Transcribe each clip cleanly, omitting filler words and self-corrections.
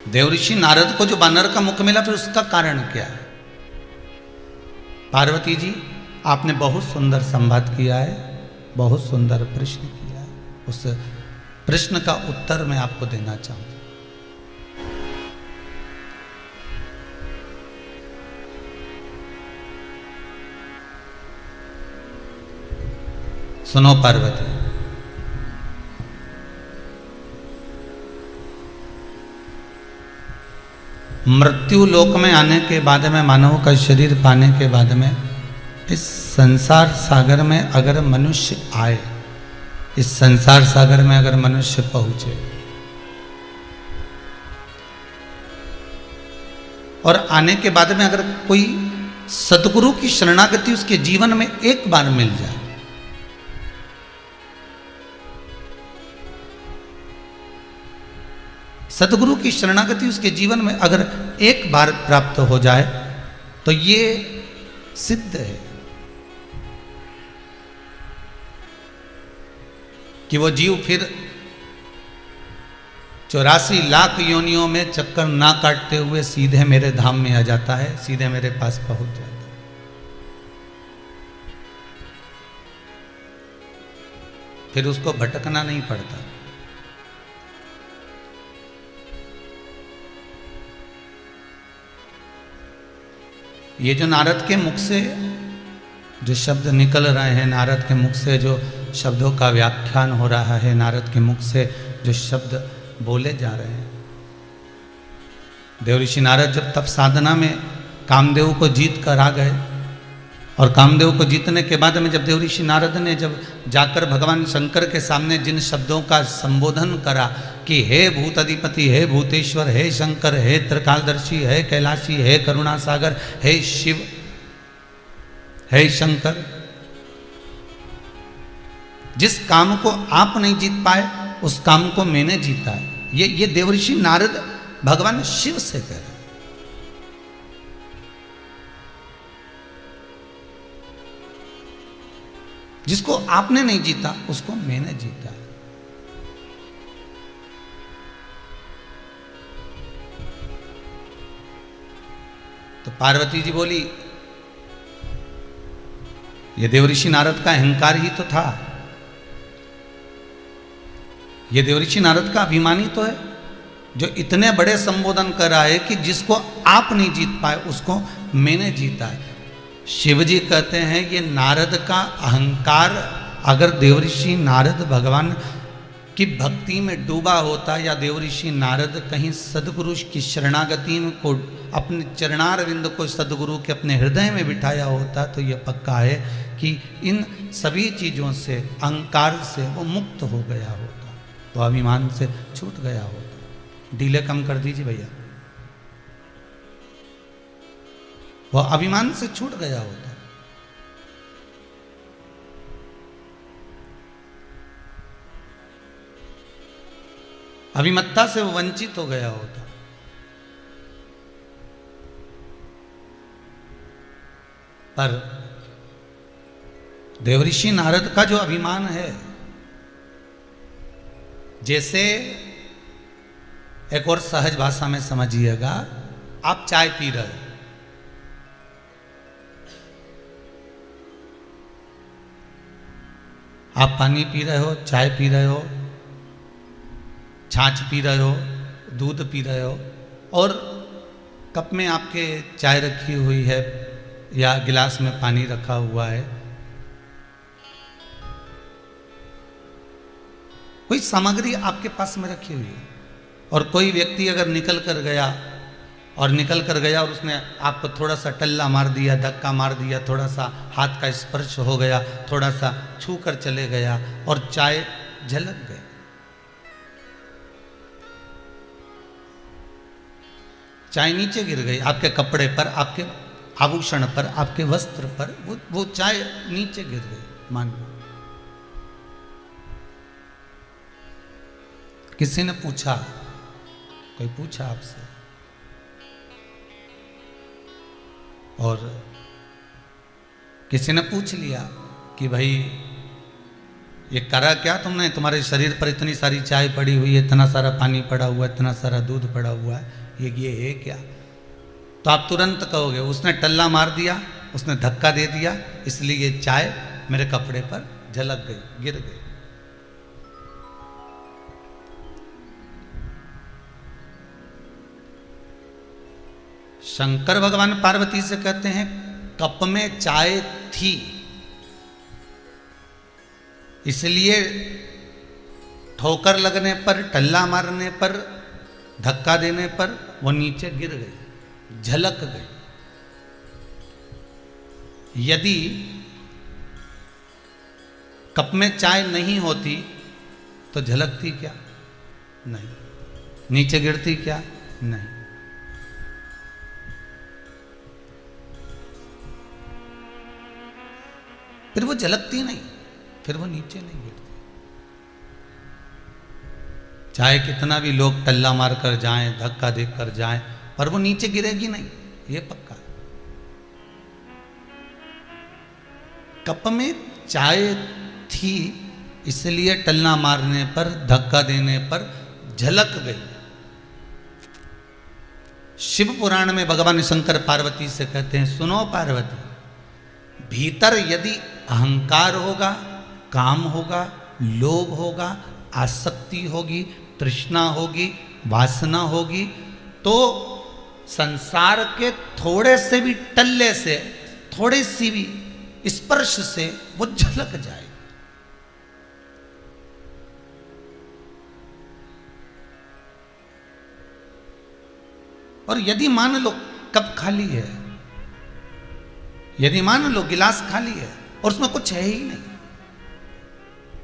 देवऋषि नारद को जो वानर का मुख मिला, फिर उसका कारण क्या है? पार्वती जी, आपने बहुत सुंदर संवाद किया है, बहुत सुंदर प्रश्न किया है। उस प्रश्न का उत्तर मैं आपको देना चाहूंगा। सुनो पार्वती, मृत्यु लोक में आने के बाद में, मानव का शरीर पाने के बाद में, इस संसार सागर में अगर मनुष्य आए, इस संसार सागर में अगर मनुष्य पहुंचे और आने के बाद में अगर कोई सदगुरु की शरणागति उसके जीवन में एक बार मिल जाए, सदगुरु की शरणागति उसके जीवन में अगर एक बार प्राप्त हो जाए, तो ये सिद्ध है कि वो जीव फिर 84 लाख योनियों में चक्कर ना काटते हुए सीधे मेरे धाम में आ जाता है, सीधे मेरे पास पहुंच जाता है। फिर उसको भटकना नहीं पड़ता। ये जो नारद के मुख से जो शब्द निकल रहे हैं, नारद के मुख से जो शब्दों का व्याख्यान हो रहा है, नारद के मुख से जो शब्द बोले जा रहे हैं, देवऋषि नारद जब तप साधना में कामदेव को जीत कर आ गए, और कामदेव को जीतने के बाद में जब देवऋषि नारद ने जब जाकर भगवान शंकर के सामने जिन शब्दों का संबोधन करा कि हे भूत अधिपति, हे भूतेश्वर, हे शंकर, हे त्रिकालदर्शी, हे कैलाशी, हे करुणा सागर, हे शिव, हे शंकर, जिस काम को आप नहीं जीत पाए उस काम को मैंने जीता है। ये देवऋषि नारद भगवान शिव से कह रहे, जिसको आपने नहीं जीता उसको मैंने जीता। तो पार्वती जी बोली, ये देवऋषि नारद का अहंकार ही तो था, ये देवऋषि नारद का अभिमानी तो है, जो इतने बड़े संबोधन कर रहा है कि जिसको आप नहीं जीत पाए उसको मैंने जीता है। शिवजी कहते हैं ये नारद का अहंकार अगर देवऋषि नारद भगवान की भक्ति में डूबा होता, या देवऋषि नारद कहीं सदगुरु की शरणागति को, अपने चरणारविंद को सदगुरु के अपने हृदय में बिठाया होता, तो यह पक्का है कि इन सभी चीज़ों से, अहंकार से वो मुक्त हो गया होता, तो अभिमान से छूट गया होता। डीले कम कर दीजिए भैया, वह अभिमान से छूट गया होता। अभिमत्ता से वो वंचित हो गया होता। पर देवऋषि नारद का जो अभिमान है, जैसे एक और सहज भाषा में समझिएगा, आप चाय पी रहे हो, आप पानी पी रहे हो, चाय पी रहे हो, छाछ पी रहे हो, दूध पी रहे हो, और कप में आपके चाय रखी हुई है या गिलास में पानी रखा हुआ है। कोई सामग्री आपके पास में रखी हुई है, और कोई व्यक्ति अगर निकल कर गया और उसने आपको थोड़ा सा टल्ला मार दिया, धक्का मार दिया, थोड़ा सा हाथ का स्पर्श हो गया, थोड़ा सा छू कर चले गया और चाय झलक गई, चाय नीचे गिर गई, आपके कपड़े पर, आपके आभूषण पर, आपके वस्त्र पर वो चाय नीचे गिर गई। मान लो किसी ने पूछा, कोई पूछा आपसे, और किसी ने पूछ लिया कि भाई ये करा क्या तुमने, तुम्हारे शरीर पर इतनी सारी चाय पड़ी हुई है, इतना सारा पानी पड़ा हुआ है, इतना सारा दूध पड़ा हुआ है, ये है क्या? तो आप तुरंत कहोगे उसने टल्ला मार दिया, उसने धक्का दे दिया, इसलिए ये चाय मेरे कपड़े पर झलक गई, गिर गई। शंकर भगवान पार्वती से कहते हैं कप में चाय थी, इसलिए ठोकर लगने पर, टल्ला मारने पर, धक्का देने पर वो नीचे गिर गई, झलक गई। यदि कप में चाय नहीं होती तो झलकती क्या? नहीं। नीचे गिरती क्या? नहीं। फिर वो झलकती नहीं, फिर वो नीचे नहीं गिरती। चाहे कितना भी लोग टल्ला मार कर जाएं, धक्का देकर जाएं, पर वो नीचे गिरेगी नहीं, ये पक्का। कप में चाय थी, इसलिए टल्ला मारने पर, धक्का देने पर झलक गई। शिव पुराण में भगवान शंकर पार्वती से कहते हैं सुनो पार्वती, भीतर यदि अहंकार होगा, काम होगा, लोभ होगा, आसक्ति होगी, तृष्णा होगी, वासना होगी, तो संसार के थोड़े से भी टल्ले से, थोड़ी सी भी स्पर्श से वो झलक जाए। और यदि मान लो कप खाली है, यदि मान लो गिलास खाली है और उसमें कुछ है ही नहीं,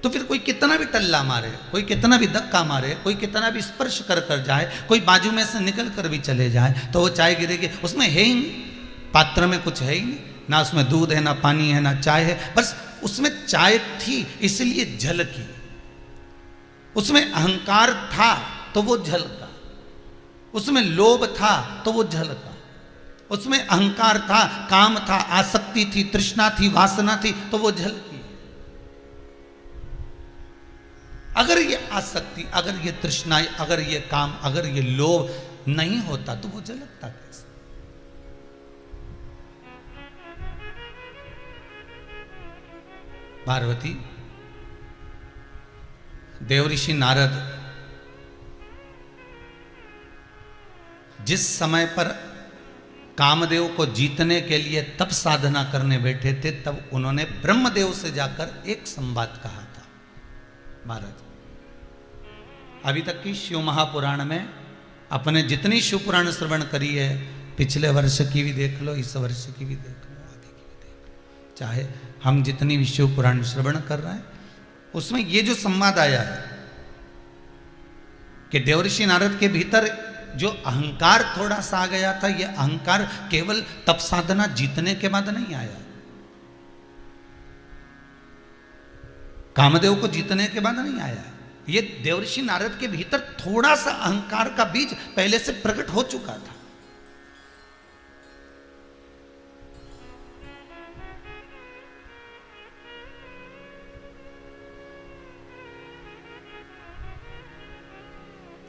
तो फिर कोई कितना भी टल्ला मारे, कोई कितना भी धक्का मारे, कोई कितना भी स्पर्श कर कर जाए, कोई बाजू में से निकल कर भी चले जाए, तो वो चाय गिरेगी। उसमें है ही नहीं, पात्र में कुछ है ही नहीं, ना उसमें दूध है, ना पानी है, ना चाय है, बस उसमें चाय थी इसलिए झलकी। उसमें अहंकार था तो वो झलका, उसमें लोभ था तो वो झलका, उसमें अहंकार था, काम था, आसक्ति थी, तृष्णा थी, वासना थी, तो वो झलकी। अगर ये आसक्ति, अगर ये तृष्णा, अगर ये काम, अगर ये लोभ नहीं होता तो वो झलकता कैसे? पार्वती, देवऋषि नारद जिस समय पर कामदेव को जीतने के लिए तब साधना करने बैठे थे, तब उन्होंने ब्रह्मदेव से जाकर एक संवाद कहा था। महाराज, अभी तक की शिव महापुराण में अपने जितनी शिव पुराण श्रवण करी है, पिछले वर्ष की भी देख लो, इस वर्ष की भी देख लो, आगे की भी देख लो, चाहे हम जितनी भी शिव पुराण श्रवण कर रहे हैं, उसमें ये जो संवाद आया है कि देवऋषि नारद के भीतर जो अहंकार थोड़ा सा आ गया था, यह अहंकार केवल तप साधना जीतने के बाद नहीं आया, कामदेव को जीतने के बाद नहीं आया। ये देवऋषि नारद के भीतर थोड़ा सा अहंकार का बीज पहले से प्रकट हो चुका था।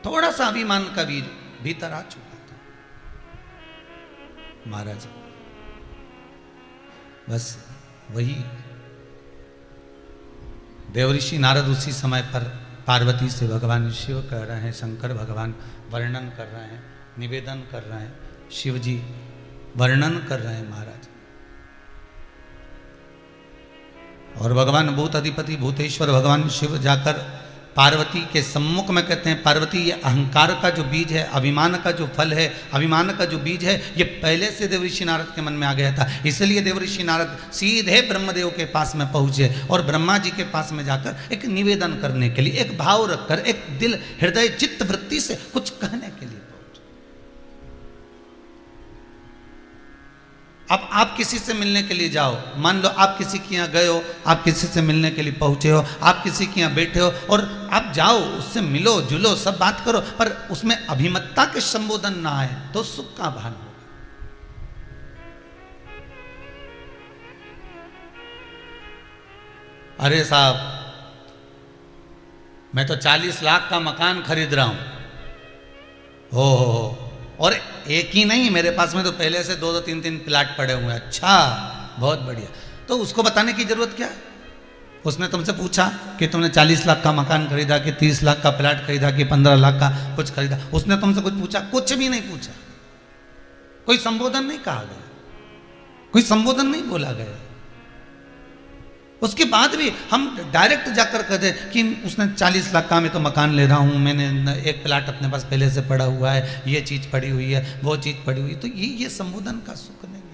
थोड़ा सा अभिमान का बीज भीतर आ चुका था। महाराज, बस वही देवऋषि नारद उसी समय पर पार्वती से भगवान शिव कह रहे हैं, शंकर भगवान वर्णन कर रहे हैं, निवेदन कर रहे हैं, शिव जी वर्णन कर रहे हैं महाराज। और भगवान भूत अधिपति भूतेश्वर भगवान शिव जाकर पार्वती के सम्मुख में कहते हैं, पार्वती ये अहंकार का जो बीज है, अभिमान का जो फल है, अभिमान का जो बीज है, ये पहले से देवऋषि नारद के मन में आ गया था। इसलिए देवऋषि नारद सीधे ब्रह्मदेव के पास में पहुंचे और ब्रह्मा जी के पास में जाकर एक निवेदन करने के लिए, एक भाव रखकर, एक दिल हृदय चित्त वृत्ति से कुछ कहने के लिए पहुंचे। अब आप किसी से मिलने के लिए जाओ, मान लो आप किसी के यहाँ गए हो, आप किसी से मिलने के लिए पहुंचे हो, आप किसी के यहाँ बैठे हो और आप जाओ, उससे मिलो जुलो, सब बात करो, पर उसमें अभिमतता के संबोधन ना आए तो सुख का भान होगा। अरे साहब, मैं तो 40 लाख का मकान खरीद रहा हूं। हो और एक ही नहीं, मेरे पास में तो पहले से 2-2 3-3 प्लाट पड़े हुए हैं। अच्छा, बहुत बढ़िया। तो उसको बताने की जरूरत क्या है? उसने तुमसे पूछा कि तुमने 40 लाख का मकान खरीदा कि 30 लाख का प्लाट खरीदा कि 15 लाख का कुछ खरीदा? उसने तुमसे कुछ पूछा? कुछ भी नहीं पूछा। कोई संबोधन नहीं कहा गया, कोई संबोधन नहीं बोला गया। उसके बाद भी हम डायरेक्ट जाकर कहते कि उसने 40 लाख का मैं तो मकान ले रहा हूं, मैंने एक प्लाट अपने पास पहले से पड़ा हुआ है, ये चीज पड़ी हुई है, वो चीज पड़ी हुई है। तो ये संबोधन का सुख नहीं है।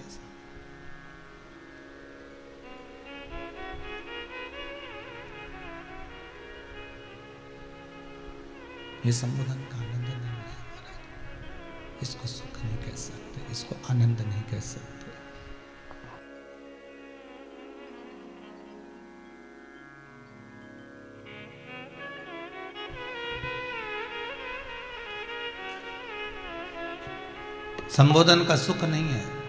ये संबोधन का आनंद नहीं है महाराज। इसको सुख नहीं कह सकते, इसको आनंद नहीं कह सकते। संबोधन का सुख नहीं है।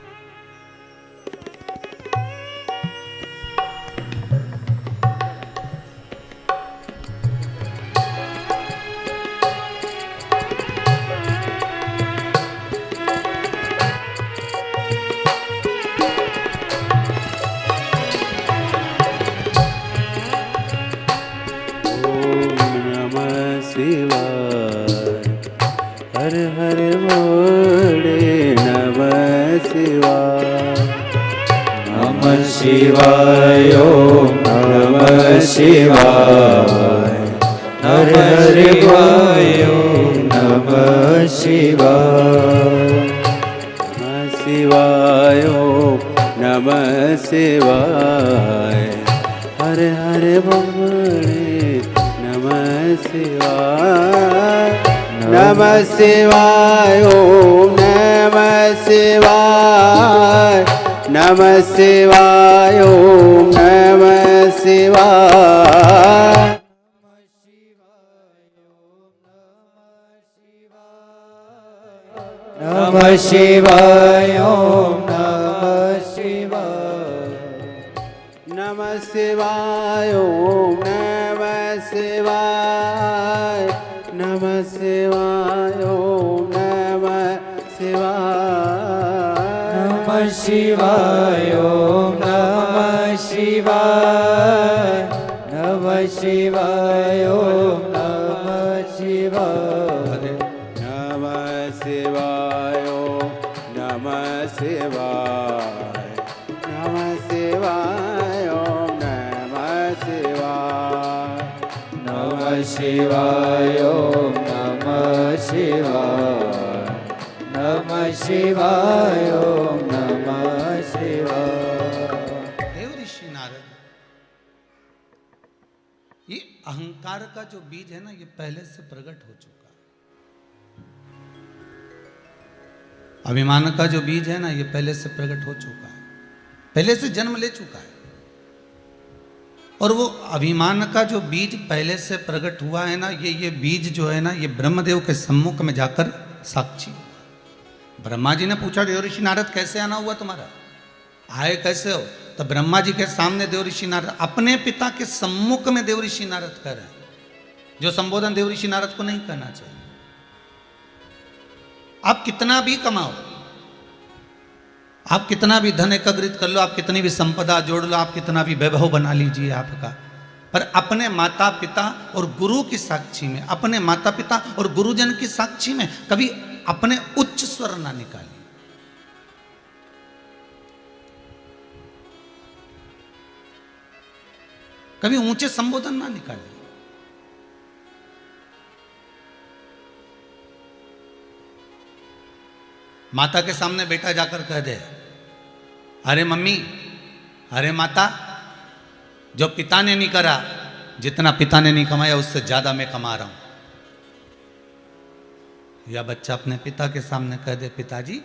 हर हर बोले नमः शिवाय। नमः शिवाय ओम नमः शिवाय। हर हर बोले ओम नमः शिवाय। नमः शिवाय ओम नमः शिवाय। हर हर बोले नमः शिवाय। नमः शिवाय ओम नमः शिवाय। नमः शिवाय ओम नमः शिवाय। नमः शिवाय ओम नमः शिवाय। नमः शिवाय ओम नमः शिवाय। नमः शिवाय ओम नमः शिवाय। नमः शिवाय ओम नमः शिवाय। नमः शिवाय ओम नमः शिवाय। नमः शिवाय ओम नमः शिवाय। नमः शिवाय ओम नमः शिवाय। नमः शिवाय ओम नमः शिवाय। नमः शिवाय ओम नमः शिवाय। देव ऋषि नारद, ये अहंकार का जो बीज है ना, ये पहले से प्रकट हो चुका। अभिमान का जो बीज है ना, ये पहले से प्रकट हो चुका है, पहले से जन्म ले चुका है। और वो अभिमान का जो बीज पहले से प्रकट हुआ है ना, ये बीज जो है ना, ये ब्रह्मदेव के सम्मुख में जाकर साक्षी। ब्रह्मा जी ने पूछा, देव ऋषि नारद कैसे आना हुआ तुम्हारा, आए कैसे हो? तो ब्रह्मा जी के सामने देव ऋषि नारद अपने पिता के सम्मुख में देव ऋषि नारद कर रहे हैं, जो संबोधन देव ऋषि नारद को नहीं करना चाहिए। आप कितना भी कमाओ, आप कितना भी धन एकत्रित कर लो, आप कितनी भी संपदा जोड़ लो, आप कितना भी वैभव बना लीजिए आपका, पर अपने माता पिता और गुरु की साक्षी में, अपने माता पिता और गुरुजन की साक्षी में कभी अपने उच्च स्वर ना निकालिए। कभी ऊंचे संबोधन ना निकालिए। माता के सामने बेटा जाकर कह दे, अरे मम्मी, अरे माता, जो पिता ने नहीं करा, जितना पिता ने नहीं कमाया उससे ज्यादा मैं कमा रहा हूं। या बच्चा अपने पिता के सामने कह दे, पिताजी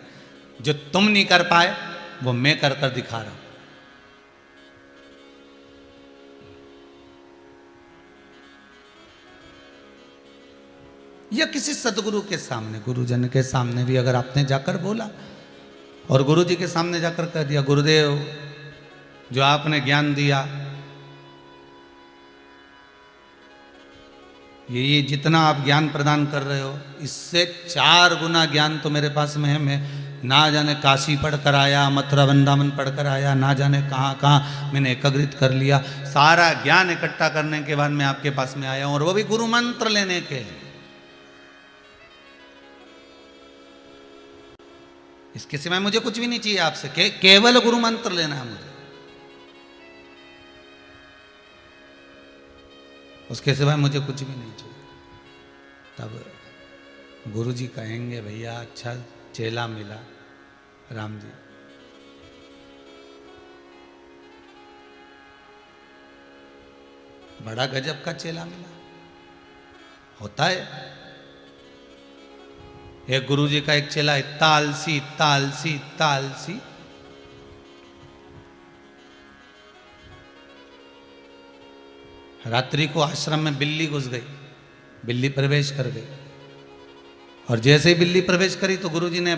जो तुम नहीं कर पाए वो मैं कर कर दिखा रहा हूं। या किसी सदगुरु के सामने, गुरुजन के सामने भी अगर आपने जाकर बोला और गुरु जी के सामने जाकर कह दिया, गुरुदेव जो आपने ज्ञान दिया ये जितना आप ज्ञान प्रदान कर रहे हो, इससे 4 गुना ज्ञान तो मेरे पास में है। मैं ना जाने काशी पढ़कर आया, मथुरा वृंदावन पढ़कर आया, ना जाने कहाँ कहाँ मैंने एकाग्रित कर लिया। सारा ज्ञान इकट्ठा करने के बाद मैं आपके पास में आया हूँ, और वो भी गुरु मंत्र लेने के लिए। इसके सिवाय मुझे कुछ भी नहीं चाहिए आपसे, केवल गुरु मंत्र लेना है मुझे। उसके सिवाय मुझे कुछ भी नहीं चाहिए। तब गुरुजी कहेंगे, भैया अच्छा चेला मिला राम जी। बड़ा गजब का चेला मिला। होता है एक गुरुजी का एक चेला, इतना आलसी इतना आलसी इतना आलसी, रात्रि को आश्रम में बिल्ली घुस गई, बिल्ली प्रवेश कर गई। और जैसे ही बिल्ली प्रवेश करी तो गुरुजी ने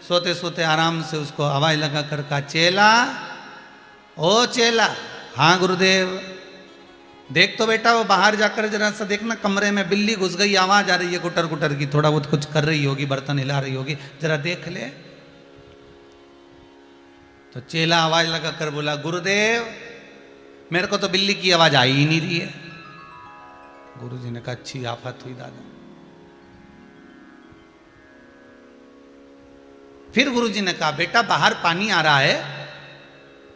सोते सोते आराम से उसको आवाज लगा कर कहा, चेला, ओ चेला। हाँ गुरुदेव। देख तो बेटा वो बाहर जाकर जरा सा देखना, कमरे में बिल्ली घुस गई, आवाज आ रही है गुटर गुटर की, थोड़ा बहुत कुछ कर रही होगी, बर्तन हिला रही होगी, जरा देख ले। तो चेला आवाज लगा कर बोला, गुरुदेव मेरे को तो बिल्ली की आवाज आ ही नहीं रही है। गुरुजी ने कहा, अच्छी आफत हुई दादा। फिर गुरुजी ने कहा, बेटा बाहर पानी आ रहा है,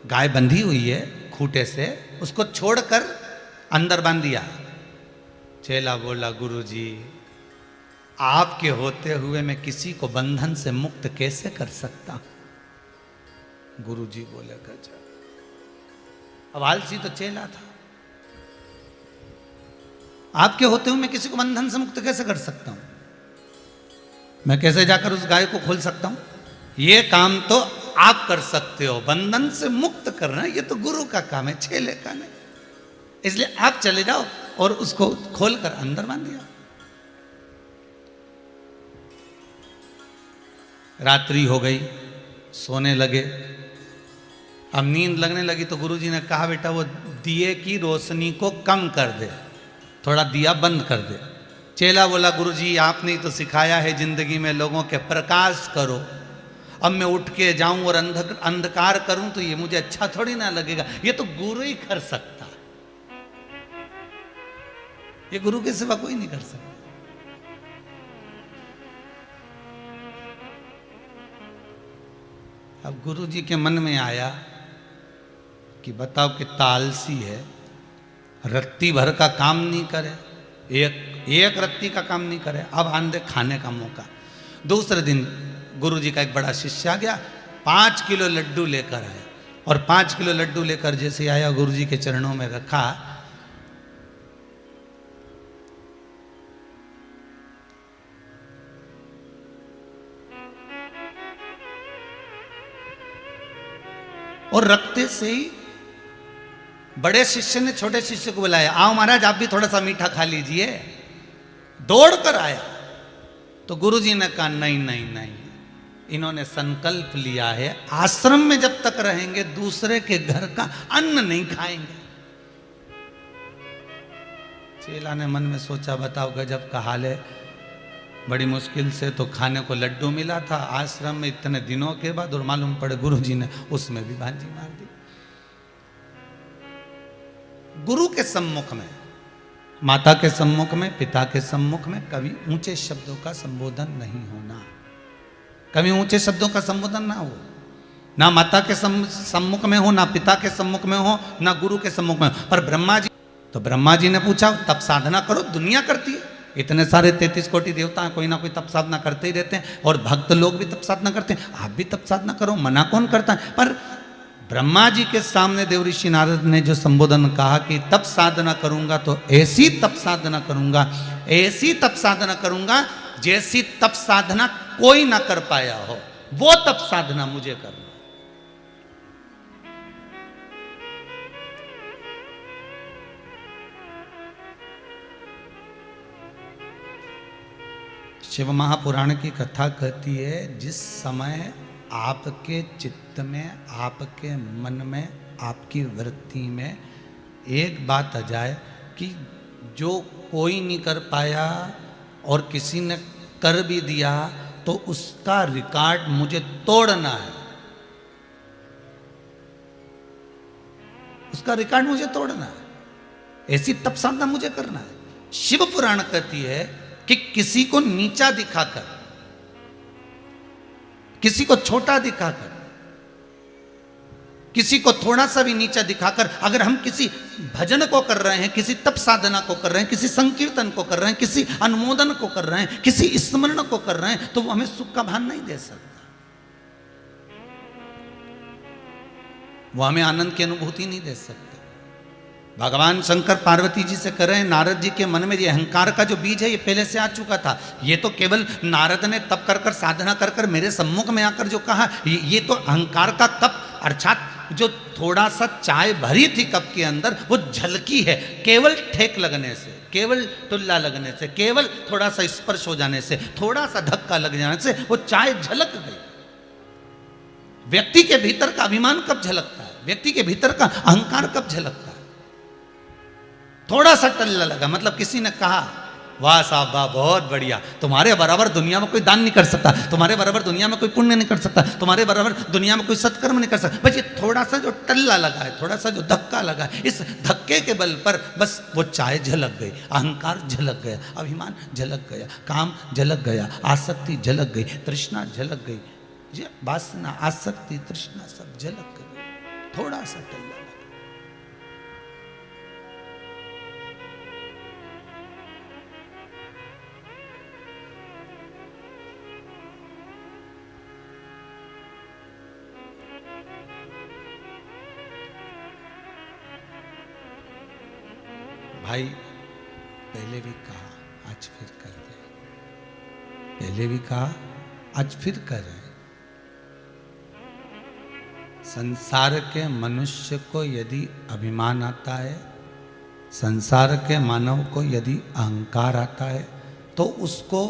गाय बंधी हुई है खूंटे से, उसको छोड़कर अंदर बांध दिया। चेला बोला, गुरुजी आपके होते हुए मैं किसी को बंधन से मुक्त कैसे कर सकता। गुरुजी बोले, गजब। अब आलसी तो चेला था, आपके होते हुए मैं किसी को बंधन से मुक्त कैसे कर सकता हूं? मैं कैसे जाकर उस गाय को खोल सकता हूं? ये काम तो आप कर सकते हो, बंधन से मुक्त करना ये तो गुरु का काम है, चेले का नहीं। इसलिए आप चले जाओ और उसको खोलकर अंदर बांध दिया। रात्रि हो गई, सोने लगे। अब नींद लगने लगी तो गुरुजी ने कहा, बेटा वो दिए की रोशनी को कम कर दे, थोड़ा दिया बंद कर दे। चेला बोला, गुरुजी आपने ही तो सिखाया है जिंदगी में लोगों के प्रकाश करो। अब मैं उठ के जाऊं और अंधकार करूं तो ये मुझे अच्छा थोड़ी ना लगेगा, ये तो गुरु ही कर सकता, ये गुरु के सिवा कोई नहीं कर सकता। अब गुरुजी के मन में आया कि बताओ कितना आलसी है, रत्ती भर का काम नहीं करे, एक रत्ती का काम नहीं करे, अब आंधे खाने का मौका। दूसरे दिन गुरुजी का एक बड़ा शिष्य आ गया, 5 किलो लड्डू लेकर आया, और 5 किलो लड्डू लेकर जैसे आया गुरुजी के चरणों में रखा। और रखते से ही बड़े शिष्य ने छोटे शिष्य को बुलाया, आओ महाराज आप भी थोड़ा सा मीठा खा लीजिए। दौड़ कर आया तो गुरुजी ने कहा, नहीं नहीं नहीं, इन्होंने संकल्प लिया है आश्रम में जब तक रहेंगे दूसरे के घर का अन्न नहीं खाएंगे। चेला ने मन में सोचा, बताओ गजब का हाल है, बड़ी मुश्किल से तो खाने को लड्डू मिला था आश्रम में इतने दिनों के बाद, और मालूम पड़े गुरुजी ने उसमें भी भांजी मार दी। गुरु के सम्मुख में, माता के सम्मुख में, पिता के सम्मुख में कभी ऊंचे शब्दों का संबोधन नहीं होना, कभी ऊंचे शब्दों का संबोधन ना हो, ना माता के सम्मुख में हो, ना पिता के सम्मुख में हो, ना गुरु के सम्मुख में हो। पर ब्रह्मा जी, तो ब्रह्मा जी ने पूछा तप साधना करो, दुनिया करती है, इतने सारे 33 कोटि देवता हैं, कोई ना कोई तप साधना करते ही रहते हैं, और भक्त लोग भी तप साधना करते हैं, आप भी तप साधना करो, मना कौन करता है। पर ब्रह्मा जी के सामने देवऋषि नारद ने जो संबोधन कहा कि तप साधना करूंगा तो ऐसी तप साधना करूंगा, ऐसी तप साधना करूंगा जैसी तप साधना कोई ना कर पाया हो, वो तप साधना मुझे करना। शिव महापुराण की कथा कहती है, जिस समय आपके चित्त में, आपके मन में, आपकी वृत्ति में एक बात आ जाए कि जो कोई नहीं कर पाया और किसी ने कर भी दिया तो उसका रिकॉर्ड मुझे तोड़ना है, उसका रिकॉर्ड मुझे तोड़ना है, ऐसी तप साधना मुझे करना है। शिव पुराण कहती है कि किसी को नीचा दिखाकर, किसी को छोटा दिखाकर, किसी को थोड़ा सा भी नीचा दिखाकर अगर हम किसी भजन को कर रहे हैं, किसी तप साधना को कर रहे हैं, किसी संकीर्तन को कर रहे हैं, किसी अनुमोदन को कर रहे हैं, किसी स्मरण को कर रहे हैं, तो वो हमें सुख का भान नहीं दे सकता, वो हमें आनंद की अनुभूति नहीं दे सकता। भगवान शंकर पार्वती जी से कर रहे हैं, नारद जी के मन में ये अहंकार का जो बीज है ये पहले से आ चुका था। ये तो केवल नारद ने तप कर कर साधना कर कर मेरे सम्मुख में आकर जो कहा, ये तो अहंकार का कप, अर्थात जो थोड़ा सा चाय भरी थी कप के अंदर वो झलकी है, केवल ठेक लगने से, केवल टुल्ला लगने से, केवल थोड़ा सा स्पर्श हो जाने से, थोड़ा सा धक्का लग जाने से वो चाय झलक गई। व्यक्ति के भीतर का अभिमान कब झलकता है, व्यक्ति के भीतर का अहंकार कब झलकता है? थोड़ा सा टल्ला लगा, मतलब किसी ने कहा वाह साहब वाह बहुत बढ़िया, तुम्हारे बराबर दुनिया में कोई दान नहीं कर सकता, तुम्हारे बराबर दुनिया में कोई पुण्य नहीं कर सकता, तुम्हारे बराबर दुनिया में कोई सत्कर्म नहीं कर सकता। बस ये थोड़ा सा जो टल्ला लगा है, थोड़ा सा जो धक्का लगा है, इस धक्के के बल पर बस वो चाय झलक गई, अहंकार झलक गया, अभिमान झलक गया, काम झलक गया, आसक्ति झलक गई, तृष्णा झलक गई, वासना आसक्ति तृष्णा सब झलक गई, थोड़ा सा टल्ला। भाई पहले भी कहा आज फिर कर रहे, पहले भी कहा आज फिर कर रहे। संसार के मनुष्य को यदि अभिमान आता है, संसार के मानव को यदि अहंकार आता है, तो उसको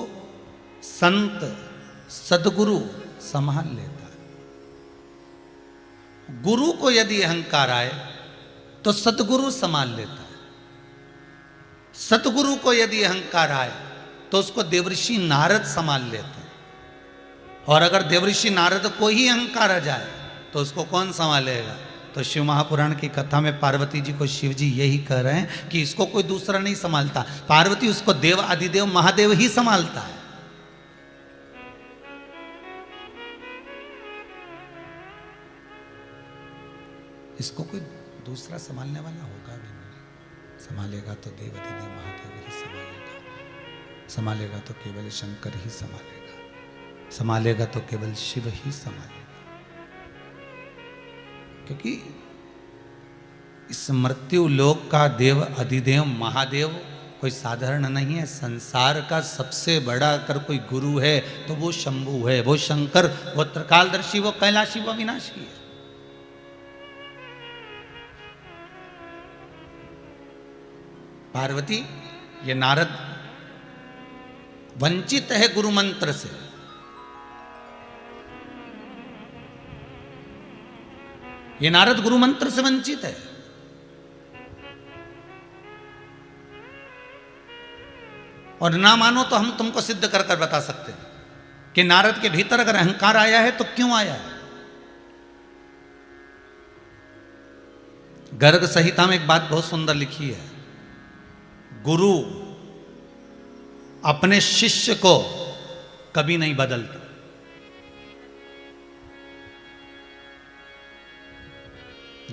संत सदगुरु संभाल लेता है। गुरु को यदि अहंकार आए तो सदगुरु संभाल लेता है। सतगुरु को यदि अहंकार आए तो उसको देवऋषि नारद संभाल लेते हैं, और अगर देवऋषि नारद को ही अहंकार आ जाए तो उसको कौन संभालेगा? तो शिव महापुराण की कथा में पार्वती जी को शिव जी यही कह रहे हैं कि इसको कोई दूसरा नहीं संभालता, पार्वती उसको देव आदिदेव महादेव ही संभालता है। इसको कोई दूसरा संभालने वाला होगा भी नहीं। संभालेगा तो देव आदिदेव महादेव ही संभालेगा, संभालेगा तो केवल शंकर ही संभालेगा, संभालेगा तो केवल शिव ही संभालेगा। क्योंकि इस मृत्यु लोक का देव अधिदेव महादेव कोई साधारण नहीं है। संसार का सबसे बड़ा अगर कोई गुरु है तो वो शंभु है, वो शंकर, वो त्रिकालदर्शी, वो कैलाशी, वो अविनाशी है। पार्वती, ये नारद वंचित है गुरु मंत्र से, ये नारद गुरु मंत्र से वंचित है। और ना मानो तो हम तुमको सिद्ध कर कर बता सकते हैं कि नारद के भीतर अगर अहंकार आया है तो क्यों आया है। गर्ग संहिता में एक बात बहुत सुंदर लिखी है, गुरु अपने शिष्य को कभी नहीं बदलता।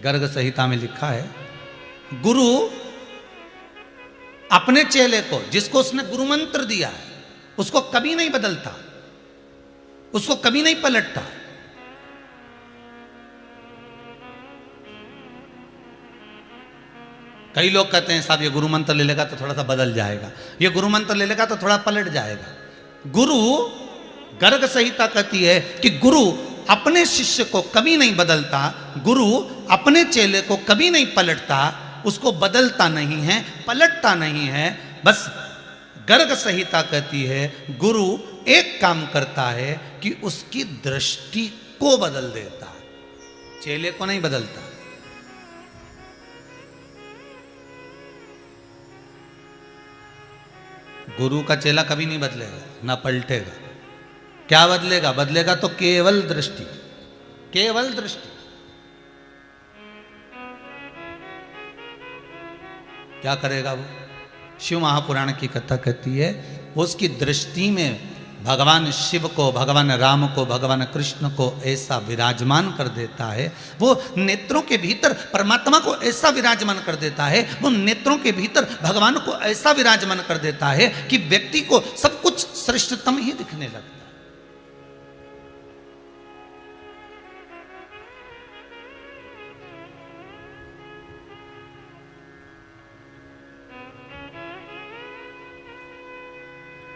गर्ग संहिता में लिखा है, गुरु अपने चेले को, जिसको उसने गुरु मंत्र दिया है, उसको कभी नहीं बदलता, उसको कभी नहीं पलटता। कई लोग कहते हैं साहब ये गुरु मंत्र ले लेगा तो थोड़ा सा बदल जाएगा, ये गुरु मंत्र ले लेगा तो थोड़ा पलट जाएगा। गुरु, गर्ग संहिता कहती है कि गुरु अपने शिष्य को कभी नहीं बदलता, गुरु अपने चेले को कभी नहीं पलटता, उसको बदलता नहीं है, पलटता नहीं है। बस गर्ग संहिता कहती है गुरु एक काम करता है कि उसकी दृष्टि को बदल देता है, चेले को नहीं बदलता। गुरु का चेला कभी नहीं बदलेगा, ना पलटेगा। क्या बदलेगा? बदलेगा तो केवल दृष्टि, केवल दृष्टि। क्या करेगा वो? शिव महापुराण की कथा कहती है, वो उसकी दृष्टि में भगवान शिव को, भगवान राम को, भगवान कृष्ण को ऐसा विराजमान कर देता है, वो नेत्रों के भीतर परमात्मा को ऐसा विराजमान कर देता है, वो नेत्रों के भीतर भगवान को ऐसा विराजमान कर देता है कि व्यक्ति को सब कुछ श्रेष्ठतम ही दिखने लगता है।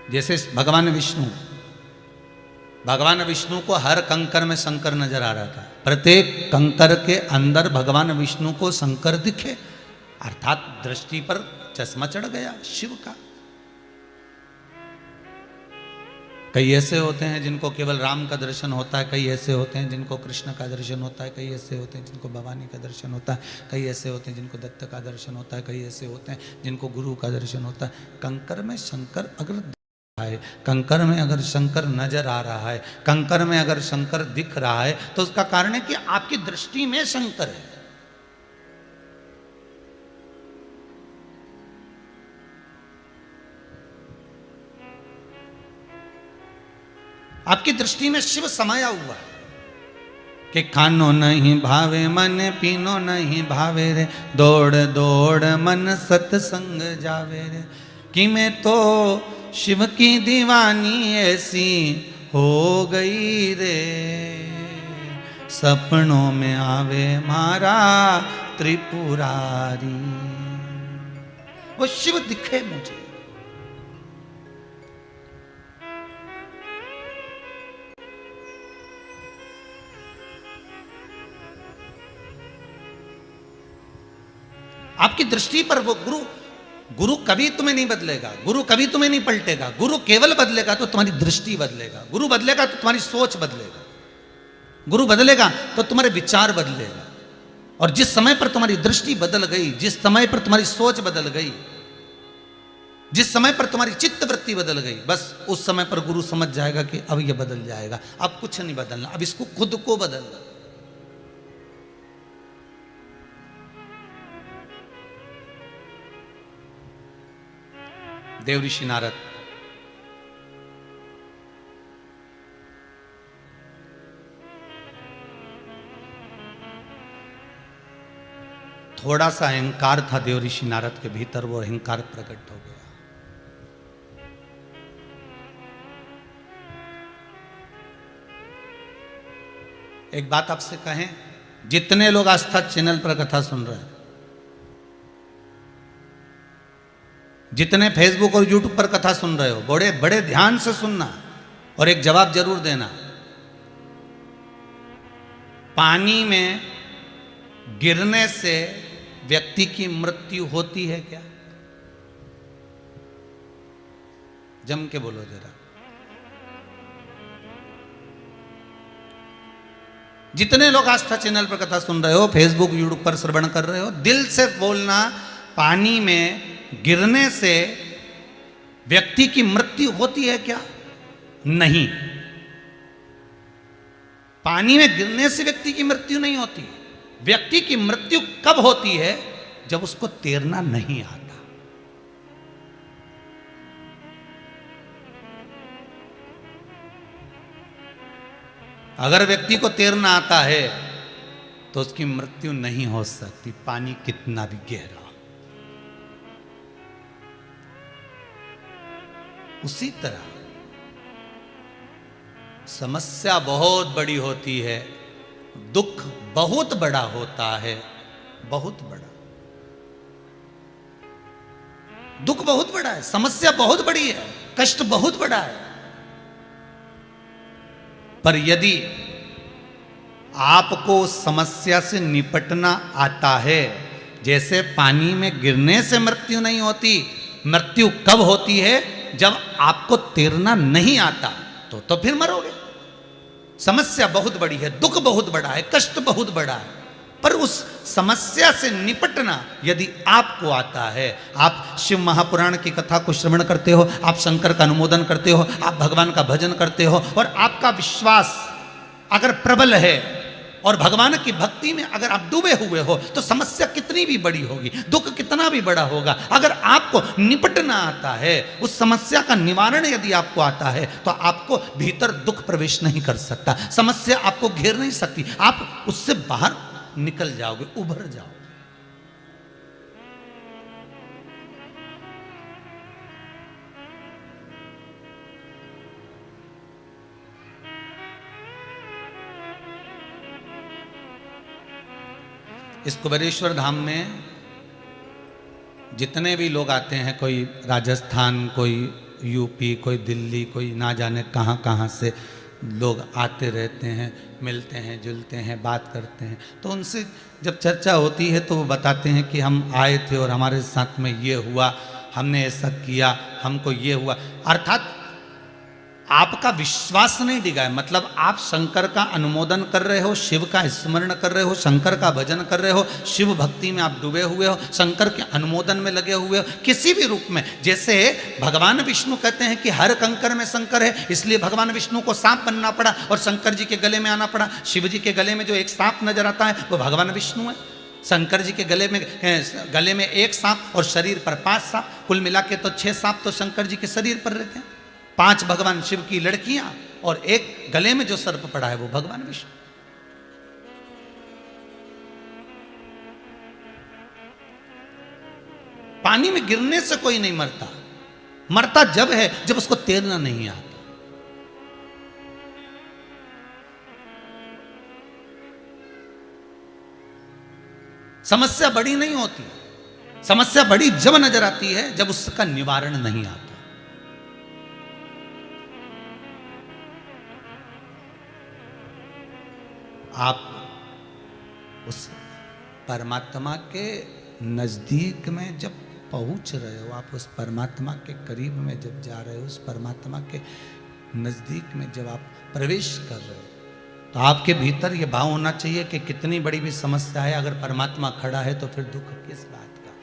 जैसे भगवान विष्णु को हर कंकर में शंकर नजर आ रहा था। प्रत्येक कंकर के अंदर भगवान विष्णु को शंकर दिखे, अर्थात दृष्टि पर चश्मा चढ़ गया शिव का। कई ऐसे होते हैं जिनको केवल राम का दर्शन होता है, कई ऐसे होते हैं जिनको कृष्ण का दर्शन होता है, कई ऐसे होते हैं जिनको भवानी का दर्शन होता है, कई ऐसे होते हैं जिनको दत्त का दर्शन होता है, कई ऐसे होते हैं जिनको गुरु का दर्शन होता है। कंकर में शंकर अगर है, कंकर में अगर शंकर नजर आ रहा है, कंकर में अगर शंकर दिख रहा है, तो उसका कारण है कि आपकी दृष्टि में शंकर है। आपकी दृष्टि में शिव समाया हुआ है कि खानो नहीं भावे मन, पीनो नहीं भावे रे, दौड़ दौड़ मन सत्संग जावे रे, कि मैं तो शिव की दीवानी ऐसी हो गई रे, सपनों में आवे मारा त्रिपुरारी। वो शिव दिखे मुझे। आपकी दृष्टि पर वो गुरु कभी तुम्हें नहीं बदलेगा, गुरु कभी तुम्हें नहीं पलटेगा। गुरु केवल बदलेगा तो तुम्हारी दृष्टि बदलेगा, गुरु बदलेगा तो तुम्हारी सोच बदलेगा, गुरु बदलेगा तो तुम्हारे विचार बदलेगा। और जिस समय पर तुम्हारी दृष्टि बदल गई, जिस समय पर तुम्हारी सोच बदल गई, जिस समय पर तुम्हारी चित्त वृत्ति बदल गई, बस उस समय पर गुरु समझ जाएगा कि अब यह बदल जाएगा, अब कुछ नहीं बदलना, अब इसको खुद को बदलना। देव ऋषि नारद थोड़ा सा अहंकार था देव ऋषि नारद के भीतर, वो अहंकार प्रकट हो गया। एक बात आपसे कहें, जितने लोग आस्था चैनल पर कथा सुन रहे हैं, जितने फेसबुक और यूट्यूब पर कथा सुन रहे हो, बड़े बड़े ध्यान से सुनना और एक जवाब जरूर देना। पानी में गिरने से व्यक्ति की मृत्यु होती है क्या? जम के बोलो जरा। जितने लोग आस्था चैनल पर कथा सुन रहे हो, फेसबुक यूट्यूब पर श्रवण कर रहे हो, दिल से बोलना, पानी में गिरने से व्यक्ति की मृत्यु होती है क्या? नहीं, पानी में गिरने से व्यक्ति की मृत्यु नहीं होती। व्यक्ति की मृत्यु कब होती है? जब उसको तैरना नहीं आता। अगर व्यक्ति को तैरना आता है तो उसकी मृत्यु नहीं हो सकती, पानी कितना भी गहरा। उसी तरह समस्या बहुत बड़ी होती है, दुख बहुत बड़ा होता है, बहुत बड़ा। दुख बहुत बड़ा है, समस्या बहुत बड़ी है, कष्ट बहुत बड़ा है। पर यदि आपको समस्या से निपटना आता है, जैसे पानी में गिरने से मृत्यु नहीं होती, मृत्यु कब होती है? जब आपको तैरना नहीं आता, तो फिर मरोगे। समस्या बहुत बड़ी है, दुख बहुत बड़ा है, कष्ट बहुत बड़ा है, पर उस समस्या से निपटना यदि आपको आता है, आप शिव महापुराण की कथा को श्रवण करते हो, आप शंकर का अनुमोदन करते हो, आप भगवान का भजन करते हो, और आपका विश्वास अगर प्रबल है और भगवान की भक्ति में अगर आप डूबे हुए हो, तो समस्या कितनी भी बड़ी होगी, दुख कितना भी बड़ा होगा, अगर आपको निपटना आता है, उस समस्या का निवारण यदि आपको आता है, तो आपको भीतर दुख प्रवेश नहीं कर सकता, समस्या आपको घेर नहीं सकती, आप उससे बाहर निकल जाओगे, उभर जाओगे। इस कुबेरेश्वर धाम में जितने भी लोग आते हैं, कोई राजस्थान, कोई यूपी, कोई दिल्ली, कोई ना जाने कहाँ कहाँ से लोग आते रहते हैं, मिलते हैं, जुलते हैं, बात करते हैं, तो उनसे जब चर्चा होती है तो वो बताते हैं कि हम आए थे और हमारे साथ में ये हुआ, हमने ऐसा किया, हमको ये हुआ। अर्थात आपका विश्वास नहीं डिगा है, मतलब आप शंकर का अनुमोदन कर रहे हो, शिव का स्मरण कर रहे हो, शंकर का भजन कर रहे हो, शिव भक्ति में आप डूबे हुए हो, शंकर के अनुमोदन में लगे हुए हो, किसी भी रूप में। जैसे भगवान विष्णु कहते हैं कि हर कंकर में शंकर है, इसलिए भगवान विष्णु को सांप बनना पड़ा और शंकर जी के गले में आना पड़ा। शिव जी के गले में जो एक सांप नजर आता है वो भगवान विष्णु है। शंकर जी के गले में एक सांप और शरीर पर 5 सांप, कुल मिला के तो 6 सांप तो शंकर जी के शरीर पर रहते हैं। 5 भगवान शिव की लड़कियां और एक गले में जो सर्प पड़ा है वो भगवान विष्णु। पानी में गिरने से कोई नहीं मरता, मरता जब है जब उसको तैरना नहीं आता। समस्या बड़ी नहीं होती, समस्या बड़ी जब नजर आती है जब उसका निवारण नहीं आता। आप उस परमात्मा के नज़दीक में जब पहुंच रहे हो, आप उस परमात्मा के करीब में जब जा रहे हो, उस परमात्मा के नज़दीक में जब आप प्रवेश कर रहे हो, तो आपके भीतर ये भाव होना चाहिए कि कितनी बड़ी भी समस्या है, अगर परमात्मा खड़ा है तो फिर दुख किस बात का।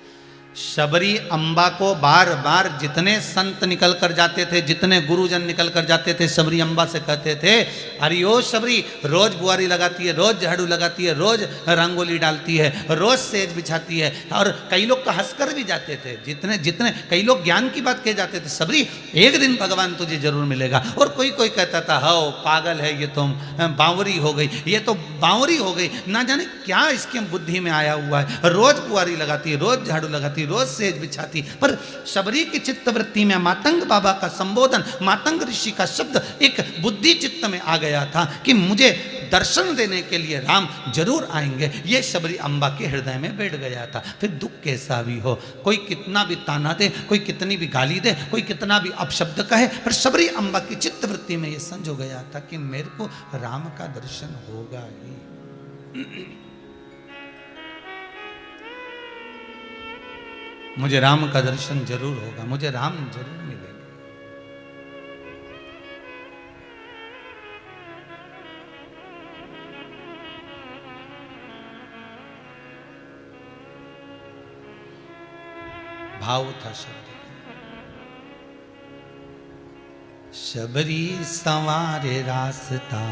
शबरी अम्बा को बार बार जितने संत निकल कर जाते थे, जितने गुरुजन निकल कर जाते थे, शबरी अम्बा से कहते थे, अरे ओ शबरी, रोज बुआरी लगाती है, रोज झाड़ू लगाती है, रोज रंगोली डालती है, रोज सेज बिछाती है। और कई लोग तो हंसकर भी जाते थे, जितने जितने कई लोग ज्ञान की बात कह जाते थे, शबरी एक दिन भगवान तुझे जरूर मिलेगा। और कोई कोई कहता था, हो पागल है ये, तुम बावरी हो गई, ये तो बावरी हो गई, ना जाने क्या इसके बुद्धि में आया हुआ है, रोज बुआरी लगाती है, रोज झाड़ू लगाती, रोज सेज बिछाती। पर शबरी की चित्तवृत्ति में मातंग बाबा का संबोधन, मातंग ऋषि का शब्द एक बुद्धि चित्त में आ गया था कि मुझे दर्शन देने के लिए राम जरूर आएंगे। ये शबरी अम्बा के हृदय में बैठ गया था। फिर दुख कैसा भी हो, कोई कितना भी ताना दे, कोई कितनी भी गाली दे, कोई कितना भी अपशब्द कहे, पर शबरी अम्बा की चित्तवृत्ति में यह संजो गया था कि मेरे को राम का दर्शन होगा ही, मुझे राम का दर्शन जरूर होगा, मुझे राम जरूर मिलेगा। भाव था शब्द, शबरी संवारे रास्ता,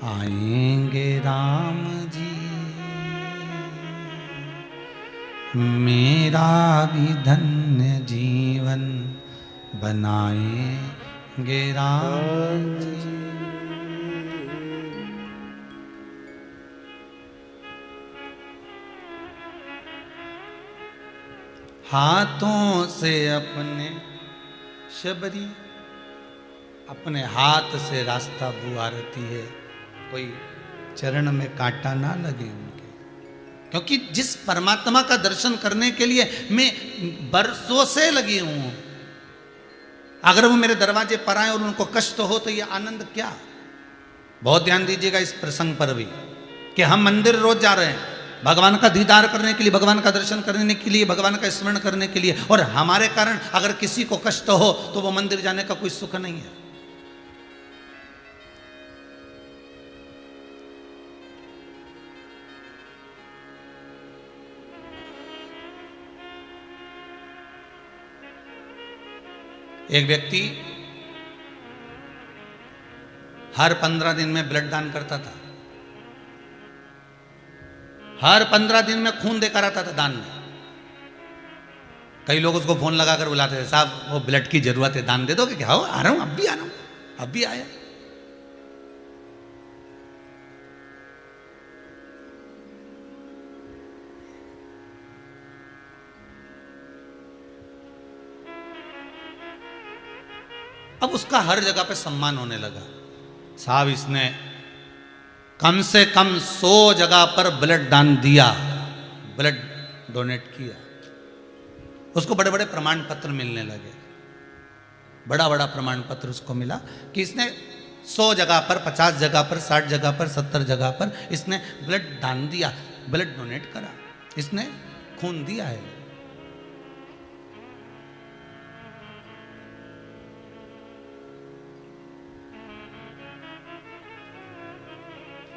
आएंगे राम जी, मेरा भी धन्य जीवन बनाएंगे राम जी। हाथों से अपने, शबरी अपने हाथ से रास्ता बुआरती है, कोई चरण में कांटा ना लगे उनके, क्योंकि जिस परमात्मा का दर्शन करने के लिए मैं बरसों से लगी हूं, अगर वो मेरे दरवाजे पर आए और उनको कष्ट हो तो ये आनंद क्या। बहुत ध्यान दीजिएगा इस प्रसंग पर भी कि हम मंदिर रोज जा रहे हैं भगवान का दीदार करने के लिए, भगवान का दर्शन करने के लिए, भगवान का स्मरण करने के लिए, और हमारे कारण अगर किसी को कष्ट हो तो वो मंदिर जाने का कोई सुख नहीं है। एक व्यक्ति हर 15 दिन में ब्लड दान करता था। हर 15 दिन में खून देकर आता था दान में। कई लोग उसको फोन लगाकर बुलाते थे, साहब वो ब्लड की जरूरत है, दान दे दोगे क्या? हो, आ रहा हूं, अब भी आ रहा हूं, अब भी आया। अब उसका हर जगह पे सम्मान होने लगा। साहब इसने कम से कम 100 जगह पर ब्लड दान दिया, ब्लड डोनेट किया। उसको बड़े बड़े प्रमाण पत्र मिलने लगे। बड़ा बड़ा प्रमाण पत्र उसको मिला कि इसने 100 जगह पर, 50 जगह पर, 60 जगह पर, 70 जगह पर इसने ब्लड दान दिया, ब्लड डोनेट करा, इसने खून दिया है।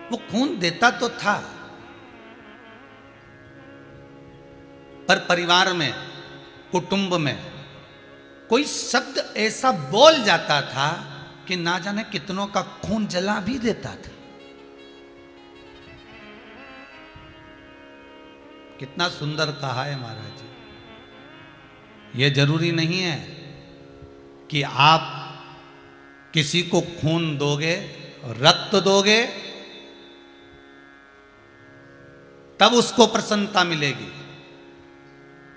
वो खून देता तो था, पर परिवार में, कुटुंब में कोई शब्द ऐसा बोल जाता था कि ना जाने कितनों का खून जला भी देता था। कितना सुंदर कहा है महाराज जी। यह जरूरी नहीं है कि आप किसी को खून दोगे, रक्त दोगे, तब उसको प्रसन्नता मिलेगी।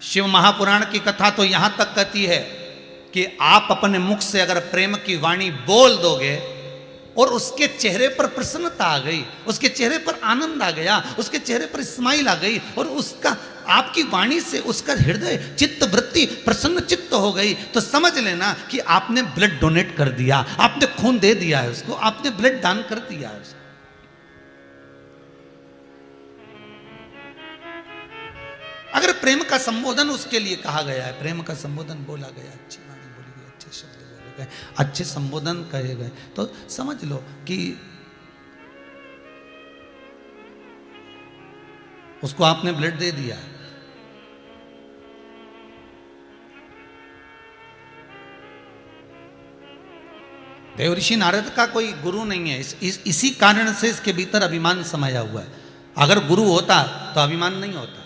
शिव महापुराण की कथा तो यहां तक कहती है कि आप अपने मुख से अगर प्रेम की वाणी बोल दोगे और उसके चेहरे पर प्रसन्नता आ गई, उसके चेहरे पर आनंद आ गया, उसके चेहरे पर स्माइल आ गई और उसका आपकी वाणी से उसका हृदय, चित्त वृत्ति प्रसन्न चित्त हो गई, तो समझ लेना कि आपने ब्लड डोनेट कर दिया, आपने खून दे दिया है उसको, आपने ब्लड दान कर दिया है उसको। अगर प्रेम का संबोधन उसके लिए कहा गया है, प्रेम का संबोधन बोला गया, अच्छी वाणी बोली गई, अच्छे शब्द बोले गए, अच्छे संबोधन कहे गए, तो समझ लो कि उसको आपने ब्लड दे दिया। देवऋषि नारद का कोई गुरु नहीं है, इसी कारण से इसके भीतर अभिमान समाया हुआ है। अगर गुरु होता तो अभिमान नहीं होता।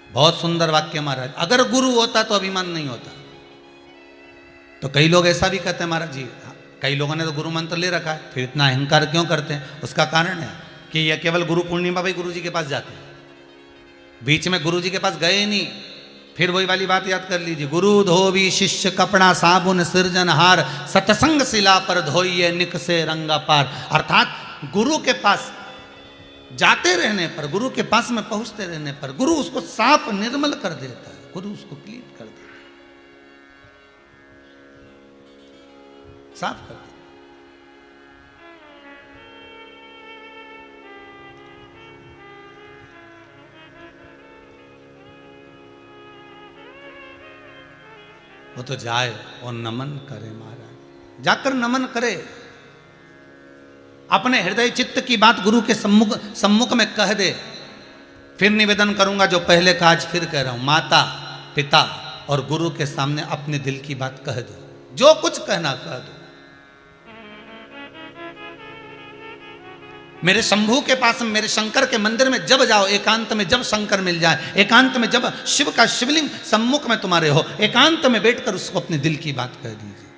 बहुत सुंदर वाक्य महाराज, अगर गुरु होता तो अभिमान नहीं होता। तो कई लोग ऐसा भी कहते हैं महाराज जी, कई लोगों ने तो गुरु मंत्र ले रखा है, फिर इतना अहंकार क्यों करते हैं? उसका कारण है कि यह केवल गुरु पूर्णिमा भाई गुरु जी के पास जाते हैं, बीच में गुरु जी के पास गए नहीं। फिर वही वाली बात याद कर लीजिए, गुरु धोबी शिष्य कपड़ा साबुन सिरजनहार, सतसंग शिला पर धोइए निक से रंगा पार। अर्थात गुरु के पास जाते रहने पर, गुरु के पास में पहुंचते रहने पर गुरु उसको साफ निर्मल कर देता है, गुरु उसको क्लीन कर देता है, साफ कर देता है। वो तो जाए और नमन करे महाराज, जाकर नमन करे, अपने हृदय चित्त की बात गुरु के सम्मुख में कह दे। फिर निवेदन करूंगा जो पहले का आज फिर कह रहा हूं, माता पिता और गुरु के सामने अपने दिल की बात कह दो, जो कुछ कहना कह दो। मेरे शंभू के पास, मेरे शंकर के मंदिर में जब जाओ, एकांत में जब शंकर मिल जाए, एकांत में जब शिव का शिवलिंग सम्मुख में तुम्हारे हो, एकांत में बैठकर उसको अपने दिल की बात कह दीजिए,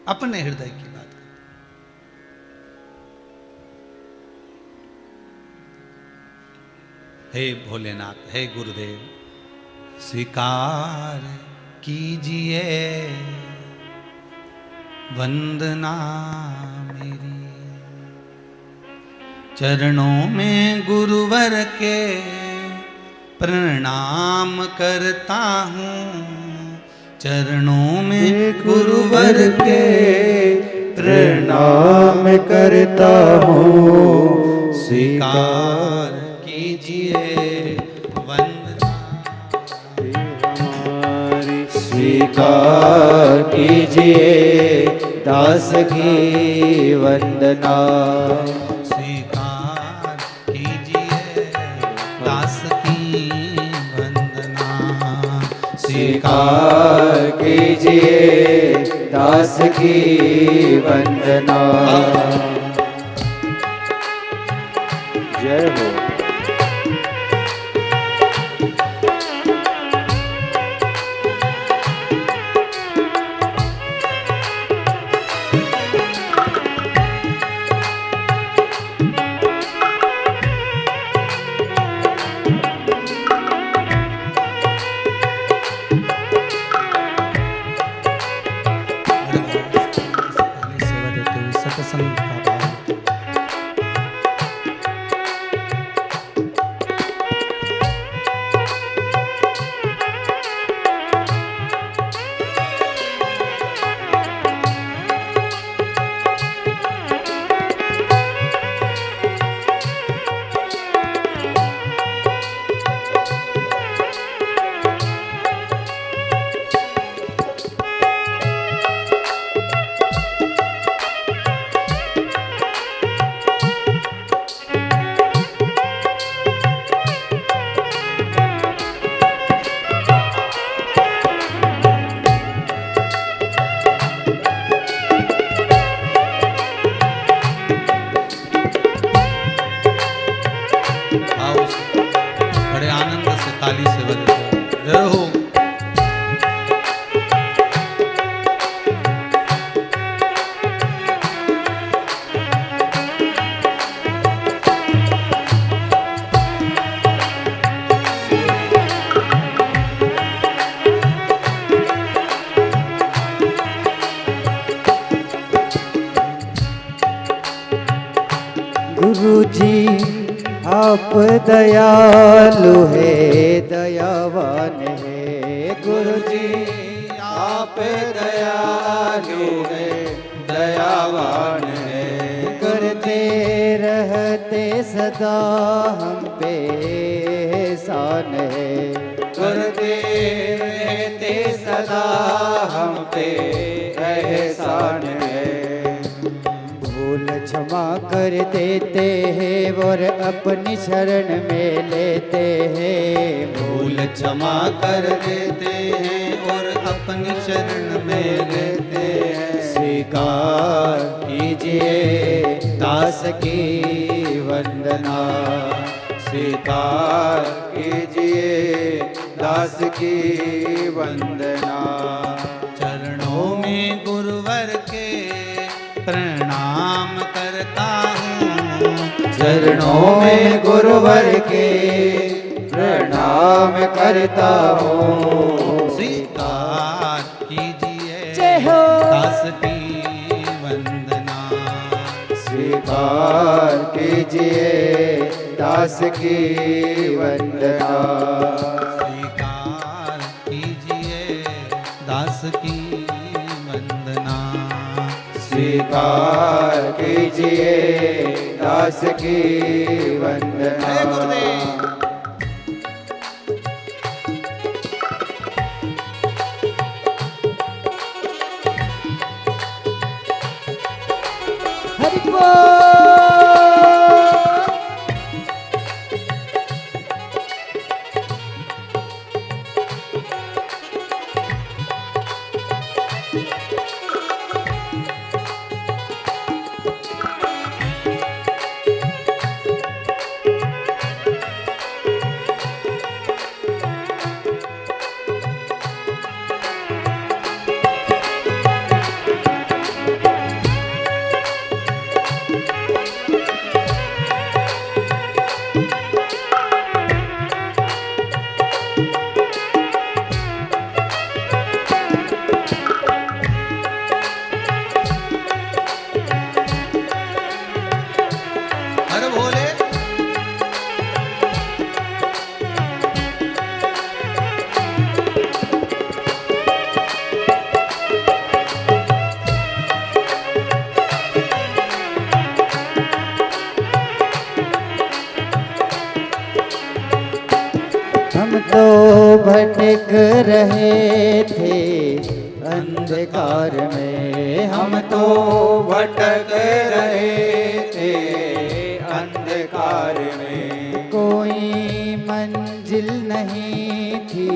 अपने हृदय की बात कह। हे भोलेनाथ, हे गुरुदेव, स्वीकार कीजिए वंदना मेरी, चरणों में गुरुवर के प्रणाम करता हूँ, चरणों में गुरुवर के प्रणाम करता हूँ, स्वीकार कीजिए वंदना हमारी, स्वीकार कीजिए दास की वंदना, स्वीकार कीजिए दास की स्वीकार कीजिए दास की वंदना। जय हो। सत्संग का भाव बड़े आनंद से ताली से बजते हो। जय हो। गुरु जी आप दयालु है दयावान है। गुरु जी आप दयालु है दयावान है। करते रहते सदा हम पे एहसान है। करते रहते सदा हम पे एहसान है। भूल क्षमा कर देते हैं और अपनी शरण में लेते हैं। भूल क्षमा कर देते हैं और अपनी शरण में लेते हैं। स्वीकार कीजिए दास की वंदना। स्वीकार कीजिए दास की वंदना। चरणों में गुरुवर के प्रणाम करता हूँ। चरणों में गुरुवर के प्रणाम करता हूँ। स्वीकार कीजिए जय हो। दास की वंदना। स्वीकार कीजिए दास की वंदना। स्वीकार कीजिए दास की वंदना। स्वीकार कीजिए दास की वंदना। जय गुरुदेव। हरि बोल। हर भोले। हम तो भटक रहे थे अंधकार में। हम तो भटक रहे थे अंधकार में। कोई मंजिल नहीं थी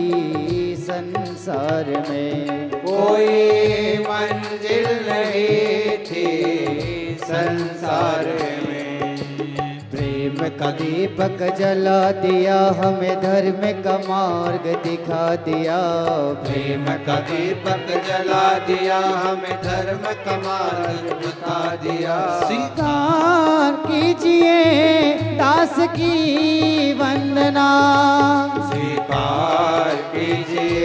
संसार संसार में। कोई मंजिल नहीं थी संसार में। प्रेम का दीपक जला दिया, हमें धर्म का मार्ग दिखा दिया। प्रेम का दीपक जला दिया, हमें धर्म का मार्ग दिखा दिया। स्वीकार कीजिए दास की वंदना, स्वीकार कीजिए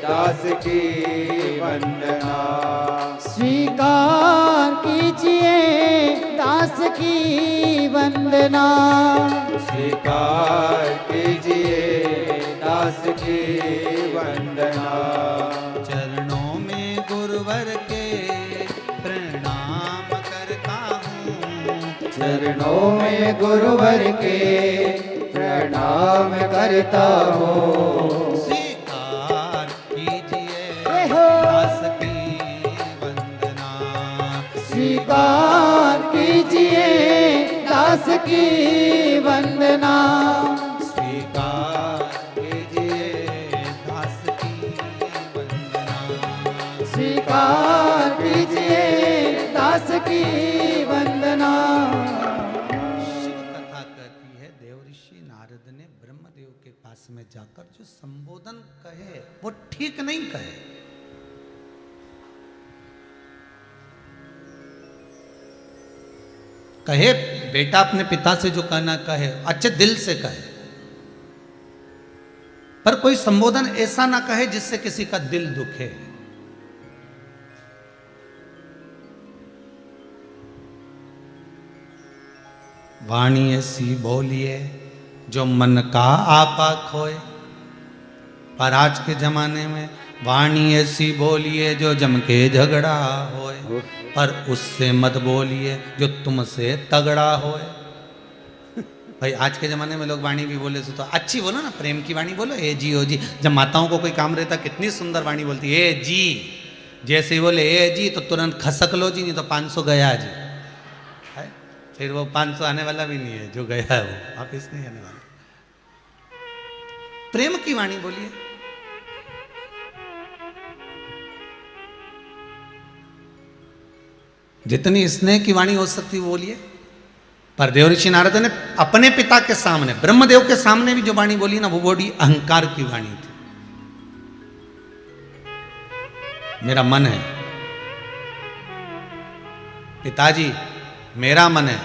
दास की वंदना। स्वीकार कीजिए दास की वंदना। स्वीकार कीजिए दास की वंदना। चरणों में गुरुवर के प्रणाम करता हूँ। चरणों में गुरुवर के प्रणाम करता हूँ। स्वीकार कीजिए हे हो। दास की वंदना। स्वीकार कीजिए दास की वंदना। स्वीकार कीजिए दास की वंदना। स्वीकार कीजिए दास की वंदना। शिव कथा कहती है देव ऋषि नारद ने ब्रह्मदेव के पास में जाकर जो संबोधन कहे वो ठीक नहीं कहे। कहे बेटा अपने पिता से जो कहना कहे अच्छे दिल से कहे, पर कोई संबोधन ऐसा ना कहे जिससे किसी का दिल दुखे। वाणी ऐसी बोलिए जो मन का आपा खोए। पर आज के जमाने में वाणी ऐसी बोलिए जो जम के झगड़ा होए, पर उससे मत बोलिए जो तुमसे तगड़ा होए। भाई आज के जमाने में लोग वाणी भी बोले तो अच्छी बोलो ना, प्रेम की वाणी बोलो, ए जी ओ जी। जब माताओं को कोई काम रहता कितनी सुंदर वाणी बोलती है, ए जी। जैसे ही बोले ए जी तो तुरंत खसक लो जी, नहीं तो 500 गया जी है। फिर वो 500 आने वाला भी नहीं है, जो गया है वो वापिस नहीं आने वाला। प्रेम की वाणी बोलिए। जितनी स्नेह की वाणी हो सकती है बोलिए। पर देव ऋषि नारद ने अपने पिता के सामने, ब्रह्मदेव के सामने भी जो वाणी बोली ना, वो बड़ी अहंकार की वाणी थी। मेरा मन है पिताजी, मेरा मन है।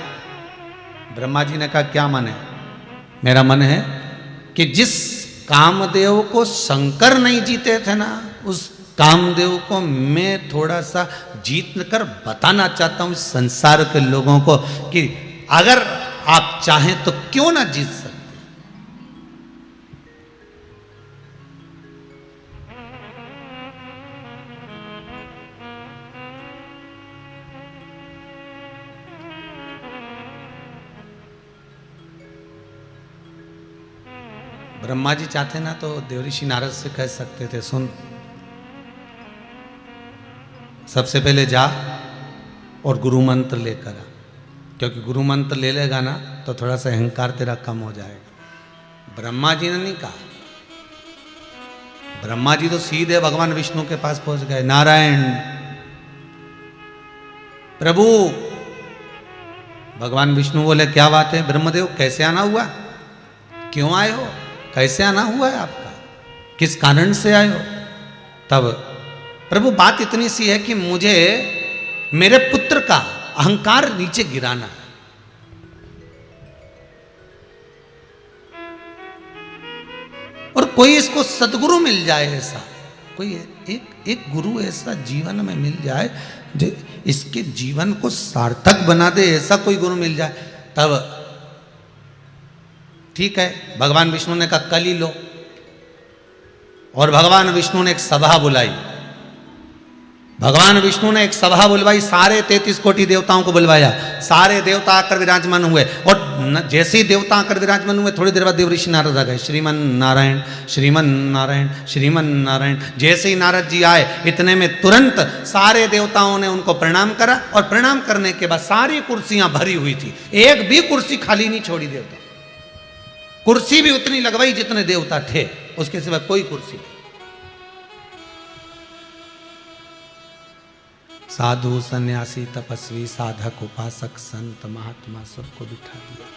ब्रह्मा जी ने कहा क्या मन है? मेरा मन है कि जिस कामदेव को शंकर नहीं जीते थे ना, उस कामदेव को मैं थोड़ा सा जीत कर बताना चाहता हूं इस संसार के लोगों को कि अगर आप चाहें तो क्यों ना जीत सकते। ब्रह्मा जी चाहते ना तो देवऋषि नारद से कह सकते थे, सुन सबसे पहले जा और गुरु मंत्र लेकर आ, क्योंकि गुरु मंत्र ले लेगा ना तो थोड़ा सा अहंकार तेरा कम हो जाएगा। ब्रह्मा जी ने नहीं कहा। ब्रह्मा जी तो सीधे भगवान विष्णु के पास पहुंच गए। नारायण प्रभु। भगवान विष्णु बोले क्या बात है ब्रह्मदेव, कैसे आना हुआ, क्यों आए हो, कैसे आना हुआ है आपका, किस कारण से आए हो? तब प्रभु बात इतनी सी है कि मुझे मेरे पुत्र का अहंकार नीचे गिराना है। और कोई इसको सदगुरु मिल जाए, ऐसा कोई एक गुरु ऐसा जीवन में मिल जाए जो इसके जीवन को सार्थक बना दे, ऐसा कोई गुरु मिल जाए तब ठीक है। भगवान विष्णु ने कहा कल ही लो, और भगवान विष्णु ने एक सभा बुलाई। भगवान विष्णु ने एक सभा बुलवाई, सारे 33 कोटि देवताओं को बुलवाया। सारे देवता आकर विराजमान हुए, और जैसे ही देवता आकर विराजमान हुए थोड़ी देर बाद देव ऋषि नारद आ गए। श्रीमन नारायण श्रीमन नारायण श्रीमन नारायण। जैसे ही नारद जी आए इतने में तुरंत सारे देवताओं ने उनको प्रणाम करा, और प्रणाम करने के बाद सारी कुर्सियां भरी हुई थी, एक भी कुर्सी खाली नहीं छोड़ी देवता। कुर्सी भी उतनी लगवाई जितने देवता थे, उसके सिवा कोई कुर्सी नहीं। साधु सन्यासी तपस्वी साधक उपासक संत महात्मा सबको बिठा दिया,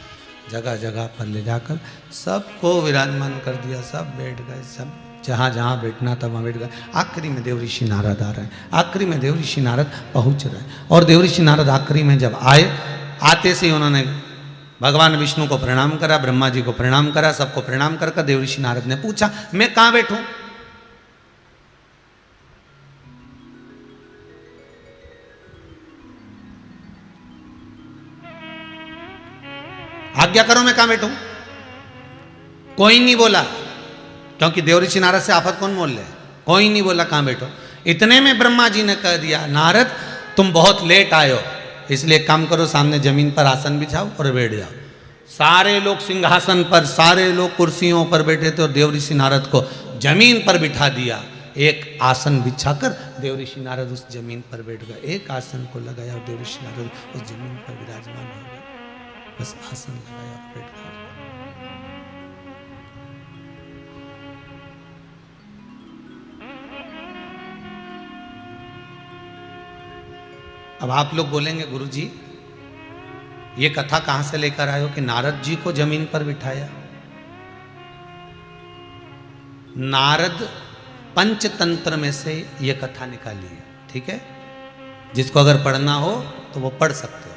जगह जगह पर ले जाकर सबको विराजमान कर दिया। सब बैठ गए, सब जहाँ जहाँ बैठना था वहाँ बैठ गए। आखिरी में देव ऋषि नारद आ रहे हैं, आखिरी में देव ऋषि नारद पहुँच रहे हैं। और देव ऋषि नारद आखिरी में जब आए, आते से उन्होंने भगवान विष्णु को प्रणाम करा, ब्रह्मा जी को प्रणाम करा, सबको प्रणाम कर देव ऋषि नारद ने पूछा मैं कहाँ बैठूं? आज्ञा करो मैं कहां बैठूं? कोई नहीं बोला, क्योंकि देव ऋषि नारद से आफत कौन बोल ले? कोई नहीं बोला कहां बैठो। इतने में ब्रह्मा जी ने कह दिया नारद तुम बहुत लेट आए हो, इसलिए काम करो सामने जमीन पर आसन बिछाओ और बैठ जाओ। सारे लोग सिंहासन पर, सारे लोग कुर्सियों पर बैठे थे और देव ऋषि नारद को जमीन पर बिठा दिया। एक आसन बिछाकर देव ऋषि नारद उस जमीन पर बैठ गए। एक आसन को लगाया और देव ऋषि नारद उस जमीन पर विराजमान हो गए। बस आसन लगाया और बैठ गए। अब आप लोग बोलेंगे गुरुजी ये कथा कहां से लेकर आए हो कि नारद जी को जमीन पर बिठाया? नारद पंचतंत्र में से ये कथा निकाली है, ठीक है? जिसको अगर पढ़ना हो तो वो पढ़ सकते हो,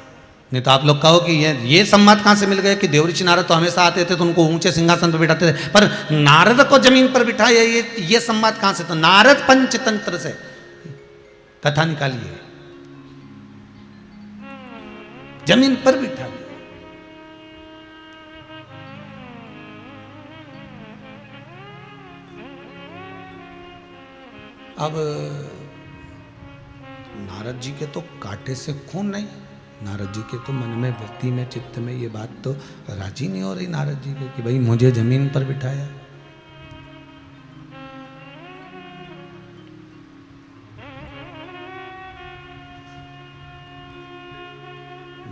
नहीं तो आप लोग कहो कि ये संवाद कहां से मिल गए कि देव ऋषि नारद तो हमेशा आते थे तो उनको ऊंचे सिंहासन पर बिठाते थे, पर नारद को जमीन पर बिठाया, ये संवाद कहां से? तो नारद पंचतंत्र से कथा निकाली है, जमीन पर बिठा दिया। अब नारद जी के तो कांटे से खून नहीं, नारद जी के तो मन में, वृत्ति में, चित्त में ये बात तो राजी नहीं हो रही नारद जी के कि भाई मुझे जमीन पर बिठाया।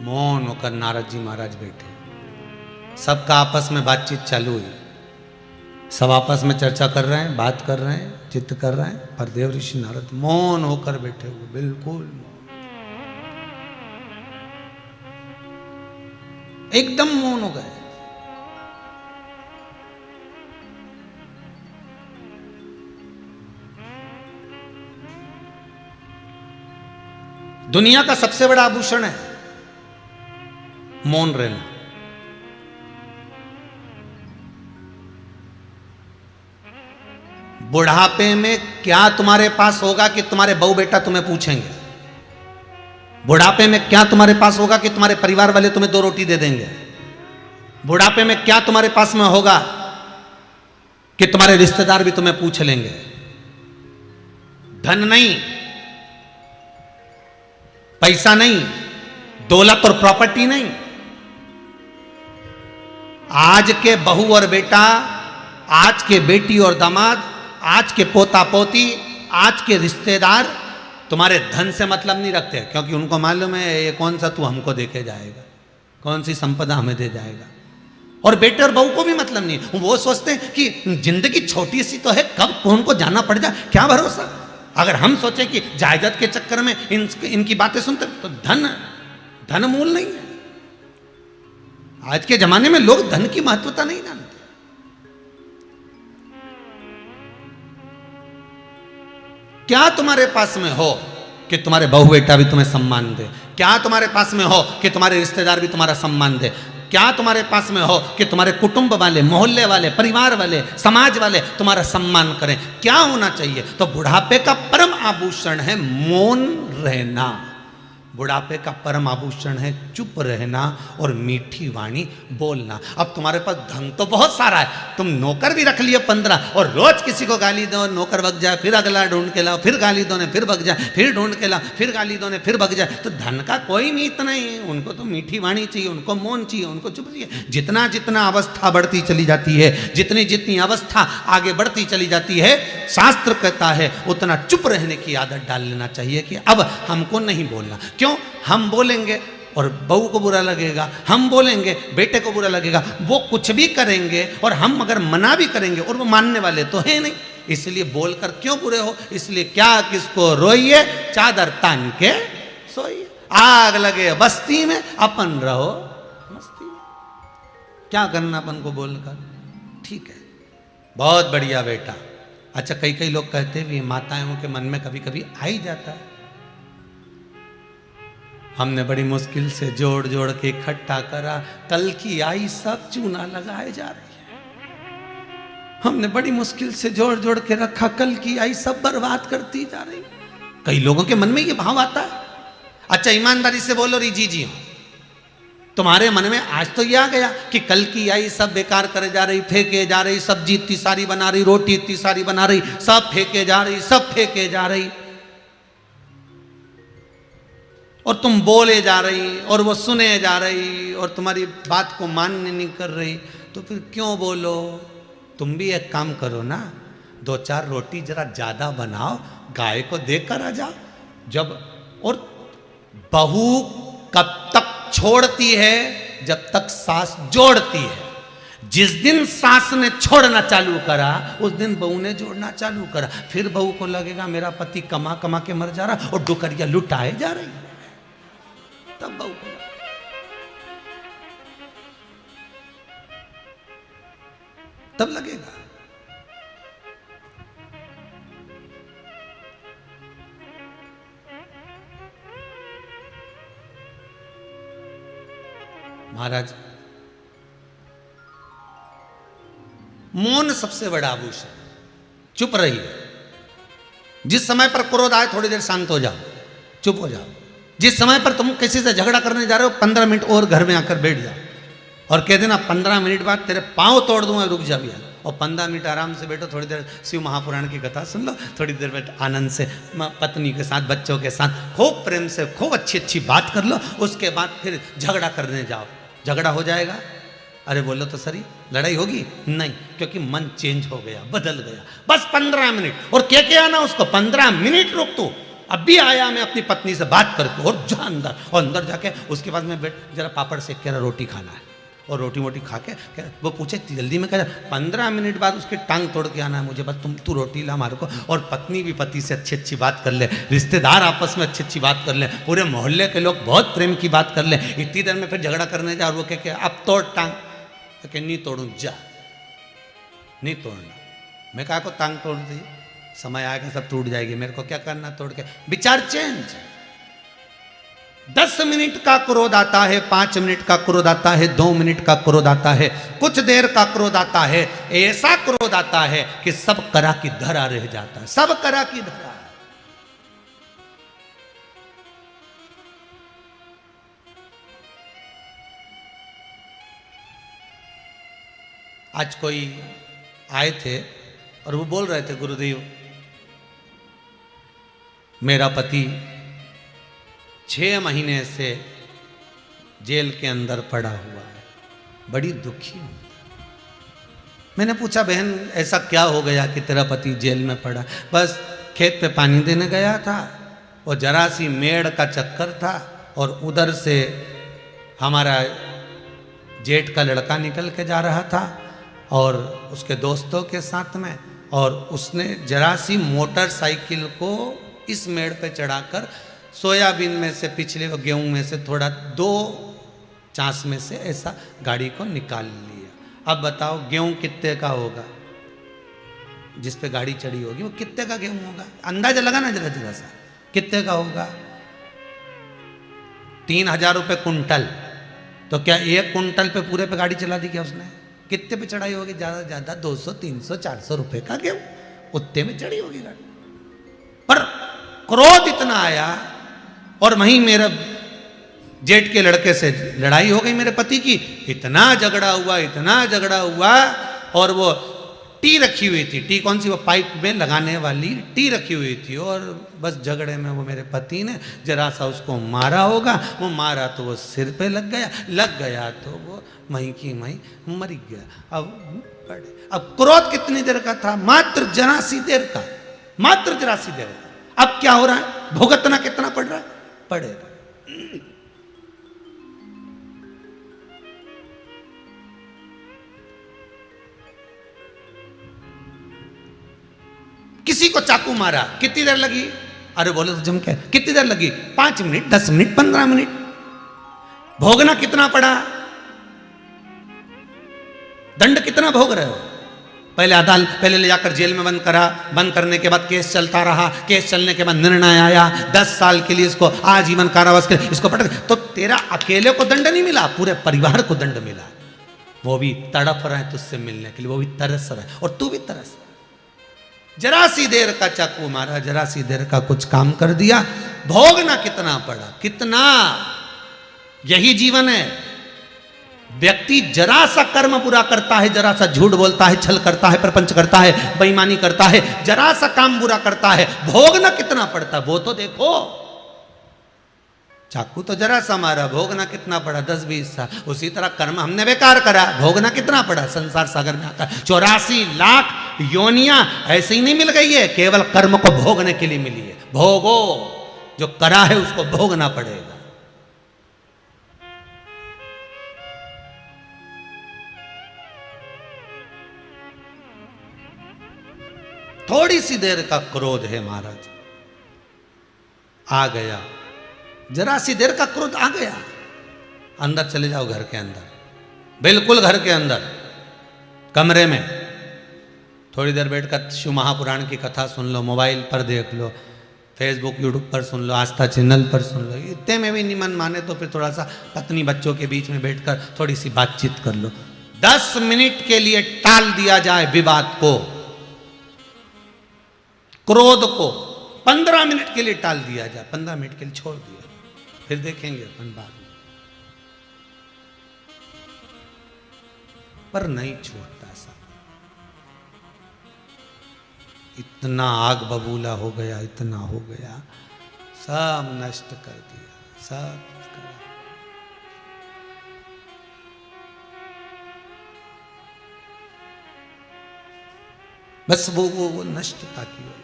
मौन होकर नारद जी महाराज बैठे, सबका आपस में बातचीत चालू हुई, सब आपस में चर्चा कर रहे हैं, बात कर रहे हैं, चित्त कर रहे हैं, पर देव ऋषि नारद मौन होकर बैठे हुए, बिल्कुल एकदम मौन हो गए। दुनिया का सबसे बड़ा आभूषण है मौन रहना। बुढ़ापे में क्या तुम्हारे पास होगा कि तुम्हारे बहू बेटा तुम्हें पूछेंगे? बुढ़ापे में क्या तुम्हारे पास होगा कि तुम्हारे परिवार वाले तुम्हें 2 रोटी दे देंगे? बुढ़ापे में क्या तुम्हारे पास में होगा कि तुम्हारे रिश्तेदार भी तुम्हें पूछ लेंगे? धन नहीं, पैसा नहीं, दौलत और प्रॉपर्टी नहीं। आज के बहू और बेटा, आज के बेटी और दामाद, आज के पोता पोती, आज के रिश्तेदार तुम्हारे धन से मतलब नहीं रखते, क्योंकि उनको मालूम है ये कौन सा तू हमको देके जाएगा, कौन सी संपदा हमें दे जाएगा। और बेटे और बहू को भी मतलब नहीं, वो सोचते हैं कि जिंदगी छोटी सी तो है, कब कौन को जाना पड़ जाए, क्या भरोसा। अगर हम सोचें कि जायदाद के चक्कर में इनकी बातें सुनते तो धन मूल नहीं है। आज के जमाने में लोग धन की महत्वता नहीं जानते। क्या तुम्हारे पास में हो कि तुम्हारे बहू बेटा भी तुम्हें सम्मान दे? क्या तुम्हारे पास में हो कि तुम्हारे रिश्तेदार भी तुम्हारा सम्मान दे? क्या तुम्हारे पास में हो कि तुम्हारे कुटुंब वाले, मोहल्ले वाले, परिवार वाले, समाज वाले तुम्हारा सम्मान करें? क्या होना चाहिए? तो बुढ़ापे का परम आभूषण है मौन रहना। बुढ़ापे का परम आभूषण है चुप रहना और मीठी वाणी बोलना। अब तुम्हारे पास धन तो बहुत सारा है, तुम नौकर भी रख लिए 15 और रोज किसी को गाली दो, नौकर भग जाए, फिर अगला ढूंढ के लाओ, फिर गाली दो ने फिर भग जाए, फिर ढूंढ के लाओ, फिर गाली दो ने फिर भग जाए, तो धन का कोई मीत नहीं है। उनको तो मीठी वाणी चाहिए, उनको मौन चाहिए, उनको चुप चाहिए। जितना जितना अवस्था बढ़ती चली जाती है, जितनी जितनी अवस्था आगे बढ़ती चली जाती है, शास्त्र कहता है उतना चुप रहने की आदत डाल लेना चाहिए कि अब हमको नहीं बोलना। क्यों? हम बोलेंगे और बहू को बुरा लगेगा, हम बोलेंगे बेटे को बुरा लगेगा, वो कुछ भी करेंगे और हम अगर मना भी करेंगे और वो मानने वाले तो है नहीं। इसलिए बोलकर क्यों बुरे हो, इसलिए क्या किसको रोइए, चादर तान के सोइए। आग लगे बस्ती में, अपन रहो मस्ती में। क्या करना अपन को बोलकर, ठीक है, बहुत बढ़िया बेटा। अच्छा, कई कई लोग कहते भी माताओं के मन में कभी कभी आ ही जाता है, हमने बड़ी मुश्किल से जोड़ जोड़ के इकट्ठा करा, कल की आई सब चूना लगाए जा रही है। हमने बड़ी मुश्किल से जोड़ जोड़ के रखा, कल की आई सब बर्बाद करती जा रही। कई लोगों के मन में ये भाव आता है। अच्छा, ईमानदारी से बोलो री जी हो, तुम्हारे मन में आज तो ये आ गया कि कल की आई सब बेकार करे जा रही, फेंके जा रही, सब्जी इतनी सारी बना रही, रोटी इतनी सारी बना रही, सब फेंके जा रही, सब फेंके जा रही, और तुम बोले जा रही और वो सुने जा रही और तुम्हारी बात को मानने नहीं कर रही, तो फिर क्यों बोलो। तुम भी एक काम करो ना, 2-4 रोटी जरा ज्यादा बनाओ, गाय को देकर आ जाओ। जब, और बहू कब तक छोड़ती है, जब तक सास जोड़ती है। जिस दिन सास ने छोड़ना चालू करा, उस दिन बहू ने जोड़ना चालू करा। फिर बहू को लगेगा मेरा पति कमा कमा के मर जा रहा और डुकरिया लुटाए जा रही, तब बहू को तब लगेगा। महाराज, मौन सबसे बड़ा आभूषण। चुप रहिए। जिस समय पर क्रोध आए थोड़ी देर शांत हो जाओ, चुप हो जाओ। जिस समय पर तुम किसी से झगड़ा करने जा रहे हो, 15 मिनट और घर में आकर बैठ जाओ और कह देना 15 मिनट बाद तेरे पांव तोड़ दूंगा, रुक जा भैया। और 15 मिनट आराम से बैठो, थोड़ी देर शिव महापुराण की कथा सुन लो, थोड़ी देर बैठ आनंद से पत्नी के साथ, बच्चों के साथ खूब प्रेम से खूब अच्छी अच्छी बात कर लो। उसके बाद फिर झगड़ा करने जाओ, झगड़ा हो जाएगा। अरे बोलो तो सही, लड़ाई होगी नहीं, क्योंकि मन चेंज हो गया, बदल गया। बस 15 मिनट और क्या आना उसको, 15 मिनट रुक तू, अभी आया मैं अपनी पत्नी से बात करके, और जा अंदर, और अंदर जाके उसके बाद मैं बैठ जरा पापड़ सेक के रोटी खाना है, और रोटी वोटी खा के वो पूछे जल्दी में, कह 15 मिनट बाद उसकी टांग तोड़ के आना है मुझे, बस तू रोटी ला मारो को। और पत्नी भी पति से अच्छी अच्छी बात कर ले, रिश्तेदार आपस में अच्छी अच्छी बात कर ले, पूरे मोहल्ले के लोग बहुत प्रेम की बात कर ले। इतनी देर में फिर झगड़ा करने जा, और वो कह अब तोड़ टांग, तो नहीं तोड़ू, जा नहीं तोड़ना। मैं कहा को टांग तोड़ दी, समय आएगा सब टूट जाएगी, मेरे को क्या करना तोड़ के। विचार चेंज। 10 मिनट का क्रोध आता है, 5 मिनट का क्रोध आता है, 2 मिनट का क्रोध आता है, कुछ देर का क्रोध आता है, ऐसा क्रोध आता है कि सब करा की धरा रह जाता है, सब करा की धरा। आज कोई आए थे और वो बोल रहे थे, गुरुदेव मेरा पति 6 महीने से जेल के अंदर पड़ा हुआ है, बड़ी दुखी हूं। मैंने पूछा बहन ऐसा क्या हो गया कि तेरा पति जेल में पड़ा? बस खेत पे पानी देने गया था, वो जरा सी मेड़ का चक्कर था, और उधर से हमारा जेठ का लड़का निकल के जा रहा था और उसके दोस्तों के साथ में, और उसने जरा सी मोटरसाइकिल को इस मेड़ पे चढ़ाकर सोयाबीन में से, पिछले गेहूं में से थोड़ा 2 चांस में से ऐसा गाड़ी को निकाल लिया। अब बताओ गेहूं कितने का होगा जिस पे गाड़ी चढ़ी होगी, वो कितने का गेहूं होगा? अंदाजा लगाना जरा जरा सा, कितने का होगा? 3000 रुपये कुंटल। तो क्या 1 कुंटल पे पूरे पे गाड़ी चला दी क्या उसने? कितने पे चढ़ाई होगी? ज्यादा से ज्यादा 200, 300, 400 रुपए का गेहूं, उतने में चढ़ी होगी गाड़ी। पर क्रोध इतना आया, और वहीं मेरे जेठ के लड़के से लड़ाई हो गई मेरे पति की, इतना झगड़ा हुआ, इतना झगड़ा हुआ। और वो टी रखी हुई थी, टी कौन सी, वो पाइप में लगाने वाली टी रखी हुई थी, और बस झगड़े में वो मेरे पति ने जरा सा उसको मारा होगा, वो मारा तो वो सिर पे लग गया तो वो मई की मई मर गया। अब क्रोध कितनी देर का था? मात्र जरा सी देर का, मात्र जरा सी देर का। अब क्या हो रहा है? भुगतना कितना पड़ रहा है? पड़ेगा। को चाकू मारा, कितनी देर लगी? अरे बोले तो जम के, कितनी देर लगी? 5 मिनट, 10 मिनट, 15 मिनट। भोगना कितना पड़ा? दंड कितना भोग रहे हो? पहले ले जाकर जेल में बंद करा, बंद करने के बाद केस चलता रहा, केस चलने के बाद निर्णय आया 10 साल के लिए इसको आजीवन कारावास के इसको पटक, तो तेरा अकेले को दंड नहीं मिला, पूरे परिवार को दंड मिला। वो भी तड़प रहे तुझसे मिलने के लिए, वो भी तरस रहे और तू भी तरस। जरा सी देर का चाकू मारा, जरा सी देर का कुछ काम कर दिया, भोगना कितना पड़ा, कितना। यही जीवन है। व्यक्ति जरा सा कर्म पूरा करता है, जरा सा झूठ बोलता है, छल करता है, प्रपंच करता है, बेईमानी करता है, जरा सा काम बुरा करता है, भोगना कितना पड़ता है वो तो देखो। चाकू तो जरा सा मारा, भोगना कितना पड़ा? 10-20 साल। उसी तरह कर्म हमने बेकार करा, भोगना कितना पड़ा? संसार सागर में आकर 84 लाख योनियां ऐसे ही नहीं मिल गई है, केवल कर्म को भोगने के लिए मिली है। भोगो, जो करा है उसको भोगना पड़ेगा। थोड़ी सी देर का क्रोध है महाराज, आ गया, जरा सी देर का क्रोध आ गया, अंदर चले जाओ, घर के अंदर, बिल्कुल घर के अंदर, कमरे में थोड़ी देर बैठकर शिव महापुराण की कथा सुन लो, मोबाइल पर देख लो, फेसबुक यूट्यूब पर सुन लो, आस्था चैनल पर सुन लो। इतने में भी नहीं मन माने तो फिर थोड़ा सा पत्नी बच्चों के बीच में बैठकर थोड़ी सी बातचीत कर लो। 10 मिनट के लिए टाल दिया जाए विवाद को, क्रोध को 15 मिनट के लिए टाल दिया जाए, 15 मिनट के लिए छोड़ दिया, फिर देखेंगे अपन बाद में। पर नहीं छूटता सा, इतना आग बबूला हो गया, इतना हो गया, सब नष्ट कर दिया, सब कर। बस वो नष्टता की ओर।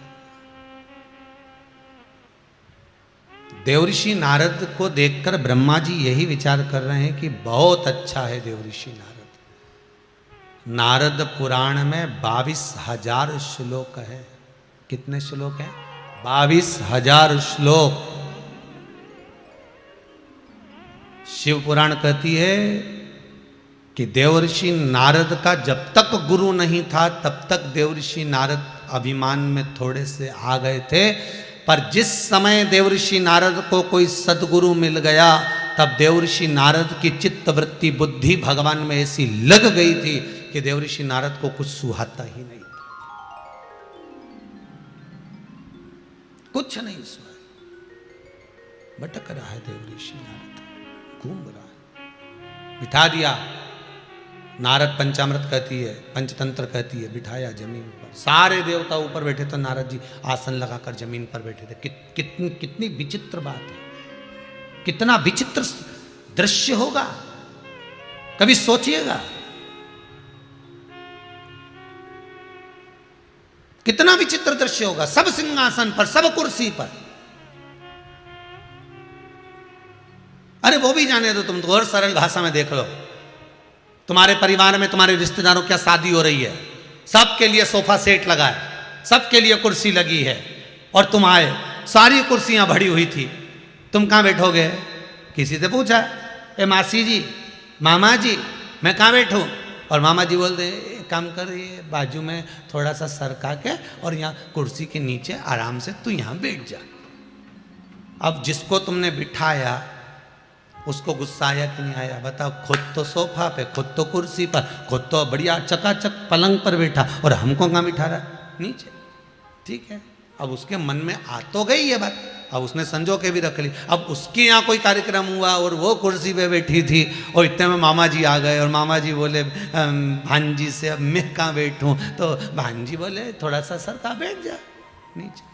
देवऋषि नारद को देखकर ब्रह्मा जी यही विचार कर रहे हैं कि बहुत अच्छा है देवऋषि नारद। नारद पुराण में 22,000 श्लोक है। कितने श्लोक हैं? 22,000 श्लोक। शिव पुराण कहती है कि देवऋषि नारद का जब तक गुरु नहीं था तब तक देवऋषि नारद अभिमान में थोड़े से आ गए थे, पर जिस समय देवऋषि नारद को कोई सदगुरु मिल गया तब देवऋषि नारद की चित्त वृत्ति बुद्धि भगवान में ऐसी लग गई थी कि देवऋषि नारद को कुछ सुहाता ही नहीं था, कुछ नहीं सुहा। भटक रहा है देवऋषि नारद, घूम रहा है। बिठा दिया, नारद पंचामृत कहती है, पंचतंत्र कहती है, बिठाया जमीन पर। सारे देवता ऊपर बैठे तो नारद जी आसन लगाकर जमीन पर बैठे थे। कितनी विचित्र बात है, कितना विचित्र दृश्य होगा, कभी सोचिएगा। कितना विचित्र दृश्य होगा, सब सिंहासन पर, सब कुर्सी पर। अरे वो भी जाने दो, तुम तो और सरल भाषा में देख लो। तुम्हारे परिवार में तुम्हारे रिश्तेदारों क्या शादी हो रही है, सबके लिए सोफा सेट लगा है, सबके लिए कुर्सी लगी है, और तुम आए, सारी कुर्सियां भरी हुई थी, तुम कहाँ बैठोगे? किसी से पूछा, ए मासी जी, मामा जी, मैं कहाँ बैठूं? और मामा जी बोलते, काम कर, ये बाजू में थोड़ा सा सरका के और यहाँ कुर्सी के नीचे आराम से तू यहाँ बैठ जा। अब जिसको तुमने बिठाया उसको गुस्सा आया कि नहीं आया? बताओ। खुद तो सोफा पे, खुद तो कुर्सी पर, खुद तो बढ़िया चकाचक पलंग पर बैठा, और हमको कहाँ बिठा रहा? नीचे। ठीक है, अब उसके मन में आ तो गई ये बात, अब उसने संजो के भी रख ली। अब उसके यहाँ कोई कार्यक्रम हुआ और वो कुर्सी पे बैठी थी, और इतने में मामा जी आ गए, और मामा जी बोले भांजी से अब मैं कहाँ बैठूं? तो भांजी बोले थोड़ा सा सर का बैठ जा नीचे।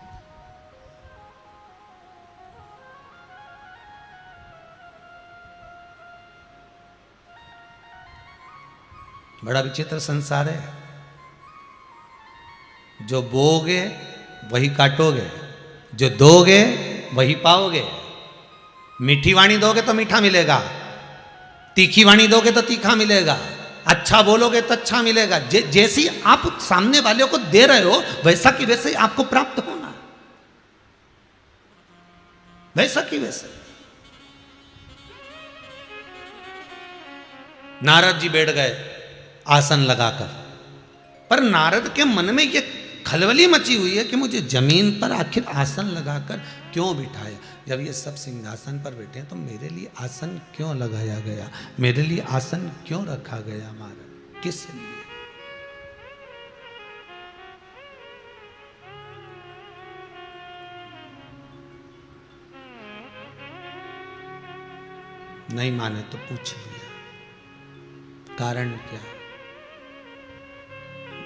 बड़ा विचित्र संसार है। जो बोगे वही काटोगे, जो दोगे वही पाओगे। मीठी वाणी दोगे तो मीठा मिलेगा, तीखी वाणी दोगे तो तीखा मिलेगा, अच्छा बोलोगे तो अच्छा मिलेगा। जैसी आप सामने वाले को दे रहे हो वैसा की वैसे ही आपको प्राप्त होना, वैसा की वैसे। नारद जी बैठ गए आसन लगाकर, पर नारद के मन में यह खलबली मची हुई है कि मुझे जमीन पर आखिर आसन लगाकर क्यों बिठाया। जब ये सब सिंहासन पर बैठे हैं तो मेरे लिए आसन क्यों लगाया गया, मेरे लिए आसन क्यों रखा गया महाराज, किस लिए? नहीं माने तो पूछ लिया कारण क्या है,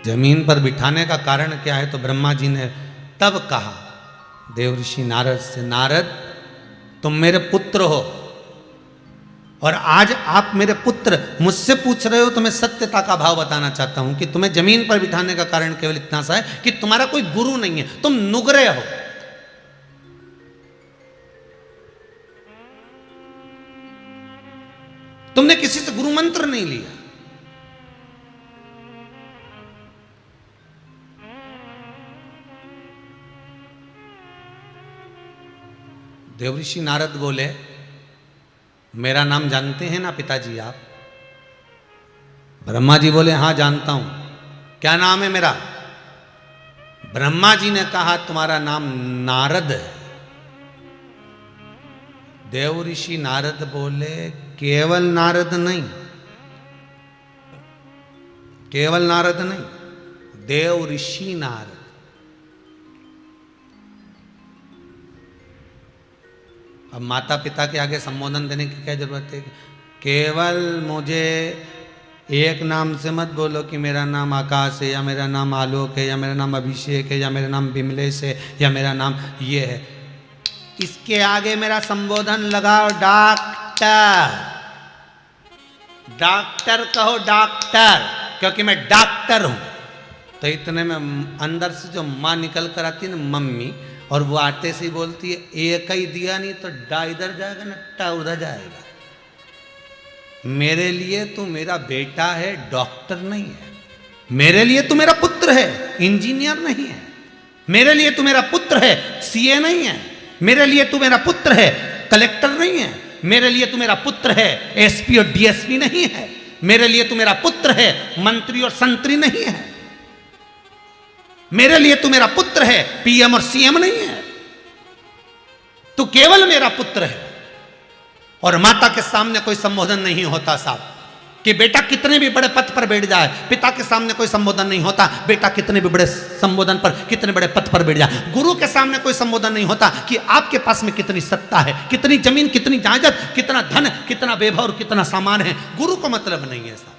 जमीन पर बिठाने का कारण क्या है। तो ब्रह्मा जी ने तब कहा देवऋषि नारद से, नारद तुम मेरे पुत्र हो और आज आप मेरे पुत्र मुझसे पूछ रहे हो, तो मैं सत्यता का भाव बताना चाहता हूं कि तुम्हें जमीन पर बिठाने का कारण केवल इतना सा है कि तुम्हारा कोई गुरु नहीं है, तुम नुगरे हो। तुमने किसी से गुरु मंत्र नहीं लिया। देवऋषि नारद बोले, मेरा नाम जानते हैं ना पिताजी आप? ब्रह्मा जी बोले, हां जानता हूं, क्या नाम है मेरा? ब्रह्मा जी ने कहा तुम्हारा नाम नारद है। देवऋषि नारद बोले, केवल नारद नहीं, केवल नारद नहीं, देवऋषि नारद। अब माता पिता के आगे संबोधन देने की क्या जरूरत है? केवल मुझे एक नाम से मत बोलो कि मेरा नाम आकाश है या मेरा नाम आलोक है या मेरा नाम अभिषेक है या मेरा नाम विमलेश है या मेरा नाम ये है। इसके आगे मेरा संबोधन लगाओ डॉक्टर, डॉक्टर कहो डॉक्टर, क्योंकि मैं डॉक्टर हूं। तो इतने में अंदर से जो माँ निकल कर आती है ना मम्मी, और वो आते से ही बोलती है, एक ही दिया नहीं तो डा इधर जाएगा ना टा उधर जाएगा। मेरे लिए तू मेरा बेटा है, डॉक्टर नहीं है। मेरे लिए तू मेरा पुत्र है, इंजीनियर नहीं है। मेरे लिए तू मेरा पुत्र है, सीए नहीं है। मेरे लिए तू मेरा पुत्र है, कलेक्टर नहीं है। मेरे लिए तू मेरा पुत्र है, एसपी और डीएसपी नहीं है। मेरे लिए तू मेरा पुत्र है, मंत्री और संतरी नहीं है। मेरे लिए तू मेरा पुत्र है, पीएम और सीएम नहीं है। तू केवल मेरा पुत्र है। और माता के सामने कोई संबोधन नहीं होता साहब, कि बेटा कितने भी बड़े पद पर बैठ जाए। पिता के सामने कोई संबोधन नहीं होता, बेटा कितने भी बड़े संबोधन पर, कितने बड़े पद पर बैठ जाए। गुरु के सामने कोई संबोधन नहीं होता कि आपके पास में कितनी सत्ता है, कितनी जमीन, कितनी जायदाद, कितना धन, कितना वैभव और कितना सामान है। गुरु को मतलब नहीं है साहब।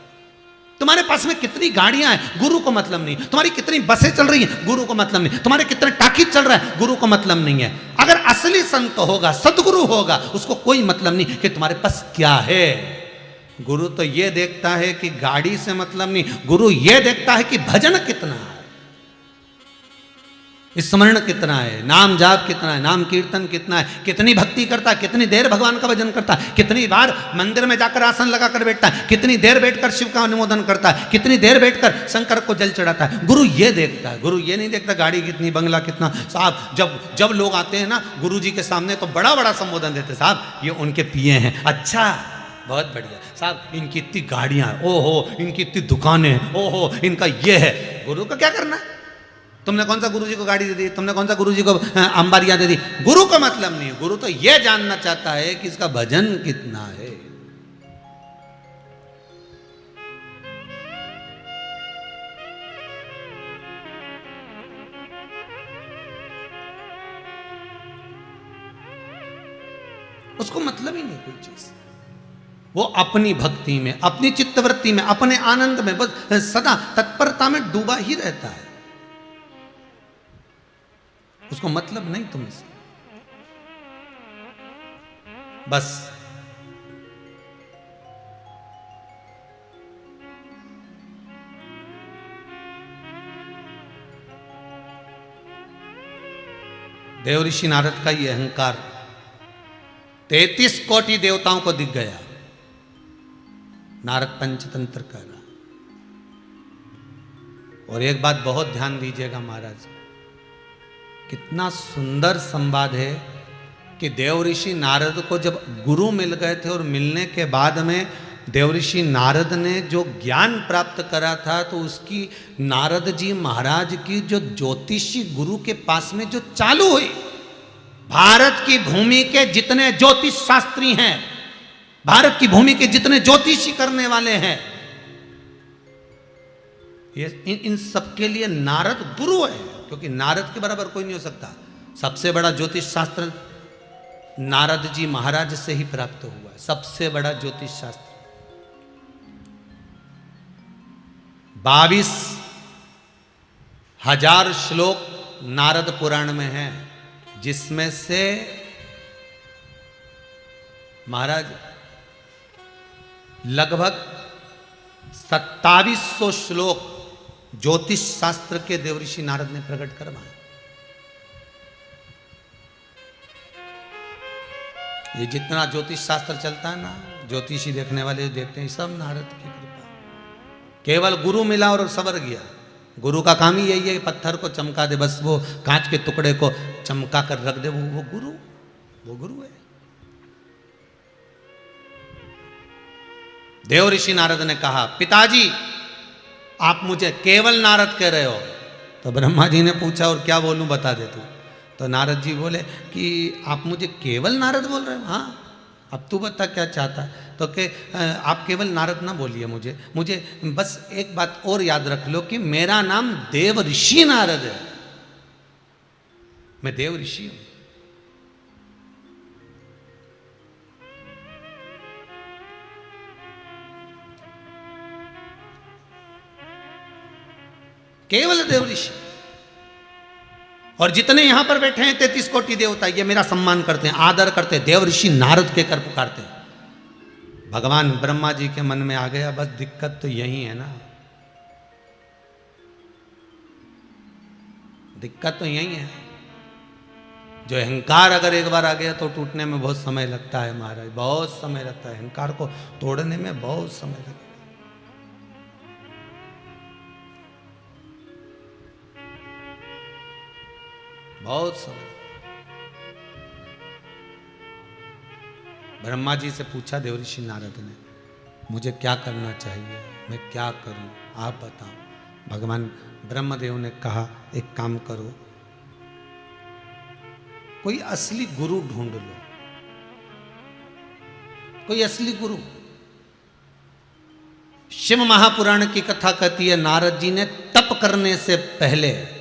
तुम्हारे पास में कितनी गाड़ियां हैं, गुरु को मतलब नहीं। तुम्हारी कितनी बसें चल रही हैं, गुरु को मतलब नहीं। तुम्हारे कितने टाकीज चल रहा है, गुरु को मतलब नहीं है। अगर असली संत होगा, सदगुरु होगा, उसको कोई मतलब नहीं कि तुम्हारे पास क्या है। गुरु तो ये देखता है कि गाड़ी से मतलब नहीं, गुरु ये देखता है कि भजन कितना है, स्मरण कितना है, नाम जाप कितना है, नाम कीर्तन कितना है, कितनी भक्ति करता है, कितनी देर भगवान का भजन करता है, कितनी बार मंदिर में जाकर आसन लगाकर बैठता है, कितनी देर बैठकर शिव का अनुमोदन करता है, कितनी देर बैठकर शंकर को जल चढ़ाता है। गुरु ये देखता है। गुरु ये नहीं देखता गाड़ी कितनी, बंगला कितना। साहब जब लोग आते हैं ना गुरु जी के सामने तो बड़ा बड़ा संबोधन देते, साहब ये उनके पिए हैं, अच्छा बहुत बढ़िया साहब, इनकी इतनी गाड़ियां, ओहो इनकी इतनी दुकानें, ओहो इनका ये है। गुरु का क्या करना है? तुमने कौन सा गुरु जी को गाड़ी दे दी, तुमने कौन सा गुरु जी को अंबारियां दे दी। गुरु का मतलब नहीं। गुरु तो यह जानना चाहता है कि इसका भजन कितना है। उसको मतलब ही नहीं कोई चीज। वो अपनी भक्ति में, अपनी चित्तवृत्ति में, अपने आनंद में बस सदा तत्परता में डूबा ही रहता है। उसको मतलब नहीं तुमसे। बस देवऋषि नारद का ये अहंकार 33 कोटि देवताओं को दिख गया। नारद पंचतंत्र कर रहा। और एक बात बहुत ध्यान दीजिएगा महाराज, कितना सुंदर संवाद है कि देव ऋषि नारद को जब गुरु मिल गए थे और मिलने के बाद में देव ऋषि नारद ने जो ज्ञान प्राप्त करा था, तो उसकी नारद जी महाराज की जो ज्योतिषी गुरु के पास में जो चालू हुई, भारत की भूमि के जितने ज्योतिष शास्त्री हैं, भारत की भूमि के जितने ज्योतिषी करने वाले हैं, ये इन सबके लिए नारद गुरु है, क्योंकि नारद के बराबर कोई नहीं हो सकता। सबसे बड़ा ज्योतिष शास्त्र नारद जी महाराज से ही प्राप्त हुआ, सबसे बड़ा ज्योतिष शास्त्र। 22,000 श्लोक नारद पुराण में हैं, जिसमें से महाराज लगभग 2700 श्लोक ज्योतिष शास्त्र के देवऋषि नारद ने प्रकट करवाए। ये जितना ज्योतिष शास्त्र चलता है ना, ज्योतिषी देखने वाले देखते हैं, सब नारद की कृपा। केवल गुरु मिला और सवर गया। गुरु का काम ही यही है कि पत्थर को चमका दे, बस वो कांच के टुकड़े को चमका कर रख दे, वो गुरु है। देव ऋषि नारद ने कहा, पिताजी आप मुझे केवल नारद कह रहे हो। तो ब्रह्मा जी ने पूछा, और क्या बोलूं, बता दे तू। तो नारद जी बोले कि आप मुझे केवल नारद बोल रहे हो? हाँ, अब तू बता क्या चाहता है। तो कि आप केवल नारद ना बोलिए, मुझे बस एक बात और याद रख लो कि मेरा नाम देव ऋषि नारद है, मैं देव ऋषि हूं। केवल देव ऋषि। और जितने यहां पर बैठे हैं 33 कोटि देवता, ये मेरा सम्मान करते हैं, आदर करते हैं, देव ऋषि नारद के कर पुकारते हैं। भगवान ब्रह्मा जी के मन में आ गया, बस दिक्कत तो यही है ना, दिक्कत तो यही है। जो अहंकार अगर एक बार आ गया तो टूटने में बहुत समय लगता है महाराज, बहुत समय लगता है। अहंकार को तोड़ने में बहुत समय लगता है। बहुत समय। ब्रह्मा जी से पूछा देवऋषि नारद ने, मुझे क्या करना चाहिए, मैं क्या करूं, आप बताओ। भगवान ब्रह्मदेव ने कहा, एक काम करो, कोई असली गुरु ढूंढ लो, कोई असली गुरु। शिव महापुराण की कथा कहती है, नारद जी ने तप करने से पहले,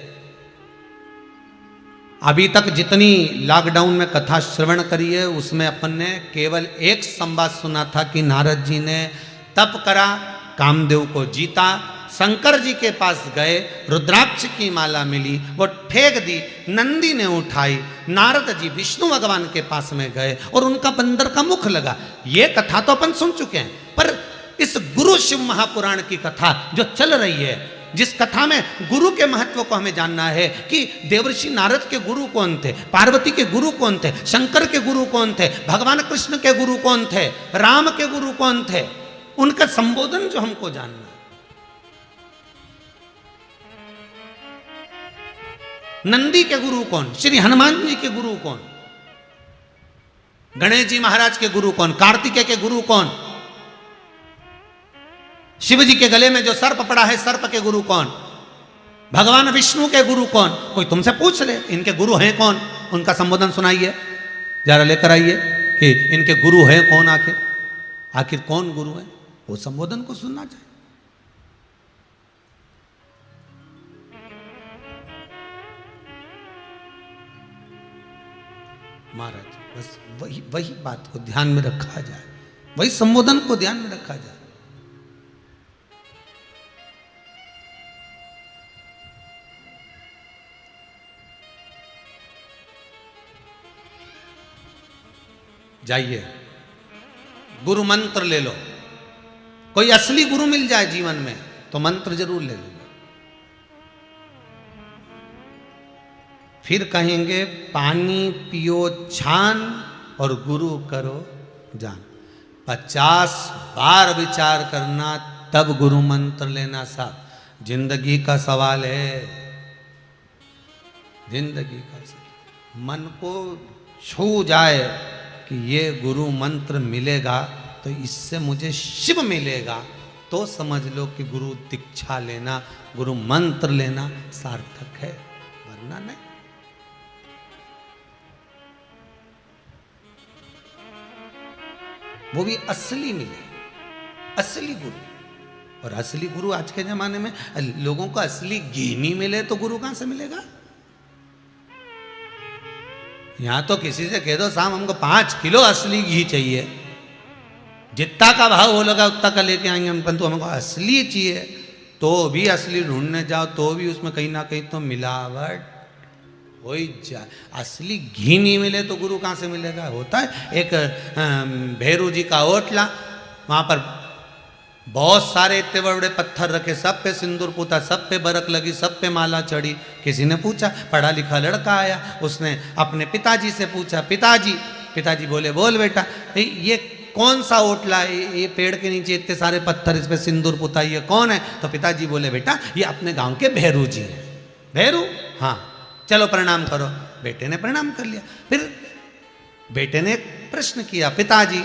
अभी तक जितनी लॉकडाउन में कथा श्रवण करी है उसमें अपन ने केवल एक संवाद सुना था कि नारद जी ने तप करा, कामदेव को जीता, शंकर जी के पास गए, रुद्राक्ष की माला मिली, वो फेंक दी, नंदी ने उठाई, नारद जी विष्णु भगवान के पास में गए और उनका बंदर का मुख लगा। ये कथा तो अपन सुन चुके हैं, पर इस गुरु शिव महापुराण की कथा जो चल रही है, जिस कथा में गुरु के महत्व को हमें जानना है कि देवर्षि नारद के गुरु कौन थे, पार्वती के गुरु कौन थे, शंकर के गुरु कौन थे, भगवान कृष्ण के गुरु कौन थे, राम के गुरु कौन थे, उनका संबोधन जो हमको जानना। नंदी के गुरु कौन, श्री हनुमान जी के गुरु कौन, गणेश जी महाराज के गुरु कौन, कार्तिकेय के गुरु कौन, शिव जी के गले में जो सर्प पड़ा है सर्प के गुरु कौन, भगवान विष्णु के गुरु कौन। कोई तुमसे पूछ ले इनके गुरु हैं कौन, उनका संबोधन सुनाइए, जरा लेकर आइए कि इनके गुरु हैं कौन, आखिर कौन गुरु है, वो संबोधन को सुनना चाहिए। महाराज बस वही बात को ध्यान में रखा जाए, वही संबोधन को ध्यान में रखा जाए। जाइए गुरु मंत्र ले लो, कोई असली गुरु मिल जाए जीवन में तो मंत्र जरूर ले लो। फिर कहेंगे पानी पियो छान और गुरु करो जान। 50 बार विचार करना तब गुरु मंत्र लेना साहब। जिंदगी का सवाल है, जिंदगी का सवाल। मन को छू जाए कि ये गुरु मंत्र मिलेगा तो इससे मुझे शिव मिलेगा, तो समझ लो कि गुरु दीक्षा लेना, गुरु मंत्र लेना सार्थक है, वरना नहीं। वो भी असली मिले, असली गुरु। और असली गुरु आज के जमाने में लोगों को असली घी नहीं मिले तो गुरु कहां से मिलेगा? यहां तो किसी से कह दो साहब हमको 5 किलो असली घी चाहिए, जितना का भाव हो लगा उतना का लेके आएंगे हम, परंतु हमको असली चाहिए। तो भी असली ढूंढने जाओ तो भी उसमें कहीं ना कहीं तो मिलावट हो ही जाए। असली घी नहीं मिले तो गुरु कहाँ से मिलेगा? होता है एक भैरू जी का ओटला, वहाँ पर बहुत सारे इतने बड़े बड़े पत्थर रखे, सब पे सिंदूर पूता, सब पे बरक लगी, सब पे माला चढ़ी। किसी ने पूछा, पढ़ा लिखा लड़का आया, उसने अपने पिताजी से पूछा, पिताजी बोले बोल बेटा ये कौन सा ओटला है, ये पेड़ के नीचे इतने सारे पत्थर, इस पे सिंदूर पुता, ये कौन है? तो पिताजी बोले बेटा ये अपने गांव के भैरू जी हैं। भैरू? हाँ, चलो प्रणाम करो। बेटे ने प्रणाम कर लिया। फिर बेटे ने प्रश्न किया, पिताजी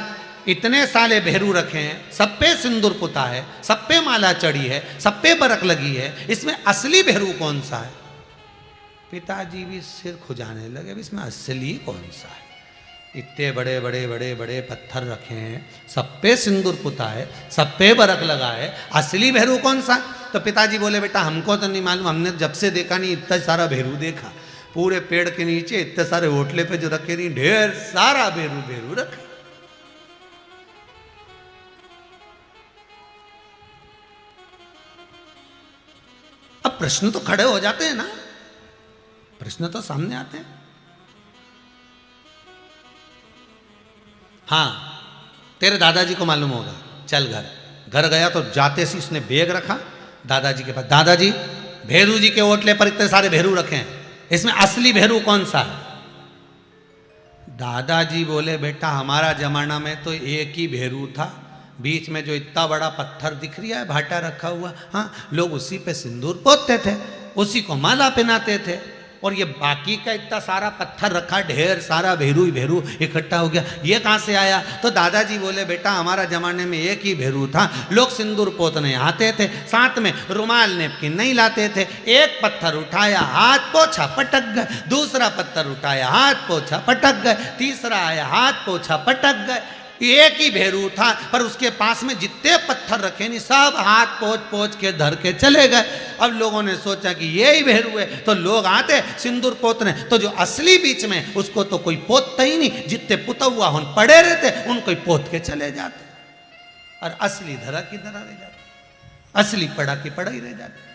इतने साले भैरू रखे हैं, सब पे सिंदूर पुता है, सब पे माला चढ़ी है, सब पे बरक लगी है, इसमें असली भैरू कौन सा है? पिताजी भी सिर खुजाने लगे, इसमें असली कौन सा है? इतने बड़े बड़े बड़े बड़े पत्थर रखे हैं, सब पे सिंदूर पुता है, सब पे बरक लगा है, असली भैरू कौन सा? तो पिताजी बोले बेटा हमको तो नहीं मालूम, हमने जब से देखा नहीं इतना सारा भैरू देखा, पूरे पेड़ के नीचे इतने सारे होटले पे जो रखे नहीं, ढेर सारा भैरू रखे। अब प्रश्न तो खड़े हो जाते हैं ना, प्रश्न तो सामने आते हैं। हाँ, तेरे दादाजी को मालूम होगा, चल घर गया तो जाते सी उसने बैग रखा दादाजी के पास, दादाजी भैरू जी के ओटले पर इतने सारे भैरू रखे हैं, इसमें असली भैरू कौन सा है? दादाजी बोले बेटा हमारा जमाना में तो एक ही भैरू था, बीच में जो इतना बड़ा पत्थर दिख रहा है भाटा रखा हुआ, हाँ लोग उसी पे सिंदूर पोतते थे, उसी को माला पहनाते थे, और ये बाकी का इतना सारा पत्थर रखा, ढेर सारा भैरू ही भैरू इकट्ठा हो गया, ये कहाँ से आया? तो दादाजी बोले बेटा हमारा जमाने में एक ही भैरू था, लोग सिंदूर पोतने आते थे, साथ में रुमाल नेपकिन नहीं लाते थे, एक पत्थर उठाया हाथ पोछा पटक गए, दूसरा पत्थर उठाया हाथ पोछा पटक गए, तीसरा आया हाथ पोछा पटक गए। एक ही भैरू था, पर उसके पास में जितने पत्थर रखे नहीं सब हाथ पोछ पोछ के धर के चले गए। अब लोगों ने सोचा कि ये ही भैरू है, तो लोग आते सिंदूर पोतने, तो जो असली बीच में उसको तो कोई पोतता ही नहीं, जितने पुता हुआ उन पड़े रहते उनको ही पोत के चले जाते, और असली धरा की धरा रह जाते, असली पड़ा की पड़ा ही रह जाते।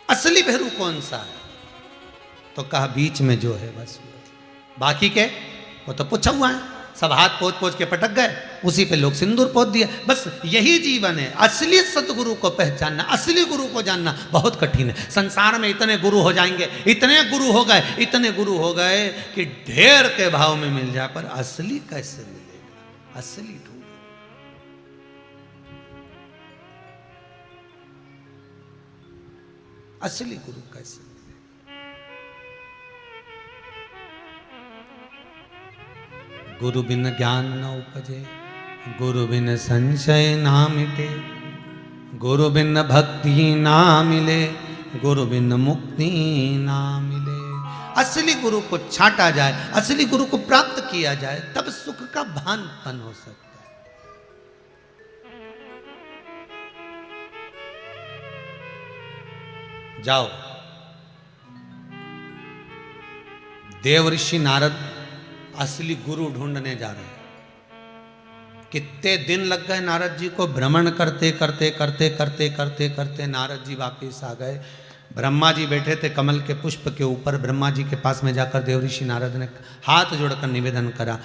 असली भैरू कौन सा है? तो कहा बीच में जो है बस, बाकी के वो तो पूछा हुआ है, सब हाथ पोछ पोछ के पटक गए, उसी पे लोग सिंदूर पोत दिया। बस यही जीवन है। असली सतगुरु को पहचानना, असली गुरु को जानना बहुत कठिन है। संसार में इतने गुरु हो जाएंगे, इतने गुरु हो गए, इतने गुरु हो गए कि ढेर के भाव में मिल जाए, पर असली कैसे मिलेगा? असली ढूंढो। असली गुरु कैसे मिले? गुरु बिन ज्ञान न उपजे, गुरु बिन संशय ना मिटे, गुरु बिन भक्ति ना मिले, गुरु बिन मुक्ति ना मिले। असली गुरु को छांटा जाए, असली गुरु को प्राप्त किया जाए, तब सुख का भानपन हो सकता है। जाओ, देवऋषि नारद असली गुरु ढूंढने जा रहे हैं। कितने दिन लग गए नारद जी को, भ्रमण करते करते करते करते करते करते नारद जी वापिस आ गए। ब्रह्मा जी बैठे थे कमल के पुष्प के ऊपर, ब्रह्मा जी के पास में जाकर देवऋषि नारद ने हाथ जोड़कर निवेदन करा,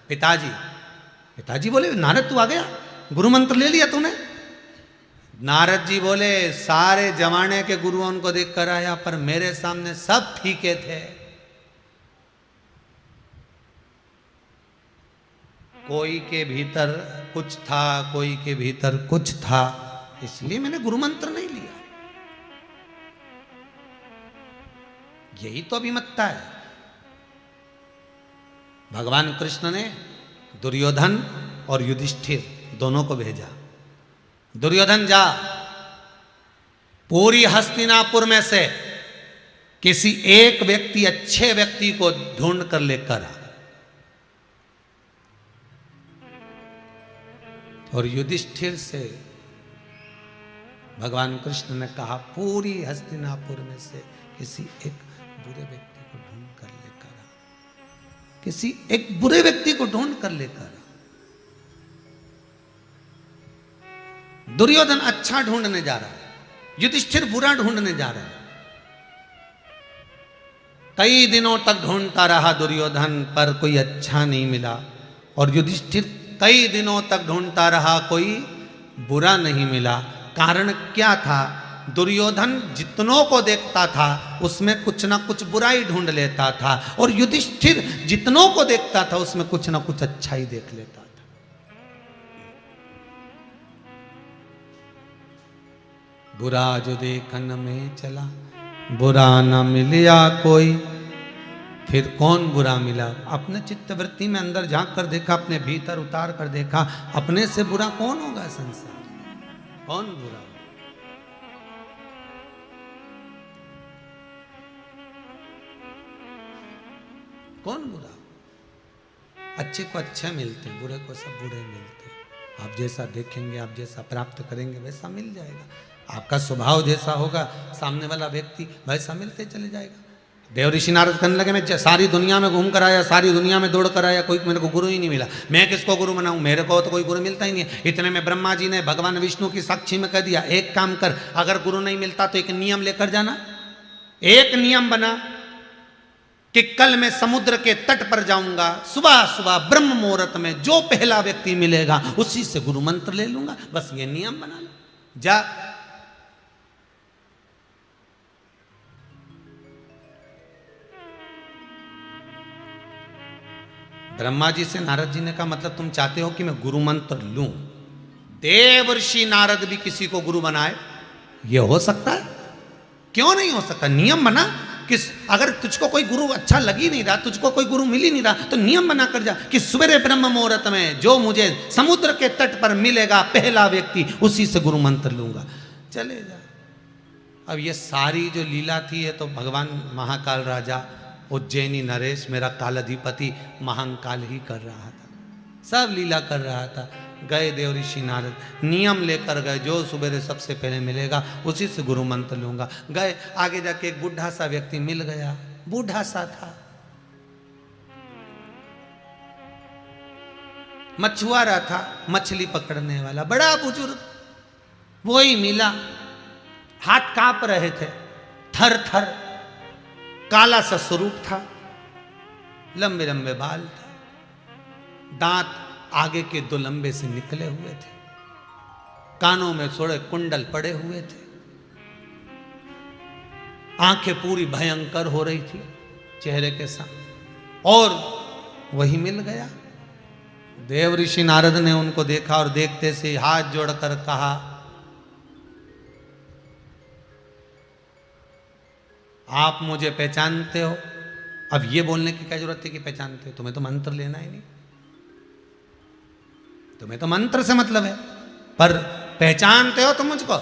पिताजी। पिताजी बोले नारद तू आ गया, गुरु मंत्र ले लिया तूने? नारद जी बोले सारे जमाने के गुरुओं को देख कर आया, पर मेरे सामने सब फीके थे। कोई के भीतर कुछ था, कोई के भीतर कुछ था, इसलिए मैंने गुरु मंत्र नहीं लिया। यही तो अभिमतता है। भगवान कृष्ण ने दुर्योधन और युधिष्ठिर दोनों को भेजा। दुर्योधन जा, पूरी हस्तिनापुर में से किसी एक व्यक्ति, अच्छे व्यक्ति को ढूंढ कर लेकर आ। और युधिष्ठिर से भगवान कृष्ण ने कहा, पूरी हस्तिनापुर में से किसी एक बुरे व्यक्ति को ढूंढ कर लेकर आ। किसी एक बुरे व्यक्ति को ढूंढ कर लेकर आ। दुर्योधन अच्छा ढूंढने जा रहा है, युधिष्ठिर बुरा ढूंढने जा रहा है। कई दिनों तक ढूंढता रहा दुर्योधन, पर कोई अच्छा नहीं मिला। और युधिष्ठिर कई दिनों तक ढूंढता रहा, कोई बुरा नहीं मिला। कारण क्या था? दुर्योधन जितनों को देखता था उसमें कुछ ना कुछ बुराई ढूंढ लेता था, और युधिष्ठिर जितनों को देखता था उसमें कुछ ना कुछ अच्छा ही देख लेता था। बुरा जो देखन में चला, बुरा न मिलिया कोई। फिर कौन बुरा मिला? अपने चित्तवृत्ति में अंदर झांक कर देखा, अपने भीतर उतार कर देखा, अपने से बुरा कौन होगा संसार? कौन बुरा? कौन बुरा? अच्छे को अच्छे मिलते, बुरे को सब बुरे मिलते। आप जैसा देखेंगे, आप जैसा प्राप्त करेंगे वैसा मिल जाएगा। आपका स्वभाव जैसा होगा, सामने वाला व्यक्ति वैसा मिलते चले जाएगा। देव ऋषि नारद कहने लगे, मैं सारी दुनिया में घूम कर आया, सारी दुनिया में दौड़ कर आया, कोई मेरे को गुरु ही नहीं मिला। मैं किसको गुरु बनाऊं? मेरे को तो कोई गुरु मिलता ही नहीं है। इतने में ब्रह्मा जी ने भगवान विष्णु की साक्षी में कह दिया, एक काम कर, अगर गुरु नहीं मिलता तो एक नियम लेकर जाना। एक नियम बना कि कल मैं समुद्र के तट पर जाऊंगा, सुबह सुबह ब्रह्म मुहूर्त में जो पहला व्यक्ति मिलेगा उसी से गुरु मंत्र ले लूंगा। बस ये नियम बना लो, जा। ब्रह्मा जी से नारद जी ने कहा, मतलब तुम चाहते हो कि मैं गुरु मंत्र लूं? देव ऋषि नारद भी किसी को गुरु बनाए? ये हो सकता है? क्यों नहीं हो सकता? नियम बना कि अगर तुझको कोई गुरु अच्छा लग ही नहीं रहा, तुझको कोई गुरु मिल ही नहीं रहा, तो नियम बना कर जा कि सवेरे ब्रह्म मुहूर्त में जो मुझे समुद्र के तट पर मिलेगा पहला व्यक्ति, उसी से गुरु मंत्र लूंगा। चले जा। अब ये सारी जो लीला थी, ये तो भगवान महाकाल राजा उज्जैनी नरेश, मेरा कालाधिपति महाकाल ही कर रहा था, सब लीला कर रहा था। गए देव ऋषि नारद, नियम लेकर गए, जो सुबह सबसे पहले मिलेगा उसी से गुरु मंत्र लूंगा। गए, आगे जाके एक बूढ़ा सा व्यक्ति मिल गया, बूढ़ा सा था, मछुआरा था, मछली पकड़ने वाला, बड़ा बुजुर्ग। वही मिला, हाथ कांप रहे थे, थर थर, काला सा स्वरूप था, लंबे लंबे बाल थे, दांत आगे के दो लंबे से निकले हुए थे, कानों में थोड़े कुंडल पड़े हुए थे, आंखें पूरी भयंकर हो रही थी चेहरे के साथ। और वही मिल गया। देव ऋषि नारद ने उनको देखा और देखते से हाथ जोड़कर कहा, आप मुझे पहचानते हो? अब ये बोलने की क्या जरूरत है कि पहचानते हो? तुम्हें तो मंत्र लेना ही नहीं, तुम्हें तो मंत्र से मतलब है, पर पहचानते हो तुम मुझको?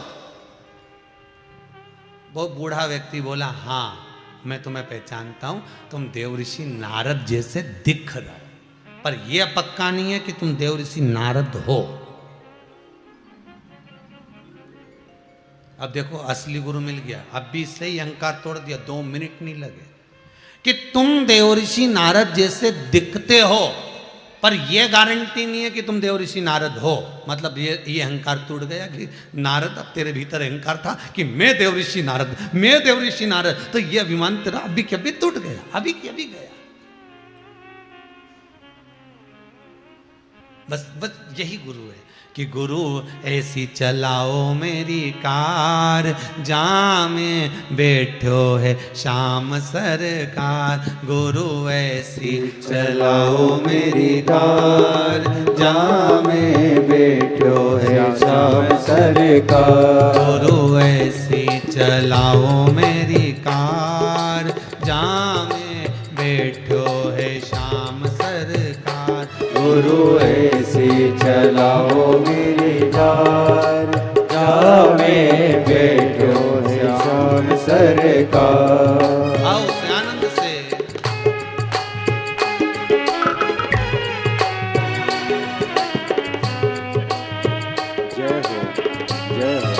वो बूढ़ा व्यक्ति बोला, हाँ मैं तुम्हें पहचानता हूं, तुम देव ऋषि नारद जैसे दिख रहे हो, पर यह पक्का नहीं है कि तुम देव ऋषि नारद हो। अब देखो, असली गुरु मिल गया। अब भी इससे ही अहंकार तोड़ दिया, 2 मिनट नहीं लगे कि तुम देव ऋषि नारद जैसे दिखते हो, पर यह गारंटी नहीं है कि तुम देव ऋषि नारद हो। मतलब ये अहंकार टूट गया कि नारद, अब तेरे भीतर अहंकार था कि मैं देव ऋषि नारद, मैं देव ऋषि नारद, तो यह अभिमान तेरा अभी के अभी टूट गया, अभी के अभी गया। बस यही गुरु है कि गुरु ऐसी चलाओ मेरी कार, जहाँ में बैठो है श्याम सरकार। गुरु ऐसी चलाओ मेरी कार, जहाँ में बैठो है श्याम सरकार। गुरु ऐसी चलाओ मेरी कार, जहाँ में बैठो है श्याम सरकार। गुरु ऐसी चलाओ मेरी कार, जहाँ में बैठो है श्याम सरकार। आओ से आनंद से। जय हो, जय हो।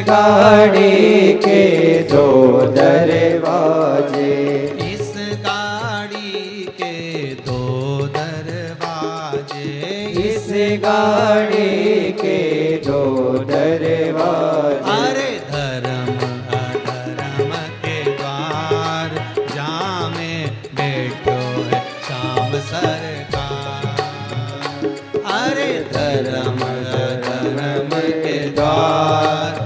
गाड़ी के दो दरवाजे, इस गाड़ी के दो दरवाजे, इस गाड़ी के दो दरवाजे। अरे धर्म अधर्म के द्वार, जहाँ में बैठो है श्याम सरकार। अरे धर्म अधर्म के द्वार,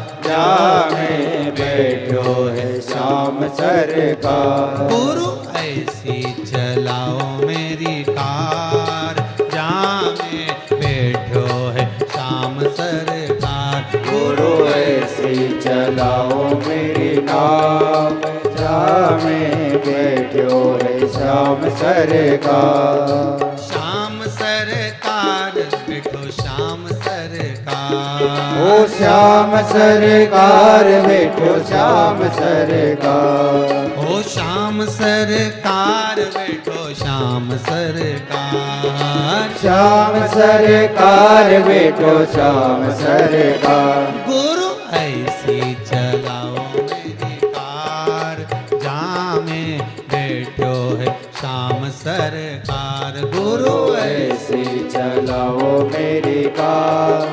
में बैठो है श्याम सरकार। गुरु ऐसी चलाओ मेरी कार, जहाँ में बैठो है श्याम सरकार। गुरु ऐसी चलाओ मेरी कार, जहाँ में बैठो है श्याम सरकार। श्याम सरकार बैठो श्याम सरकार। ओ श्याम सरकार बैठो श्याम सरकार। ओ श्याम सरकार बैठो श्याम सरकार। श्याम सरकार बैठो श्याम सरकार। गुरु ऐसी चलाओ मेरी कार, जहाँ में बैठो है श्याम सरकार। गुरु ऐसी चलाओ मेरी कार,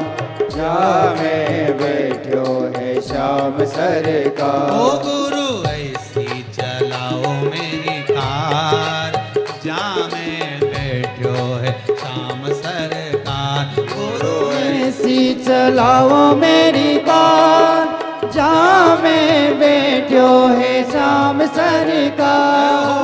जहाँ में बैठो है श्याम सरकार। ओ गुरु ऐसी चलाओ मेरी कार, जहाँ में बैठो है श्याम सरकार। गुरु ऐसी चलाओ मेरी कार, जहाँ में बैठो है श्याम सरकार।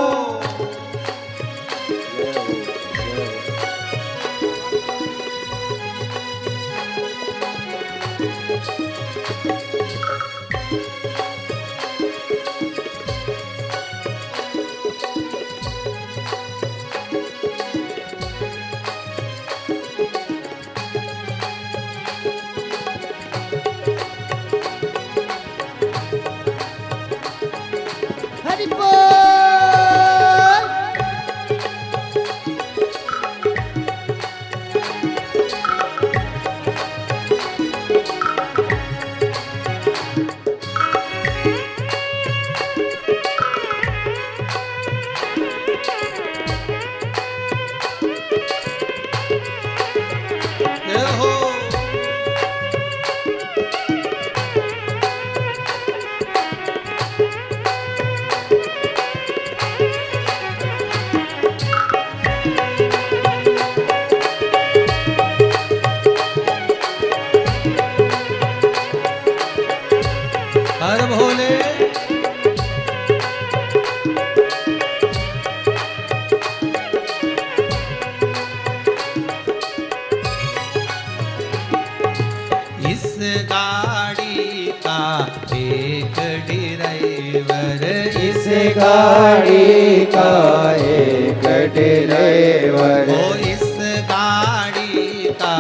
हरि बोल। जय हो। हर भोले। इस गाड़ी का एक ड्राइवर, इस गाड़ी का एक ड्राइवर। ओ इस गाड़ी का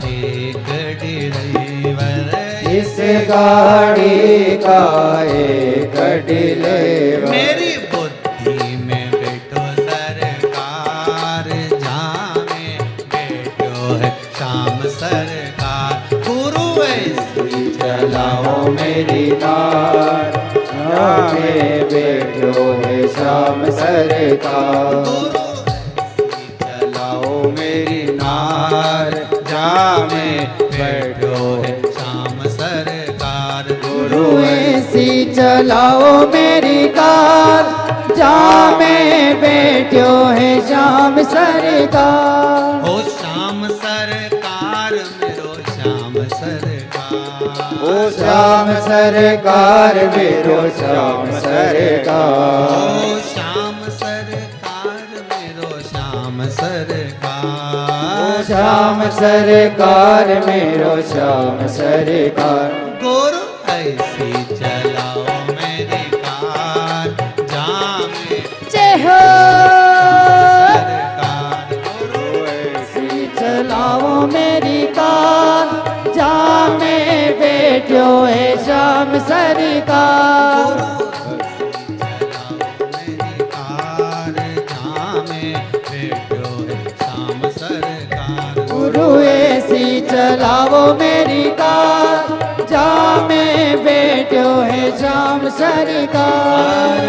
एक ड्राइवर, इस गाड़ी का एक डिलेवर। मेरी बुद्धि में बैठो सरकार, जहाँ में बैठो है श्याम सरकार। गुरु ऐसी चलाओ मेरी नार, जहाँ में बैठो है श्याम सरकार। गुरु ऐसी चलाओ मेरी नार, जहाँ में बैठो है श्याम सरकार। गुरु ऐसी चलाओ मेरी कार, जहाँ में बैठो है श्याम सरकार। ओ श्याम सरकार मेरो श्याम सरकार। ओ श्याम सरकार मेरो श्याम सरकार। ओ श्याम सरकार मेरो श्याम सरकार। ओ श्याम सरकार मेरो श्याम सरकार। गुरु ऐसी चलाओ मेरी कार, जहाँ में जय हो। सरकार। गुरु ऐसी चलाओ मेरी कार, जहाँ में बैठो है श्याम सरकार। गुरु ऐसी चलाओ मेरी कार, जहाँ में बैठो है श्याम सरकार।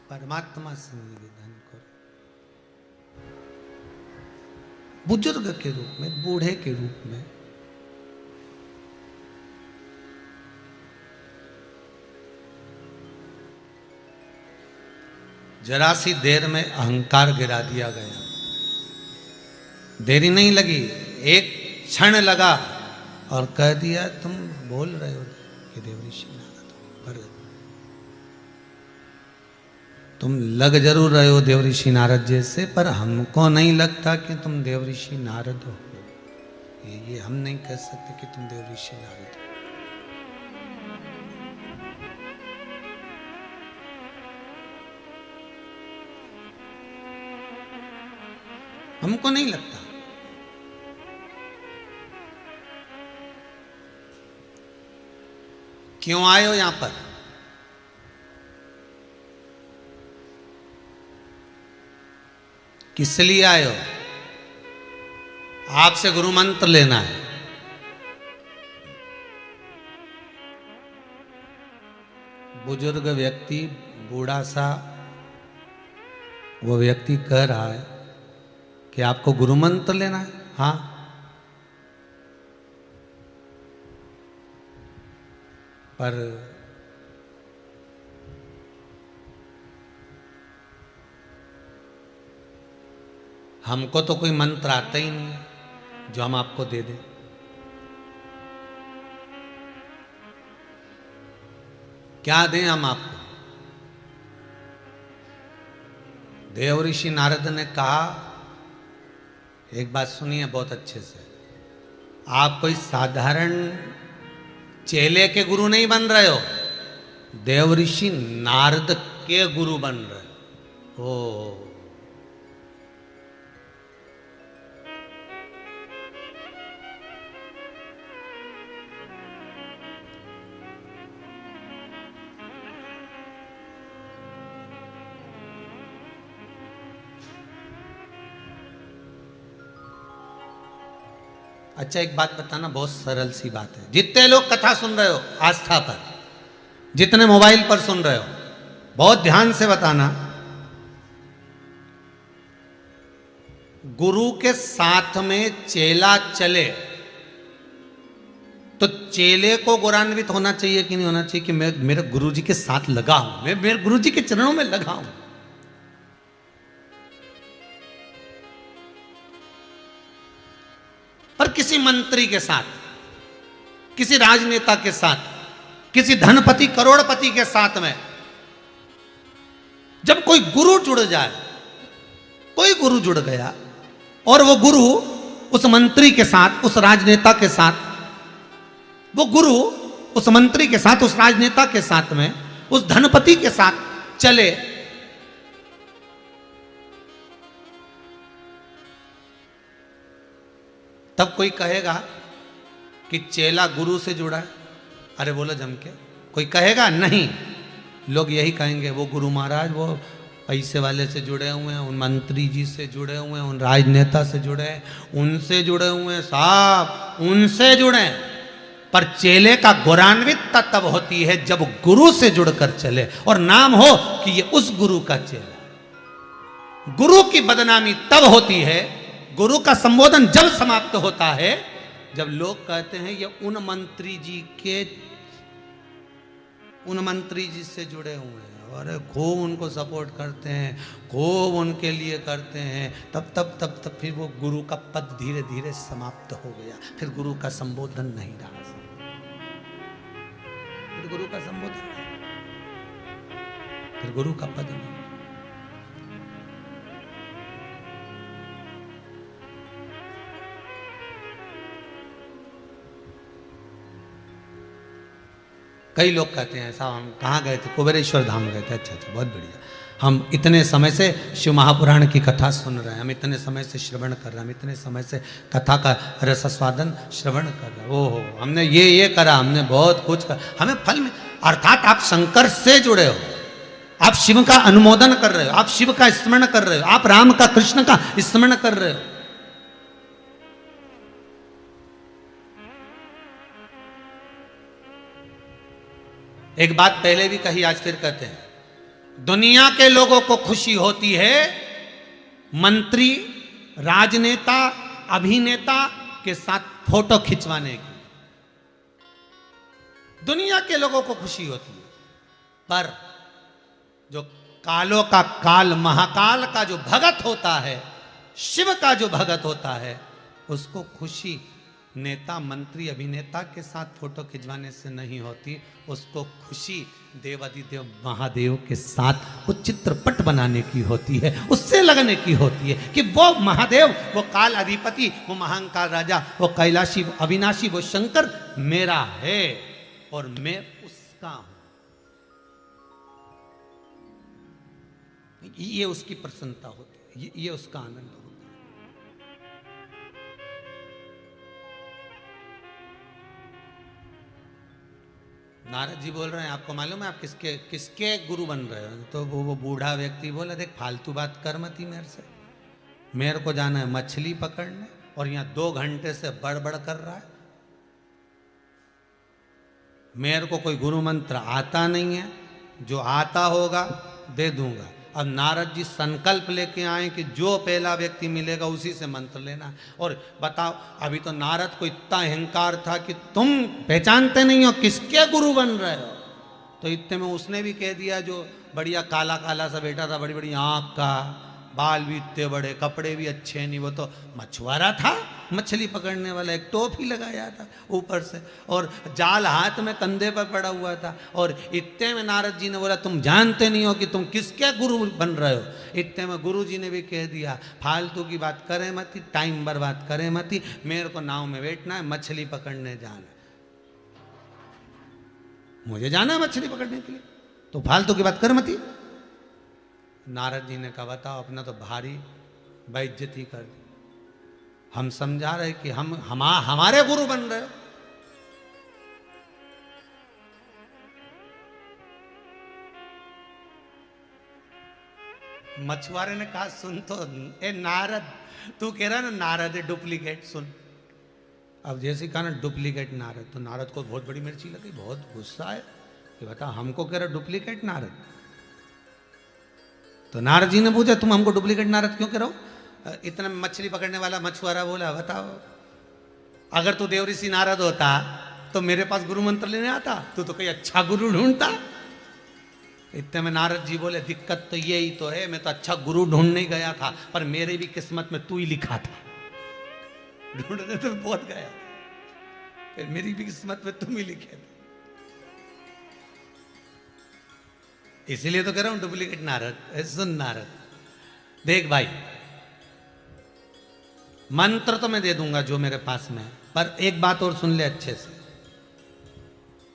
परमात्मा से निवेदन करो, बुजुर्ग के रूप में, बूढ़े के रूप में। जरा सी देर में अहंकार गिरा दिया गया। देरी नहीं लगी, एक क्षण लगा और कह दिया तुम बोल रहे हो कि देवऋषि नारद हो, पर तुम लग जरूर रहे हो देवऋषि नारद जैसे, पर हमको नहीं लगता कि तुम देवऋषि नारद हो। ये हम नहीं कह सकते कि तुम देवऋषि नारद हो। हमको नहीं लगता। क्यों आए हो यहां पर? किस लिए आए हो? आपसे गुरु मंत्र लेना है। बुजुर्ग व्यक्ति, बूढ़ा सा वो व्यक्ति कह रहा है कि आपको गुरु मंत्र लेना है। हाँ, पर हमको तो कोई मंत्र आता ही नहीं है जो हम आपको दे दें। क्या दें हम आपको? देवऋषि नारद ने कहा, एक बात सुनिए बहुत अच्छे से, आप कोई साधारण चेले के गुरु नहीं बन रहे हो, देवऋषि नारद के गुरु बन रहे हो। अच्छा एक बात बताना, बहुत सरल सी बात है। जितने लोग कथा सुन रहे हो आस्था पर, जितने मोबाइल पर सुन रहे हो, बहुत ध्यान से बताना, गुरु के साथ में चेला चले तो चेले को गौरवान्वित होना चाहिए कि नहीं होना चाहिए कि मैं मेरे गुरु जी के साथ लगा हूं, मैं मेरे गुरु जी के चरणों में लगा हूं। पर किसी मंत्री के साथ, किसी राजनेता के साथ, किसी धनपति करोड़पति के साथ में जब कोई गुरु जुड़ जाए, कोई गुरु जुड़ गया और वो गुरु उस मंत्री के साथ, उस राजनेता के साथ, वो गुरु उस मंत्री के साथ, उस राजनेता के साथ में, उस धनपति के साथ चले, तब कोई कहेगा कि चेला गुरु से जुड़ा है, अरे बोलो जम के, कोई कहेगा नहीं। लोग यही कहेंगे वो गुरु महाराज वो पैसे वाले से जुड़े हुए हैं, उन मंत्री जी से जुड़े हुए हैं, उन राजनेता से जुड़े हैं, उनसे जुड़े हुए हैं, साहब उनसे जुड़े हैं। पर चेले का गौरवान्वितता तब होती है जब गुरु से जुड़कर चले और नाम हो कि ये उस गुरु का चेला। गुरु की बदनामी तब होती है, गुरु का संबोधन जब समाप्त होता है जब लोग कहते हैं ये उन मंत्री जी से जुड़े हुए हैं और खूब उनको सपोर्ट करते हैं, खूब उनके लिए करते हैं। तब फिर वो गुरु का पद धीरे धीरे समाप्त हो गया। फिर गुरु का संबोधन नहीं रहा, फिर गुरु का संबोधन नहीं, फिर गुरु का पद नहीं। कई लोग कहते हैं साहब हम कहाँ गए थे, कुबेरेश्वर धाम गए थे। अच्छा बहुत बढ़िया, हम इतने समय से शिव महापुराण की कथा सुन रहे हैं, हम इतने समय से श्रवण कर रहे हैं, हम इतने समय से कथा का रसस्वादन श्रवण कर रहे हैं। ओहो हमने ये करा, हमने बहुत कुछ करा, हमें फल में। अर्थात आप शंकर से जुड़े हो, आप शिव का अनुमोदन कर रहे हो, आप शिव का स्मरण कर रहे हो, आप राम का कृष्ण का स्मरण कर रहे हो। एक बात पहले भी कही, आज फिर कहते हैं, दुनिया के लोगों को खुशी होती है मंत्री, राजनेता, अभिनेता के साथ फोटो खिंचवाने की। दुनिया के लोगों को खुशी होती है, पर जो कालों का काल, महाकाल का जो भगत होता है, शिव का जो भगत होता है, उसको खुशी नेता, मंत्री, अभिनेता के साथ फोटो खिंचवाने से नहीं होती। उसको खुशी देवादिदेव महादेव के साथ वो चित्रपट बनाने की होती है, उससे लगने की होती है कि वो महादेव, वो काल अधिपति, वो महाकाल राजा, वो कैलाशी, वो अविनाशी, वो शंकर मेरा है और मैं उसका हूं। ये उसकी प्रसन्नता होती है, ये उसका आनंद होता है। नारद जी बोल रहे हैं, आपको मालूम है आप किसके गुरु बन रहे हो? तो वो बूढ़ा व्यक्ति बोला, देख फालतू बात कर मत ही मेरे से, मेरे को जाना है मछली पकड़ने और यहाँ 2 घंटे से बड़बड़ कर रहा है। मेरे को कोई गुरु मंत्र आता नहीं है, जो आता होगा दे दूंगा। अब नारद जी संकल्प लेके आए कि जो पहला व्यक्ति मिलेगा उसी से मंत्र लेना। और बताओ, अभी तो नारद को इतना अहंकार था कि तुम पहचानते नहीं हो किसके गुरु बन रहे हो। तो इतने में उसने भी कह दिया, जो बढ़िया काला काला सा बेटा था, बड़ी बड़ी आँख का, बाल भी इतने बड़े, कपड़े भी अच्छे नहीं, वो तो मछुआरा था, मछली पकड़ने वाला, एक टोपी लगाया था ऊपर से और जाल हाथ में कंधे पर पड़ा हुआ था। और इतने में नारद जी ने बोला, तुम जानते नहीं हो कि तुम किसके गुरु बन रहे हो। इतने में गुरु जी ने भी कह दिया, फालतू की बात करें मत, टाइम बर्बाद करें मत, मेरे को नाव में बैठना है, मछली पकड़ने जाना, मुझे जाना है मछली पकड़ने के लिए, तो फालतू की बात कर मत। नारद जी ने कहा, बताओ, अपना तो भारी बेइज्जती कर दी, हम समझा रहे कि हमारे गुरु बन रहे हो। मछुआरे ने कहा, सुन तो ए नारद, तू कह रहा ना नारद है डुप्लीकेट, सुन। अब जैसे कहा ना डुप्लीकेट नारद, तो नारद को बहुत बड़ी मिर्ची लगी, बहुत गुस्सा है कि बता हमको कह रहा डुप्लीकेट नारद। तो नारद जी ने पूछा, तुम हमको डुप्लीकेट नारद क्यों कह रहे हो? इतना मछली पकड़ने वाला मछुआरा बोला, बताओ अगर तू देवऋषि नारद होता तो मेरे पास गुरु मंत्र लेने आता, तू तो कोई अच्छा गुरु ढूंढता। इतने में नारद जी बोले, दिक्कत तो यही तो है, मैं तो अच्छा गुरु ढूंढने गया था, पर मेरे भी किस्मत में तू ही लिखा था, ढूंढने तो बहुत गया, फिर मेरी भी किस्मत में तुम ही लिखे थे, इसीलिए तो कह रहा हूं डुप्लीकेट नारद। सुन नारद, देख भाई, मंत्र तो मैं दे दूंगा जो मेरे पास में है, पर एक बात और सुन ले अच्छे से,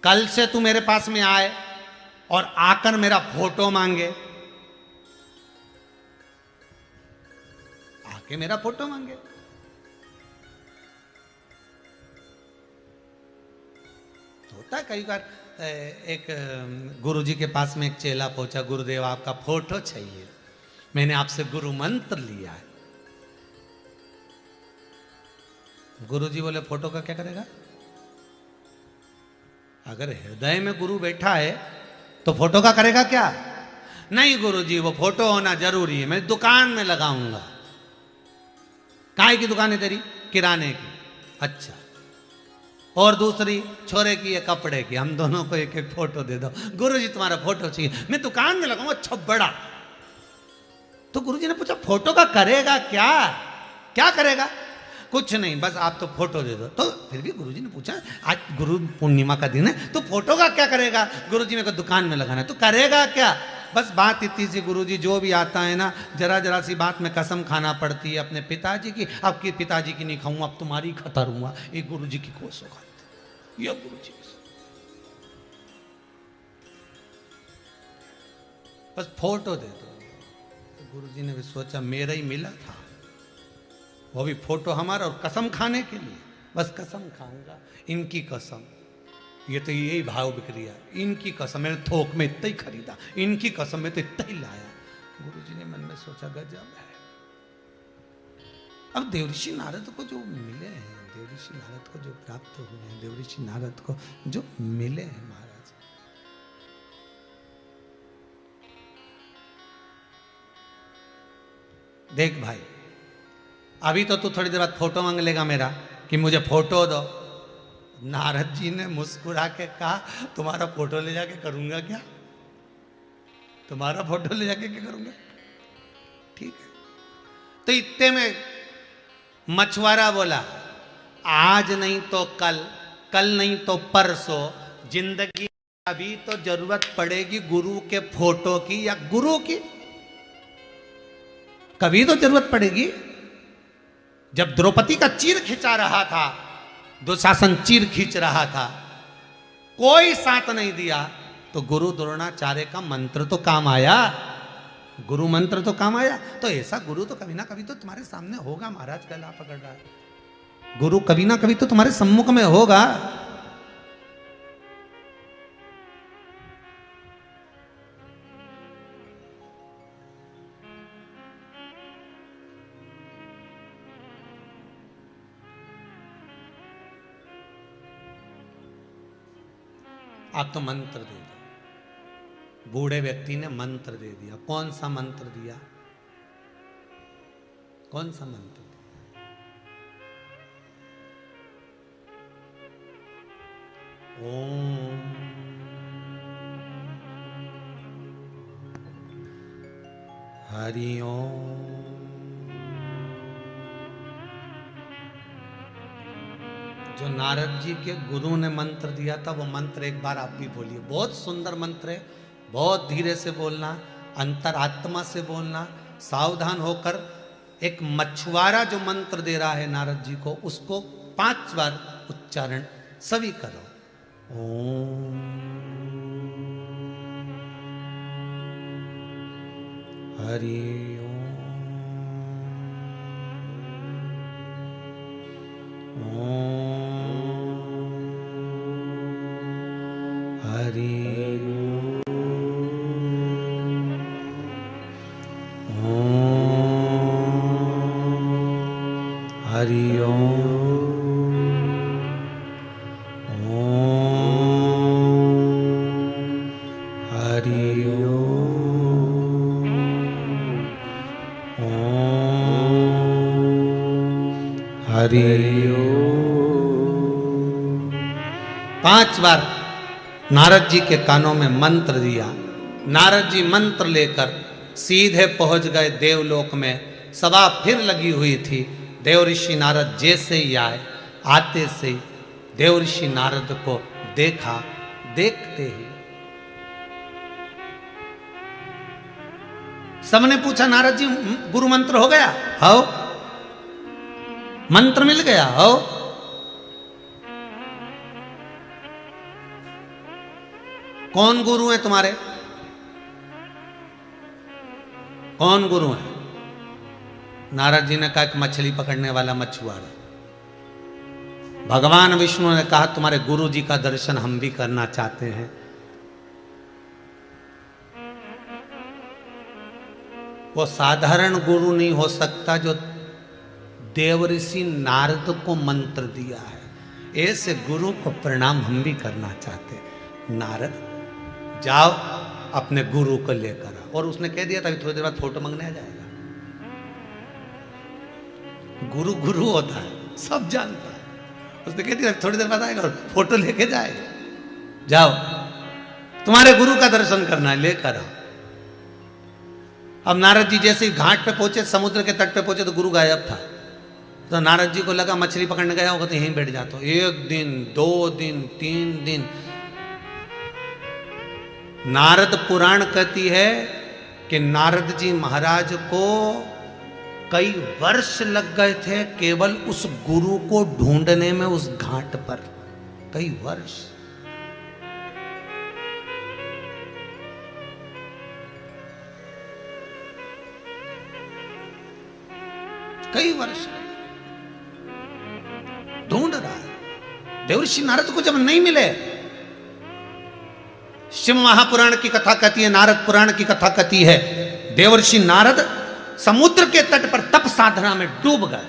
कल से तू मेरे पास में आए और आकर मेरा फोटो मांगे, आके मेरा फोटो मांगे, होता है कई बार एक गुरुजी के पास में एक चेला पहुंचा, गुरुदेव आपका फोटो चाहिए, मैंने आपसे गुरु मंत्र लिया है। गुरुजी बोले फोटो का क्या करेगा? अगर हृदय में गुरु बैठा है तो फोटो का करेगा क्या? नहीं गुरुजी, वो फोटो होना जरूरी है, मैं दुकान में लगाऊंगा। काय की दुकान है तेरी? किराने की। अच्छा, और दूसरी छोरे की है कपड़े की, हम दोनों को एक एक फोटो दे दो। गुरुजी तुम्हारा फोटो चाहिए, मैं दुकान में लगाऊंगा। अच्छा बड़ा। तो गुरुजी ने पूछा फोटो का करेगा क्या? क्या करेगा? कुछ नहीं, बस आप तो फोटो दे दो। तो फिर भी गुरुजी ने पूछा आज गुरु पूर्णिमा का दिन है, तो फोटो का क्या करेगा? गुरुजी मेरे को दुकान में लगाना है। तो करेगा क्या? बस बात इतनी सी गुरुजी, जो भी आता है ना जरा जरा सी बात में कसम खाना पड़ती है अपने पिताजी की। आपके पिताजी की नहीं खाऊंगा, अब तुम्हारी खतरूंगा। ये गुरुजी की कोसो खाते, ये गुरुजी बस फोटो दे दो। तो गुरुजी ने भी सोचा मेरा ही मिला था, वो भी फोटो हमारा, और कसम खाने के लिए। बस कसम खाऊंगा, इनकी कसम। ये तो यही भाव बिक्रिया, इनकी कसम, मैंने थोक में इतना ही खरीदा, इनकी कसम में तो इतना ही लाया। गुरुजी ने मन में सोचा गजब है। अब देवऋषि नारद को जो मिले हैं, देवऋषि नारद को जो प्राप्त हुए हैं, देवऋषि नारद को जो मिले हैं महाराज, देख भाई, अभी तो तू थोड़ी देर बाद फोटो मांग लेगा मेरा कि मुझे फोटो दो। नारद जी ने मुस्कुरा के कहा तुम्हारा फोटो ले जाके करूंगा क्या? तुम्हारा फोटो ले जाके क्या करूंगा? ठीक है। तो इतने में मछुआरा बोला आज नहीं तो कल, कल नहीं तो परसों, जिंदगी अभी तो जरूरत पड़ेगी गुरु के फोटो की या गुरु की। कभी तो जरूरत पड़ेगी। जब द्रौपदी का चीर खिंचा रहा था, दुशासन चीर खींच रहा था, कोई साथ नहीं दिया, तो गुरु द्रोणाचार्य का मंत्र तो काम आया, गुरु मंत्र तो काम आया। तो ऐसा गुरु तो कभी ना कभी तो तुम्हारे सामने होगा महाराज। गला पकड़ रहा है, गुरु कभी ना कभी तो तुम्हारे सम्मुख में होगा। आप तो मंत्र दे दो। बूढ़े व्यक्ति ने मंत्र दे दिया। कौन सा मंत्र दिया? कौन सा मंत्र दिया? ओम हरि ओम। जो नारद जी के गुरु ने मंत्र दिया था वो मंत्र एक बार आप भी बोलिए। बहुत सुंदर मंत्र है, बहुत धीरे से बोलना, अंतरात्मा से बोलना, सावधान होकर। एक मछुआरा जो मंत्र दे रहा है नारद जी को, उसको 5 बार उच्चारण सभी करो। ओम हरि ओम। हरि हरि हरि 5 बार नारद जी के कानों में मंत्र दिया। नारद जी मंत्र लेकर सीधे पहुंच गए देवलोक में। सभा फिर लगी हुई थी। देवऋषि नारद जैसे ही आए, आते से देवऋषि नारद को देखा। देखते ही सबने पूछा नारद जी गुरु मंत्र हो गया? हो, मंत्र मिल गया? हो। कौन गुरु है तुम्हारे? कौन गुरु है? नारद जी ने कहा कि मछली पकड़ने वाला मछुआरा। भगवान विष्णु ने कहा तुम्हारे गुरु जी का दर्शन हम भी करना चाहते हैं। वो साधारण गुरु नहीं हो सकता जो देवऋषि नारद को मंत्र दिया है। ऐसे गुरु को प्रणाम हम भी करना चाहते हैं। नारद जाओ अपने गुरु को लेकर आओ। और उसने कह दिया था थोड़ी देर बाद फोटो मांगने आ जाएगा। गुरु गुरु होता है, सब जानता है। उसने कह दिया थोड़ी देर बाद आएगा और फोटो लेके जाएगा। जाओ तुम्हारे गुरु का दर्शन करना है, लेकर आओ। अब नारद जी जैसे ही घाट पे पहुंचे, समुद्र के तट पे पहुंचे तो गुरु गायब था। तो नारद जी को लगा मछली पकड़ने गया होगा तो यहीं बैठ जाता हो। 1 दिन 2 दिन 3 दिन। नारद पुराण कहती है कि नारद जी महाराज को कई वर्ष लग गए थे केवल उस गुरु को ढूंढने में, उस घाट पर कई वर्ष। कई वर्ष ढूंढ रहा है। देवर्षि नारद को जब नहीं मिले, शिव महापुराण की कथा कहती है, नारद पुराण की कथा कहती है, देवर्षि नारद समुद्र के तट पर तप साधना में डूब गए।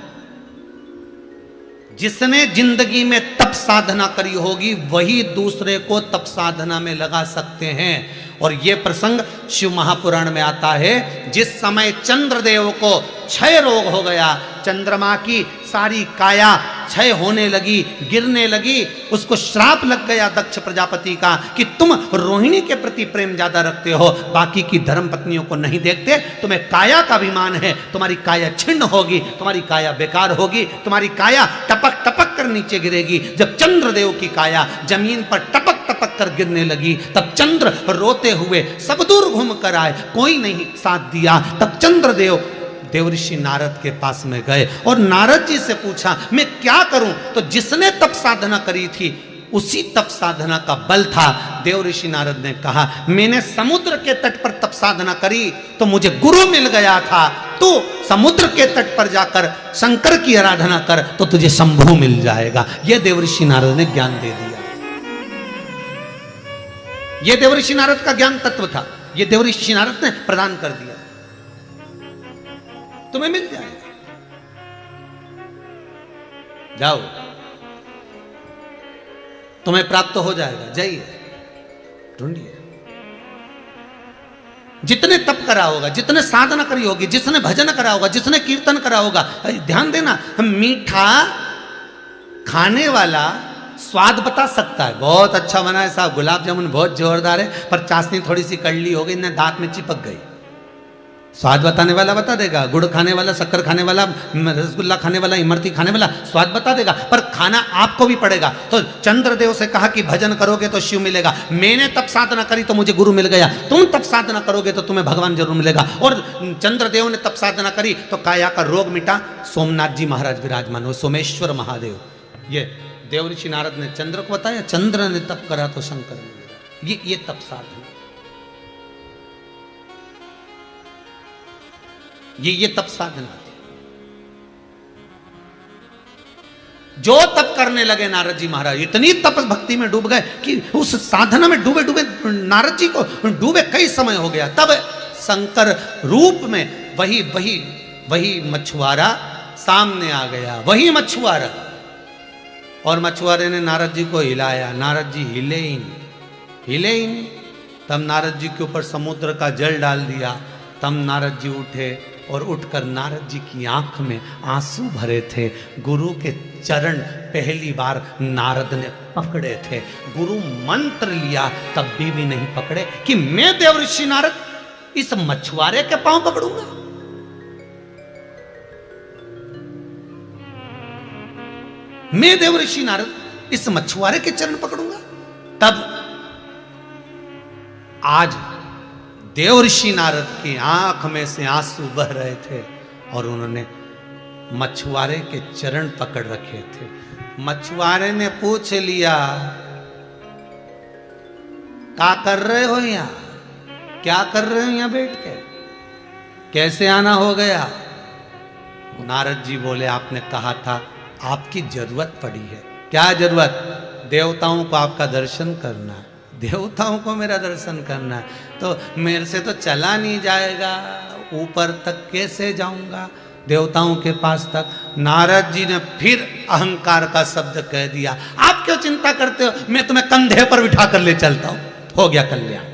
जिसने जिंदगी में तप साधना करी होगी वही दूसरे को तप साधना में लगा सकते हैं। और यह प्रसंग शिव महापुराण में आता है। जिस समय चंद्रदेव को क्षय रोग हो गया, चंद्रमा की सारी काया क्षय होने लगी, गिरने लगी, उसको श्राप लग गया दक्ष प्रजापति का कि तुम रोहिणी के प्रति प्रेम ज्यादा रखते हो, बाकी की धर्म पत्नियों को नहीं देखते, तुम्हें काया का अभिमान है, तुम्हारी काया छिन्न होगी, तुम्हारी काया बेकार होगी, तुम्हारी काया टपक टपक कर नीचे गिरेगी। जब चंद्रदेव की काया जमीन पर टपक टपक कर गिरने लगी, तब चंद्र रोते हुए सब दूर घूम कर आए, कोई नहीं साथ दिया। तब चंद्रदेव देवर्षि नारद के पास में गए और नारद जी से पूछा मैं क्या करूं। तो जिसने तप साधना करी थी उसी तप साधना का बल था। देवर्षि नारद ने कहा मैंने समुद्र के तट पर तप साधना करी तो मुझे गुरु मिल गया था, तो समुद्र के तट पर जाकर शंकर की आराधना कर तो तुझे शंभु मिल जाएगा। यह देवर्षि नारद ने ज्ञान दे दिया। यह देवर्षि नारद का ज्ञान तत्व था, यह देवर्षि नारद ने प्रदान कर दिया, तुम्हें मिल जाएगा। जाओ तुम्हें प्राप्त हो जाएगा, जाइए ढूंढिए। जितने तप करा होगा, जितने साधना करी होगी, जिसने भजन करा होगा, जिसने कीर्तन करा होगा, ध्यान देना, मीठा खाने वाला स्वाद बता सकता है, बहुत अच्छा बना है साहब, गुलाब जामुन बहुत जोरदार है, पर चाशनी थोड़ी सी कड़ली हो गई ना, दांत में चिपक गई। स्वाद बताने वाला बता देगा, गुड़ खाने वाला, शक्कर खाने वाला, रसगुल्ला खाने वाला, इमरती खाने वाला स्वाद बता देगा, पर खाना आपको भी पड़ेगा। तो चंद्रदेव से कहा कि भजन करोगे तो शिव मिलेगा, मैंने तप साधना करी तो मुझे गुरु मिल गया, तुम तप साधना करोगे तो तुम्हें भगवान जरूर मिलेगा। और चंद्रदेव ने तप साधना करी तो काया का रोग मिटा, सोमनाथ जी महाराज विराजमान हो, सोमेश्वर महादेव। ये देवर्षि नारद ने चंद्र को बताया, चंद्र ने तप करा तो शंकर मिलेगा। ये तप साधना, ये तप साधना थी। जो तप करने लगे नारद जी महाराज, इतनी तप भक्ति में डूब गए कि उस साधना में डूबे डूबे नारद जी को डूबे कई समय हो गया। तब शंकर रूप में वही मछुआरा सामने आ गया, वही मछुआरा। और मछुआरे ने नारद जी को हिलाया, नारद जी हिले ही नहीं। तब नारद जी के ऊपर समुद्र का जल डाल दिया। तब नारद जी उठे और उठकर नारद जी की आंख में आंसू भरे थे। गुरु के चरण पहली बार नारद ने पकड़े थे। गुरु मंत्र लिया तब भी नहीं पकड़े कि मैं देवर्षि नारद इस मछुआरे के पांव पकड़ूंगा। मैं देवर्षि नारद इस मछुआरे के चरण पकड़ूंगा। तब आज देवर्षि नारद की आंख में से आंसू बह रहे थे और उन्होंने मछुआरे के चरण पकड़ रखे थे। मछुआरे ने पूछ लिया क्या कर रहे हो यहां, क्या कर रहे हो यहां बैठ के, कैसे आना हो गया। नारद जी बोले आपने कहा था आपकी जरूरत पड़ी है क्या जरूरत, देवताओं को आपका दर्शन करना है, देवताओं को मेरा दर्शन करना है, तो मेरे से तो चला नहीं जाएगा, ऊपर तक कैसे जाऊंगा, देवताओं के पास तक। नारद जी ने फिर अहंकार का शब्द कह दिया, आप क्यों चिंता करते हो, मैं तुम्हें कंधे पर बिठा कर ले चलता हूं, हो गया कल्याण।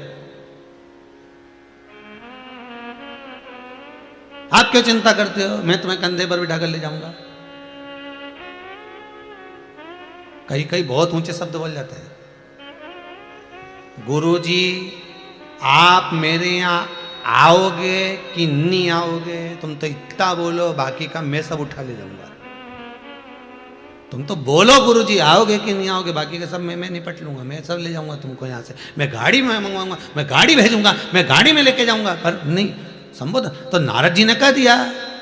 आप क्यों चिंता करते हो, मैं तुम्हें कंधे पर बिठा कर ले जाऊंगा। कई कई बहुत ऊंचे शब्द बोल जाते हैं, गुरुजी आप मेरे यहां आओगे कि नहीं आओगे, तुम तो इतना बोलो, बाकी का मैं सब उठा ले जाऊंगा। तुम तो बोलो गुरुजी आओगे कि नहीं आओगे, बाकी का सब मैं निपट लूंगा, मैं सब ले जाऊंगा तुमको यहाँ से, मैं गाड़ी में मंगवाऊंगा, मैं गाड़ी भेजूंगा, मैं गाड़ी में लेके जाऊंगा। पर नहीं संबोधन तो नारद जी ने कह दिया,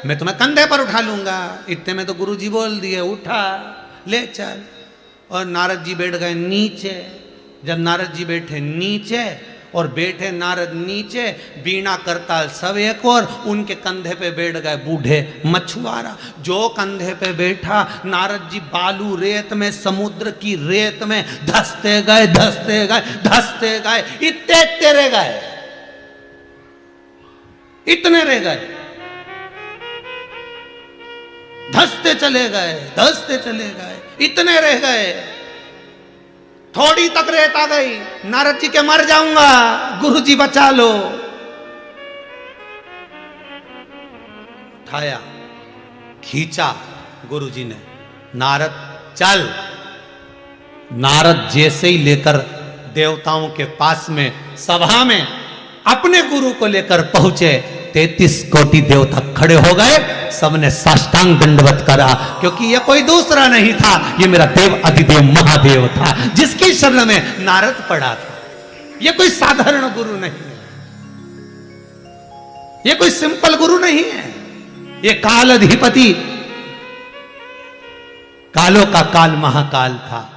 मैं तुम्हें कंधे पर उठा लूंगा। इतने में तो गुरुजी बोल दिए, उठा ले चल। और नारद जी बैठ गए नीचे। जब नारद जी बैठे नीचे और बैठे नारद नीचे, बीणा करताल सब एक और, उनके कंधे पे बैठ गए बूढ़े मछुआरा। जो कंधे पे बैठा, नारद जी बालू रेत में, समुद्र की रेत में धंसते गए धंसते गए धंसते गए, इतने रह गए, इतने रह गए, धंसते चले गए धंसते चले गए, इतने रह गए। थोड़ी तक रेत आ गई, नारद जी के मर जाऊंगा, गुरुजी बचा लो। उठाया, खींचा गुरुजी ने, नारद चल। नारद जैसे ही लेकर देवताओं के पास में सभा में अपने गुरु को लेकर पहुंचे, 33 कोटि देवता खड़े हो गए, सबने साष्टांग दंडवत करा, क्योंकि यह कोई दूसरा नहीं था, यह मेरा देव अधिदेव महादेव था, जिसकी शरण में नारद पड़ा था। यह कोई साधारण गुरु नहीं है, यह कोई सिंपल गुरु नहीं है, यह काल अधिपति, कालों का काल महाकाल था।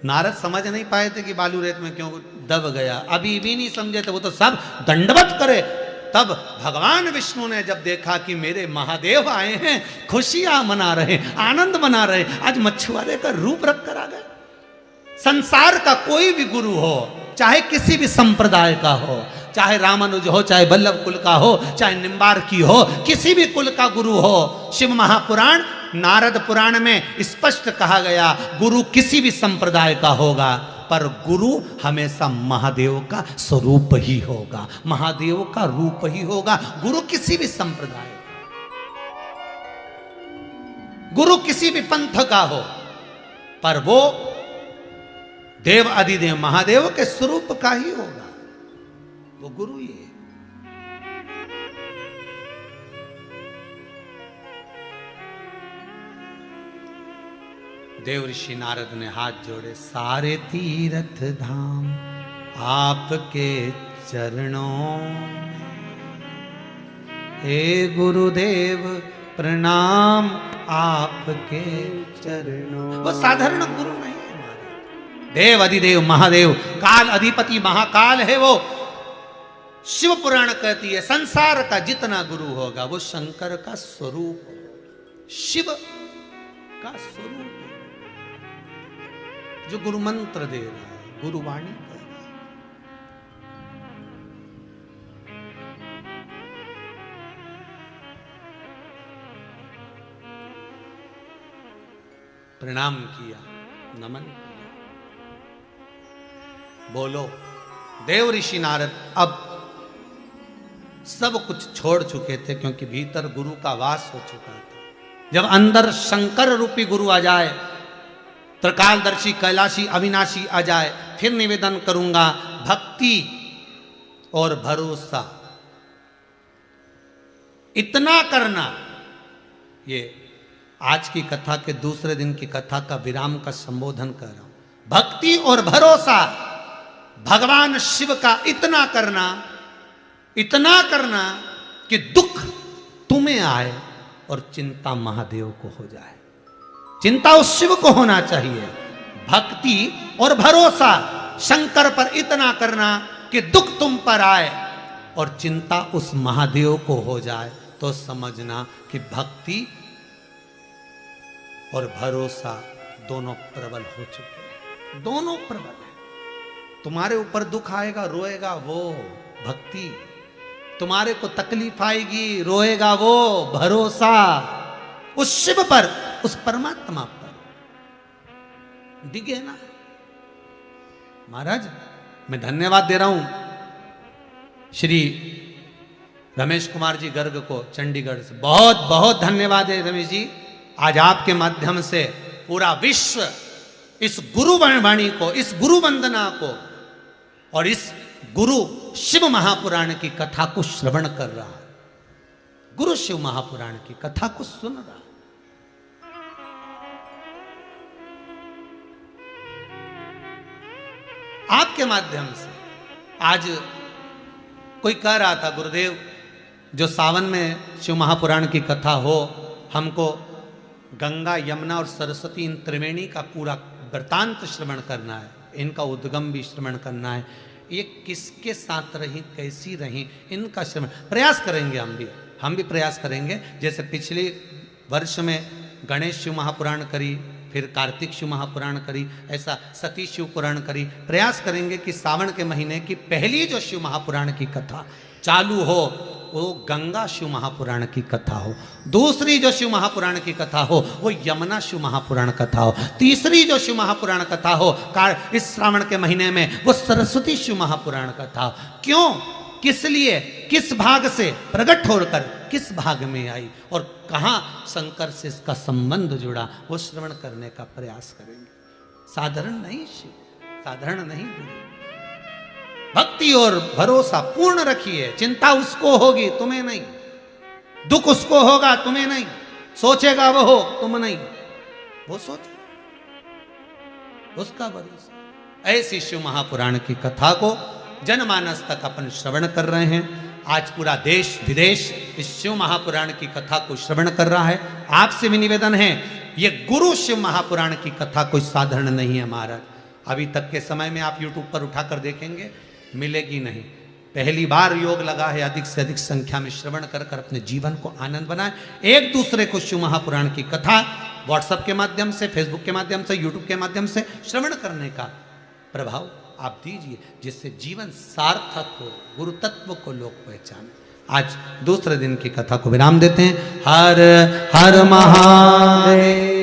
नारद समझ नहीं पाए थे कि बालू रेत में क्यों दब गया, अभी भी नहीं समझे थे, वो तो सब दंडवत करे। तब भगवान विष्णु ने जब देखा कि मेरे महादेव आए हैं, खुशियां मना रहे, आनंद मना रहे, आज मछुआरे का रूप रख कर आ गए। संसार का कोई भी गुरु हो, चाहे किसी भी संप्रदाय का हो, चाहे रामानुज हो, चाहे वल्लभ कुल का हो, चाहे निम्बार्की हो, किसी भी कुल का गुरु हो, शिव महापुराण नारद पुराण में स्पष्ट कहा गया, गुरु किसी भी संप्रदाय का होगा, पर गुरु हमेशा महादेव का स्वरूप ही होगा, महादेव का रूप ही होगा। गुरु किसी भी संप्रदाय, गुरु किसी भी पंथ का हो, पर वो देव अधिदेव महादेव के स्वरूप का ही होगा, वो गुरु ही है। देव ऋषि नारद ने हाथ जोड़े, सारे तीर्थ धाम आपके चरणों में, हे गुरुदेव प्रणाम आपके चरणों। वो साधारण गुरु नहीं है हमारे, देव अधिदेव महादेव, काल अधिपति महाकाल है वो। शिव पुराण कहती है संसार का जितना गुरु होगा वो शंकर का स्वरूप, शिव का स्वरूप है, जो गुरु मंत्र दे रहा है, गुरुवाणी कर रहा है। प्रणाम किया, नमन किया। बोलो, देव ऋषि नारद अब सब कुछ छोड़ चुके थे, क्योंकि भीतर गुरु का वास हो चुका था। जब अंदर शंकर रूपी गुरु आ जाए, त्रिकालदर्शी कैलाशी अविनाशी आ जाए, फिर निवेदन करूंगा भक्ति और भरोसा इतना करना। ये आज की कथा के दूसरे दिन की कथा का विराम का संबोधन कर रहा हूं। भक्ति और भरोसा भगवान शिव का इतना करना कि दुख तुम्हें आए और चिंता महादेव को हो जाए। चिंता उस शिव को होना चाहिए। भक्ति और भरोसा शंकर पर इतना करना कि दुख तुम पर आए और चिंता उस महादेव को हो जाए, तो समझना कि भक्ति और भरोसा दोनों प्रबल हो चुके हैं, दोनों प्रबल हैं। तुम्हारे ऊपर दुख आएगा, रोएगा वो भक्ति, तुम्हारे को तकलीफ आएगी, रोएगा वो भरोसा उस शिव पर, उस परमात्मा पर। दिखे ना महाराज, मैं धन्यवाद दे रहा हूं श्री रमेश कुमार जी गर्ग को चंडीगढ़ से, बहुत बहुत धन्यवाद है रमेश जी। आज आपके माध्यम से पूरा विश्व इस गुरु वाणी को, इस गुरु वंदना को और इस गुरु शिव महापुराण की कथा को श्रवण कर रहा है, गुरु शिव महापुराण की कथा को सुन रहा है। आपके माध्यम से आज कोई कह रहा था गुरुदेव, जो सावन में शिव महापुराण की कथा हो, हमको गंगा यमुना और सरस्वती इन त्रिवेणी का पूरा वृतांत श्रवण करना है, इनका उद्गम भी श्रवण करना है, ये किसके साथ रही, कैसी रही, इनका श्रवण प्रयास करेंगे। हम भी प्रयास करेंगे। जैसे पिछले वर्ष में गणेश शिव महापुराण करी, फिर कार्तिक शिव महापुराण करी, ऐसा सती शिव पुराण करी। प्रयास करेंगे कि सावन के महीने की पहली जो शिव महापुराण की कथा चालू हो वो गंगा शिव महापुराण की कथा हो, दूसरी जो शिव महापुराण की कथा हो वो यमुना शिव महापुराण कथा हो, तीसरी जो शिव महापुराण कथा हो इस श्रावण के महीने में वो सरस्वती शिव महापुराण कथा हो। क्यों, किस लिए, किस भाग से प्रकट होकर किस भाग में आई और कहाँ शंकर से इसका संबंध जुड़ा, वो श्रवण करने का प्रयास करेंगे। साधारण नहीं शिव, साधारण नहीं गुरु। भक्ति और भरोसा पूर्ण रखिए। चिंता उसको होगी, तुम्हें नहीं। दुख उसको होगा, तुम्हें नहीं। सोचेगा वो हो, तुम नहीं। वो सोचे, उसका भरोसा। ऐसी शिव महापुराण की कथा को जनमानस तक अपन श्रवण कर रहे हैं। आज पूरा देश विदेश इस शिव महापुराण की कथा को श्रवण कर रहा है। आपसे भी निवेदन है, ये गुरु शिव महापुराण की कथा कोई साधारण नहीं है महाराज। अभी तक के समय में आप YouTube पर उठाकर देखेंगे, मिलेगी नहीं। पहली बार योग लगा है, अधिक से अधिक संख्या में श्रवण कर कर अपने जीवन को आनंद बनाए। एक दूसरे को शिव महापुराण की कथा व्हाट्सएप के माध्यम से, फेसबुक के माध्यम से, यूट्यूब के माध्यम से श्रवण करने का प्रभाव आप दीजिए, जिससे जीवन सार्थक हो, गुरु तत्व को लोग पहचाने। आज दूसरे दिन की कथा को विराम देते हैं। हर हर महादेव।